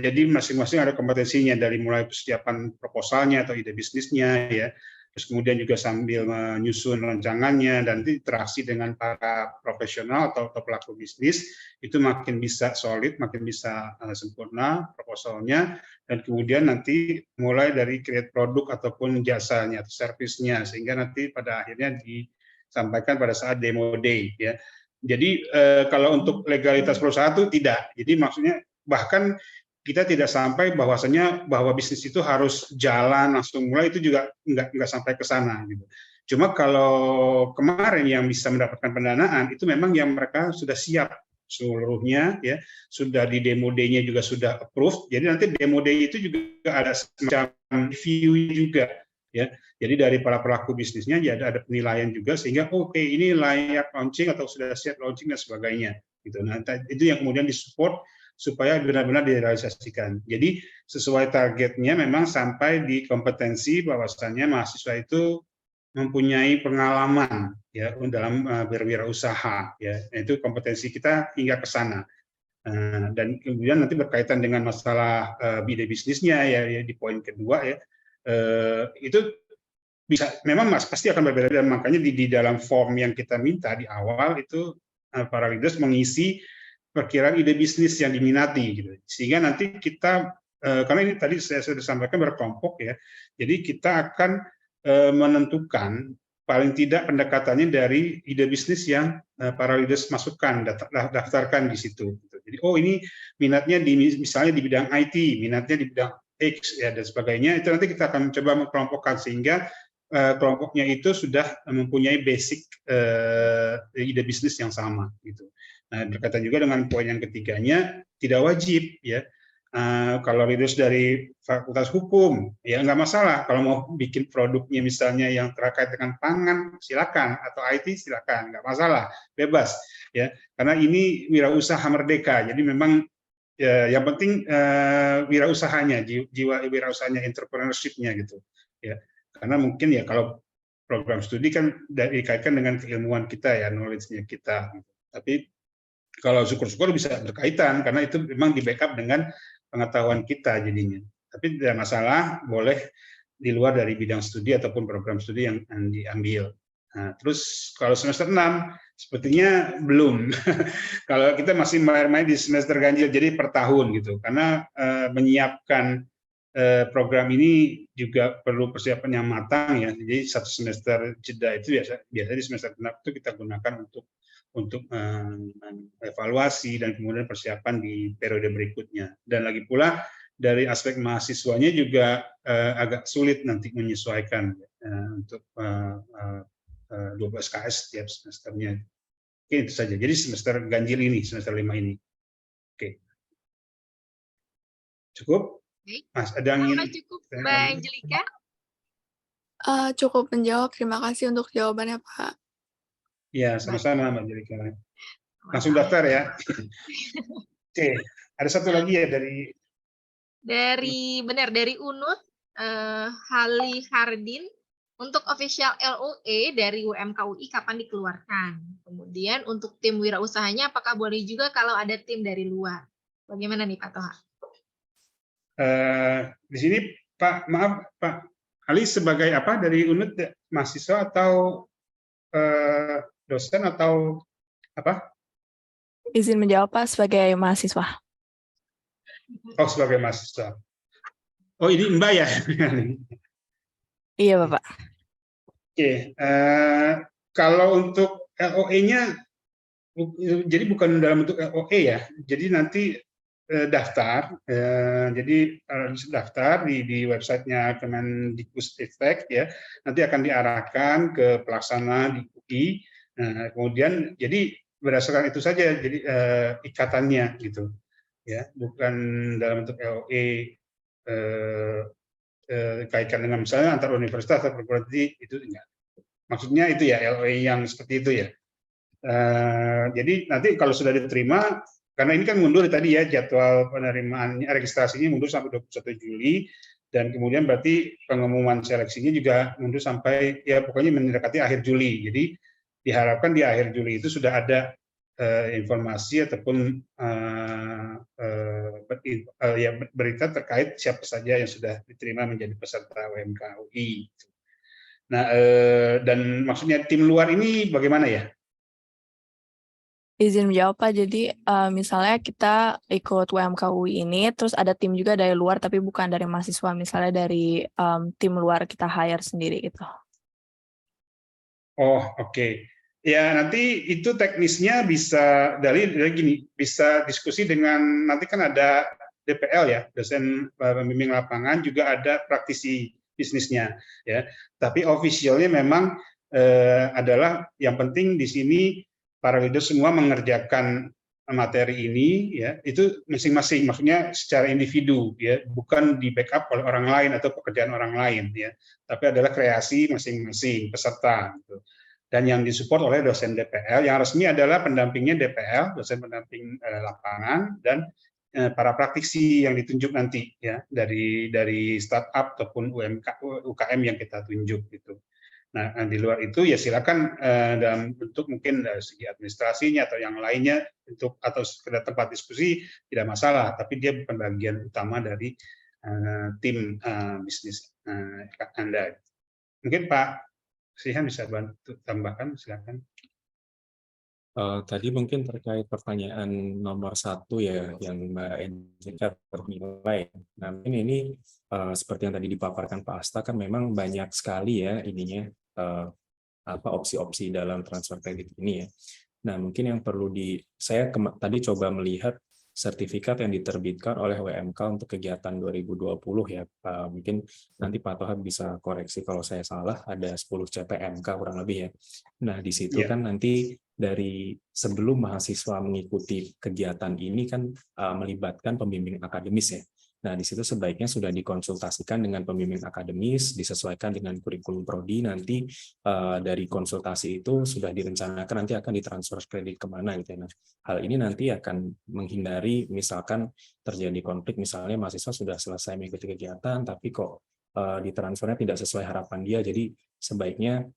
jadi masing-masing ada kompetensinya, dari mulai persiapan proposalnya atau ide bisnisnya ya, terus kemudian juga sambil menyusun rancangannya dan interaksi dengan para profesional atau pelaku bisnis, itu makin bisa solid, makin bisa sempurna proposalnya, dan kemudian nanti mulai dari create produk ataupun jasanya atau servisnya, sehingga nanti pada akhirnya disampaikan pada saat demo day ya. Jadi kalau untuk legalitas perusahaan itu tidak, jadi maksudnya bahkan kita tidak sampai bahwasanya bahwa bisnis itu harus jalan langsung mulai, itu juga nggak sampai ke sana gitu. Cuma kalau kemarin yang bisa mendapatkan pendanaan itu memang yang mereka sudah siap seluruhnya ya, sudah di demo day-nya juga sudah approved. Jadi nanti demo day itu juga ada semacam review juga ya. Jadi dari para pelaku bisnisnya ya ada penilaian juga, sehingga oke, ini layak launching atau sudah siap launching dan sebagainya gitu. Nah, itu yang kemudian disupport supaya benar-benar direalisasikan. Jadi sesuai targetnya memang sampai di kompetensi bahwasannya mahasiswa itu mempunyai pengalaman ya dalam berwirausaha ya. Itu kompetensi kita hingga ke sana. Dan kemudian nanti berkaitan dengan masalah ide bisnisnya ya di poin kedua ya. Itu bisa memang pasti akan berbeda, dan makanya di dalam form yang kita minta di awal itu para leaders mengisi perkiraan ide bisnis yang diminati gitu. Sehingga nanti kita karena ini tadi saya sudah sampaikan berkelompok ya. Jadi kita akan menentukan paling tidak pendekatannya dari ide bisnis yang para leaders masukkan, daftarkan di situ. Jadi oh ini minatnya misalnya di bidang IT, minatnya di bidang X ya dan sebagainya. Itu nanti kita akan coba mengkelompokkan sehingga kelompoknya itu sudah mempunyai basic ide bisnis yang sama gitu. Nah, berkaitan juga dengan poin yang ketiganya, tidak wajib ya Kalau leaders dari Fakultas Hukum, ya nggak masalah. Kalau mau bikin produknya misalnya yang terkait dengan pangan, silakan. Atau IT, silakan. Nggak masalah, bebas. Ya, karena ini wirausaha merdeka. Jadi memang yang penting wirausahanya, jiwa wirausahanya, entrepreneurship-nya gitu. Ya, karena mungkin ya kalau program studi kan dikaitkan dengan keilmuan kita ya, knowledge-nya kita. Tapi kalau syukur-syukur bisa berkaitan karena itu memang di backup dengan pengetahuan kita jadinya. Tapi tidak masalah, boleh di luar dari bidang studi ataupun program studi yang diambil. Nah, terus kalau semester 6 sepertinya belum. Kalau kita masih main-main di semester ganjil, jadi per tahun gitu. Karena menyiapkan program ini juga perlu persiapan yang matang ya. Jadi satu semester jeda itu biasanya di semester 6 itu kita gunakan untuk evaluasi dan kemudian persiapan di periode berikutnya. Dan lagi pula dari aspek mahasiswanya juga agak sulit nanti menyesuaikan untuk 12 KS setiap semesternya. Oke, itu saja. Jadi semester ganjil ini, semester 5 ini. Oke. Cukup? Mas, ada yang ingin? Cukup, Mbak Angelika? Cukup menjawab. Terima kasih untuk jawabannya, Pak. Ya, sama-sama Mbak Angelika. Langsung daftar ya. Oke, ada satu lagi ya dari UNUD, Hali Hardin. Untuk official LOE dari UMKUI kapan dikeluarkan? Kemudian untuk tim wirausahanya apakah boleh juga kalau ada tim dari luar? Bagaimana nih Pak Toha? Di sini Pak Ali sebagai apa dari UNUD, mahasiswa atau dosen atau apa? Izin menjawab Pak sebagai mahasiswa. Oh, sebagai mahasiswa. Oh, ini Mbak ya? Iya Bapak. Oke, kalau untuk LOE-nya, jadi bukan dalam bentuk LOE ya, jadi nanti daftar, jadi harus daftar di websitenya Kemendikbudristek ya, nanti akan diarahkan ke pelaksana di UI, kemudian jadi berdasarkan itu saja jadi ikatannya gitu, ya, bukan dalam bentuk LOE. Kaitkan dengan misalnya antar universitas atau perguruan tinggi itu enggak. Maksudnya itu ya LOE yang seperti itu ya. Jadi nanti kalau sudah diterima, karena ini kan mundur tadi ya jadwal penerimaan registrasinya mundur sampai 21 Juli dan kemudian berarti pengumuman seleksinya juga mundur sampai ya pokoknya mendekati akhir Juli. Jadi diharapkan di akhir Juli itu sudah ada informasi ataupun berita terkait siapa saja yang sudah diterima menjadi peserta UMKUI. Nah, dan maksudnya tim luar ini bagaimana ya? Izin menjawab Pak, jadi misalnya kita ikut UMKUI ini, terus ada tim juga dari luar, tapi bukan dari mahasiswa, misalnya dari tim luar kita hire sendiri gitu. Oh, oke. Ya, nanti itu teknisnya bisa dari gini, bisa diskusi dengan, nanti kan ada DPL ya, dosen pembimbing lapangan, juga ada praktisi bisnisnya ya. Tapi officialnya memang adalah yang penting di sini para leader semua mengerjakan materi ini ya, itu masing-masing, maksudnya secara individu ya, bukan di backup oleh orang lain atau pekerjaan orang lain ya, tapi adalah kreasi masing-masing peserta gitu. Dan yang disupport oleh dosen DPL, yang resmi adalah pendampingnya DPL, dosen pendamping lapangan, dan para praktisi yang ditunjuk nanti ya dari startup ataupun UKM yang kita tunjuk gitu. Nah, di luar itu ya silakan dalam bentuk mungkin dari segi administrasinya atau yang lainnya untuk atau sekedar tempat diskusi tidak masalah, tapi dia bukan bagian utama dari tim bisnis Anda. Mungkin Pak Sihan bisa bantu tambahkan, silakan. Tadi mungkin terkait pertanyaan nomor 1 ya, yang Mbak Angelika bernilai. Nah, ini seperti yang tadi dipaparkan Pak Asta kan memang banyak sekali ya ininya opsi-opsi dalam transfer kredit ini ya. Nah, mungkin yang perlu saya tadi coba melihat sertifikat yang diterbitkan oleh WMK untuk kegiatan 2020 ya. Mungkin nanti Pak Toha bisa koreksi kalau saya salah, ada 10 CPMK kurang lebih ya. Nah, di situ kan nanti dari sebelum mahasiswa mengikuti kegiatan ini kan melibatkan pembimbing akademis ya. Nah, di situ sebaiknya sudah dikonsultasikan dengan pembimbing akademis, disesuaikan dengan kurikulum prodi, nanti dari konsultasi itu sudah direncanakan nanti akan ditransfer kredit kemana gitu ya. Nah, hal ini nanti akan menghindari misalkan terjadi konflik, misalnya mahasiswa sudah selesai mengikuti kegiatan, tapi kok ditransfernya tidak sesuai harapan dia, jadi sebaiknya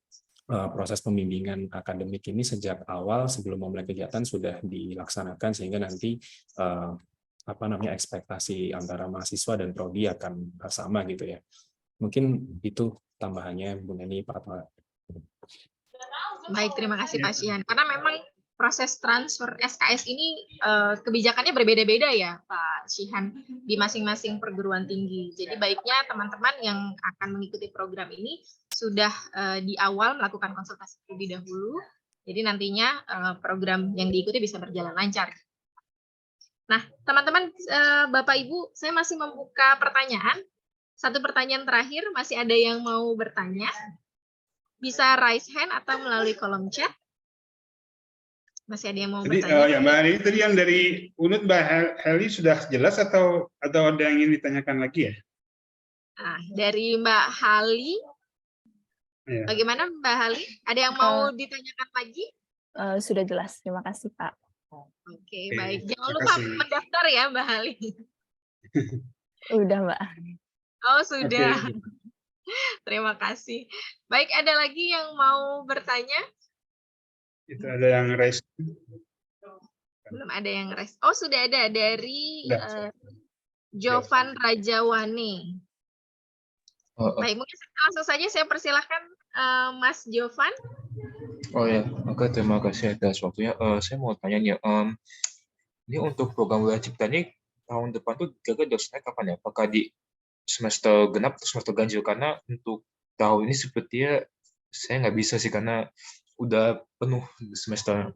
proses pembimbingan akademik ini sejak awal sebelum memulai kegiatan sudah dilaksanakan sehingga nanti ekspektasi antara mahasiswa dan prodi akan sama gitu ya. Mungkin itu tambahannya Bu Neni, Pak Toha. Baik, terima kasih Pak Syihan. Karena memang proses transfer SKS ini kebijakannya berbeda-beda ya Pak Syihan di masing-masing perguruan tinggi. Jadi baiknya teman-teman yang akan mengikuti program ini sudah di awal melakukan konsultasi terlebih dahulu. Jadi nantinya program yang diikuti bisa berjalan lancar. Nah, teman-teman, Bapak Ibu, saya masih membuka pertanyaan. Satu pertanyaan terakhir, masih ada yang mau bertanya? Bisa raise hand atau melalui kolom chat. Masih ada yang mau bertanya? Ya Mbak Heli, tadi yang dari UNUD Mbak Heli sudah jelas atau ada yang ingin ditanyakan lagi ya? Nah, dari Mbak Hali, bagaimana Mbak Hali? Ada yang mau ditanyakan lagi? Sudah jelas, terima kasih Pak. Oke, baik. Jangan lupa mendaftar ya Mbak Hali. Udah Mbak. Oh sudah. Terima kasih. Baik, ada lagi yang mau bertanya? Itu ada yang raise. Belum ada yang raise. Oh sudah ada dari Jovan Rajawane. Baik, mungkin langsung saja saya persilahkan Mas Jovan. Oh ya, oke, terima kasih atas waktunya. Saya mau tanya nih, ini untuk program Wira Cipta ini tahun depan tuh kira-kira dosanya kapan ya? Apakah di semester genap atau semester ganjil? Karena untuk tahun ini sepertinya saya nggak bisa sih karena udah penuh semester,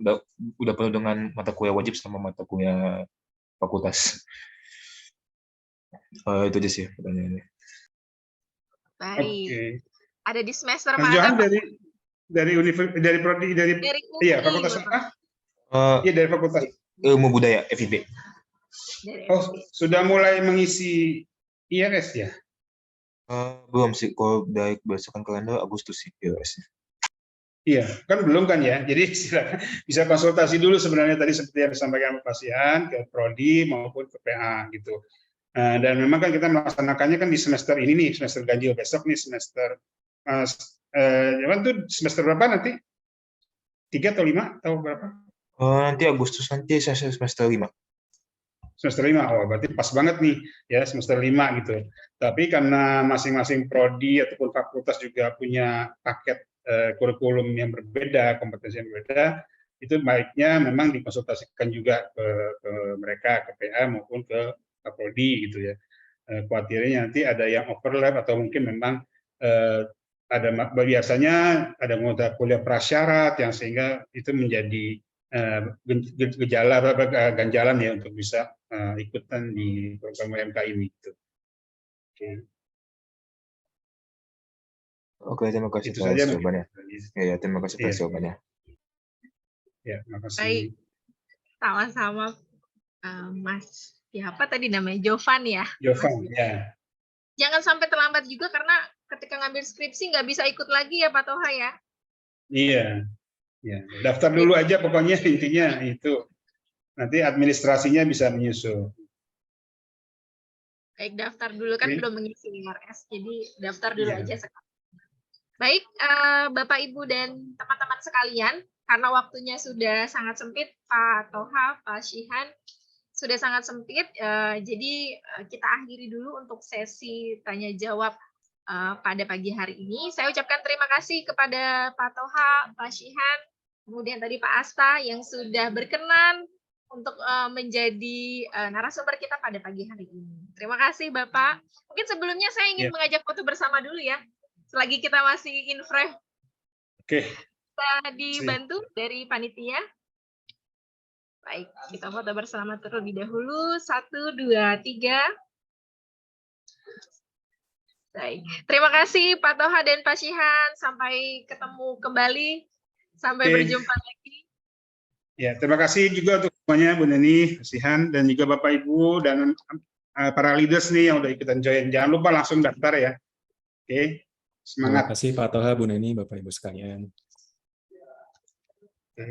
udah penuh dengan mata kuliah wajib sama mata kuliah fakultas. Itu aja sih pertanyaannya. Baik. Ada di semester Mas mana? Johan dari prodi iya fakultas apa? Iya dari fakultas Ilmu Budaya FIB. Oh sudah mulai mengisi IRS ya? Belum sih, kalau dari berdasarkan kalender Agustus sih IRS. Iya kan belum kan ya, jadi silakan bisa konsultasi dulu sebenarnya tadi seperti yang disampaikan Pak Syihan ke prodi maupun ke PA gitu. Dan memang kan kita melaksanakannya kan di semester ini nih, semester ganjil besok nih semester semester berapa nanti? 3 atau 5 atau berapa? Nanti Agustus nanti saya semester 5. Semester 5, oh berarti pas banget nih ya semester 5 gitu. Tapi karena masing-masing prodi ataupun fakultas juga punya paket kurikulum yang berbeda, kompetensi yang berbeda, itu baiknya memang dikonsultasikan juga ke mereka, ke PA maupun ke prodi gitu ya. Khawatirnya nanti ada yang overlap atau mungkin memang ada biasanya ada mata kuliah prasyarat yang sehingga itu menjadi ganjalan ya untuk bisa ikutan di program UMK ini. Gitu. Oke, terima kasih atas jawabannya. Ya, terima kasih atas jawabannya. Ya, terima kasih. Baik, sama-sama Mas. Siapa tadi namanya? Jovan ya? Jovan, ya. Jangan sampai terlambat juga karena ketika ngambil skripsi nggak bisa ikut lagi ya Pak Toha ya? Iya, ya. Daftar dulu aja pokoknya intinya itu. Nanti administrasinya bisa menyusul. Baik, daftar dulu kan belum mengisi IRS, jadi daftar dulu aja sekarang. Baik, Bapak, Ibu, dan teman-teman sekalian, karena waktunya sudah sangat sempit, Pak Toha, Pak Syihan, sudah sangat sempit, jadi kita akhiri dulu untuk sesi tanya-jawab pada pagi hari ini. Saya ucapkan terima kasih kepada Pak Toha, Pak Syihan, kemudian tadi Pak Asta yang sudah berkenan untuk menjadi narasumber kita pada pagi hari ini. Terima kasih Bapak. Mungkin sebelumnya saya ingin mengajak foto bersama dulu ya, selagi kita masih in frame. Oke. Bisa dibantu dari panitia. Baik, kita foto bersama terlebih dahulu. 1, 2, 3. Baik, terima kasih Pak Toha dan Pak Shihan. Sampai ketemu kembali. Sampai berjumpa lagi. Ya, terima kasih juga untuk semuanya Bu Neni, Pak Shihan, dan juga Bapak Ibu dan para leaders nih yang udah ikutan join. Jangan lupa langsung daftar ya. Oke, semangat. Terima kasih Pak Toha, Bu Neni, Bapak Ibu sekalian. Oke.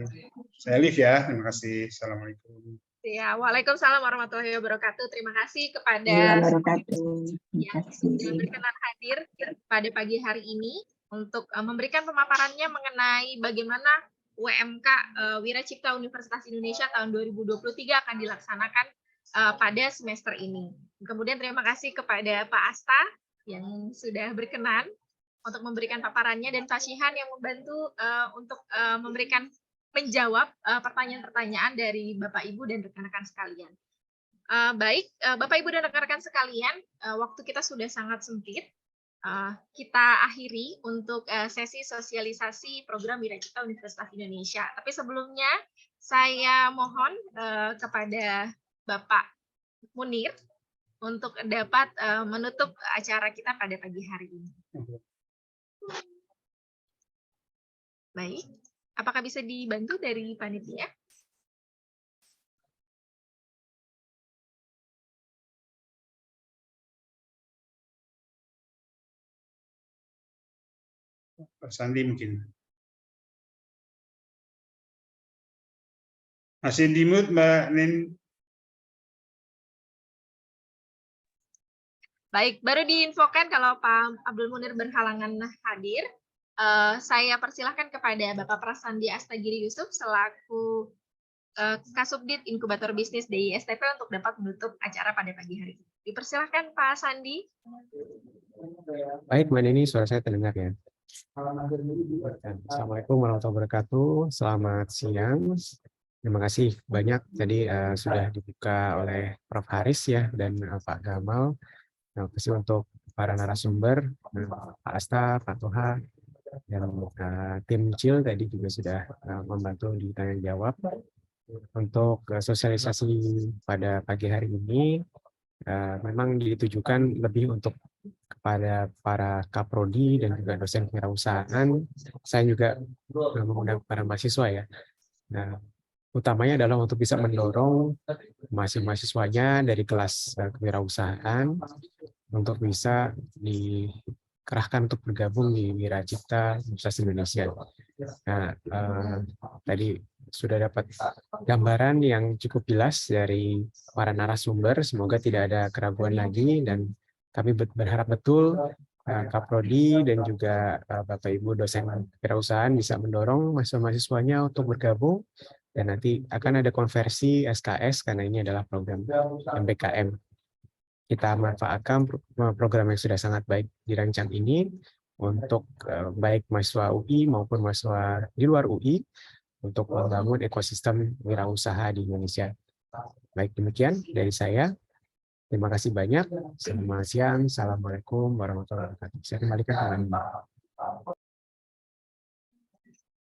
Saya live ya. Terima kasih. Assalamualaikum. Ya, waalaikumsalam warahmatullahi wabarakatuh. Terima kasih kepada yang sudah berkenan hadir pada pagi hari ini untuk memberikan pemaparannya mengenai bagaimana UMK Wira Cipta Universitas Indonesia tahun 2023 akan dilaksanakan pada semester ini. Kemudian terima kasih kepada Pak Asta yang sudah berkenan untuk memberikan paparannya dan Pak Shihan yang membantu untuk menjawab pertanyaan-pertanyaan dari Bapak Ibu dan rekan-rekan sekalian. Baik, Bapak Ibu dan rekan-rekan sekalian, waktu kita sudah sangat sempit. Kita akhiri untuk sesi sosialisasi program Wira Cipta Universitas Indonesia. Tapi sebelumnya saya mohon kepada Bapak Munir untuk dapat menutup acara kita pada pagi hari ini. Baik, apakah bisa dibantu dari panitia? Pak Sandi mungkin. Masih di mute Mbak Nin. Baik, baru diinfokan kalau Pak Abdul Munir berhalangan hadir. Saya persilahkan kepada Bapak Prasandi Astagiri Yusuf selaku Kasubdit Inkubator Bisnis DISTP untuk dapat menutup acara pada pagi hari ini. Dipersilahkan Pak Sandi. Baik, Mbak Neni, suara saya terdengar ya. Assalamualaikum warahmatullahi wabarakatuh. Selamat siang. Terima kasih banyak tadi sudah dibuka oleh Prof. Haris ya dan Pak Gamal. Terima kasih untuk para narasumber, Pak Asta, Pak Toha, dan tim CIL tadi juga sudah membantu di tanya jawab. Untuk sosialisasi pada pagi hari ini memang ditujukan lebih untuk kepada para kaprodi dan juga dosen kewirausahaan. Saya juga mengundang para mahasiswa ya. Nah, utamanya adalah untuk bisa mendorong mahasiswanya dari kelas kewirausahaan untuk bisa dikerahkan untuk bergabung di Wira Cipta Universitas Indonesia. Nah, tadi sudah dapat gambaran yang cukup jelas dari para narasumber. Semoga tidak ada keraguan lagi dan kami berharap betul Kaprodi dan juga Bapak Ibu dosen kewirausahaan bisa mendorong mahasiswa-mahasiswanya untuk bergabung dan nanti akan ada konversi SKS karena ini adalah program MBKM. Kita manfaatkan program yang sudah sangat baik dirancang ini untuk baik mahasiswa UI maupun mahasiswa di luar UI untuk membangun ekosistem wirausaha di Indonesia. Baik, demikian dari saya. Terima kasih banyak. Selamat siang. Assalamualaikum warahmatullahi wabarakatuh. Saya kembalikan ke Anda.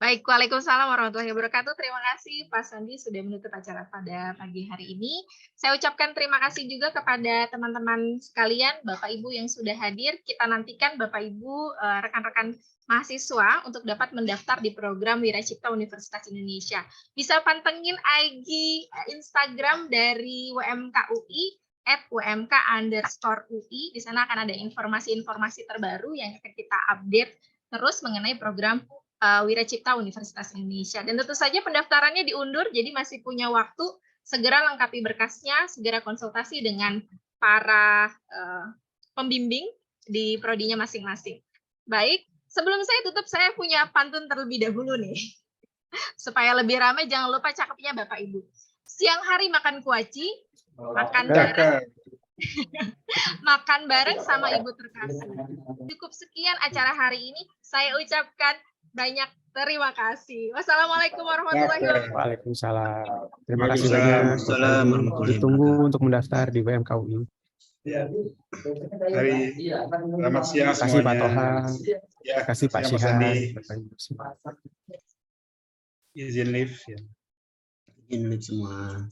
Baik, waalaikumsalam warahmatullahi wabarakatuh. Terima kasih Pak Sandi sudah menutup acara pada pagi hari ini. Saya ucapkan terima kasih juga kepada teman-teman sekalian, Bapak Ibu yang sudah hadir. Kita nantikan Bapak Ibu, rekan-rekan mahasiswa untuk dapat mendaftar di program Wira Cipta Universitas Indonesia. Bisa pantengin IG, Instagram dari WMKUI, @umk_UI. Di sana akan ada informasi-informasi terbaru yang akan kita update terus mengenai program Wira Cipta Universitas Indonesia. Dan tentu saja pendaftarannya diundur, jadi masih punya waktu. Segera lengkapi berkasnya, segera konsultasi dengan para pembimbing di prodinya masing-masing. Baik, sebelum saya tutup, saya punya pantun terlebih dahulu nih. Supaya lebih ramai, jangan lupa cakepnya Bapak Ibu. Siang hari makan kuaci, makan bareng, makan bareng sama ibu terkasih. Cukup sekian acara hari ini. Saya ucapkan banyak terima kasih. Wassalamualaikum warahmatullahi wabarakatuh. Waalaikumsalam. Terima kasih banyak. Ditunggu untuk mendaftar di WMKUI. Selamat siang Terima kasih Pak Toha. Ya, Terima kasih Pak Shihan. Izin live ya. Izin semua.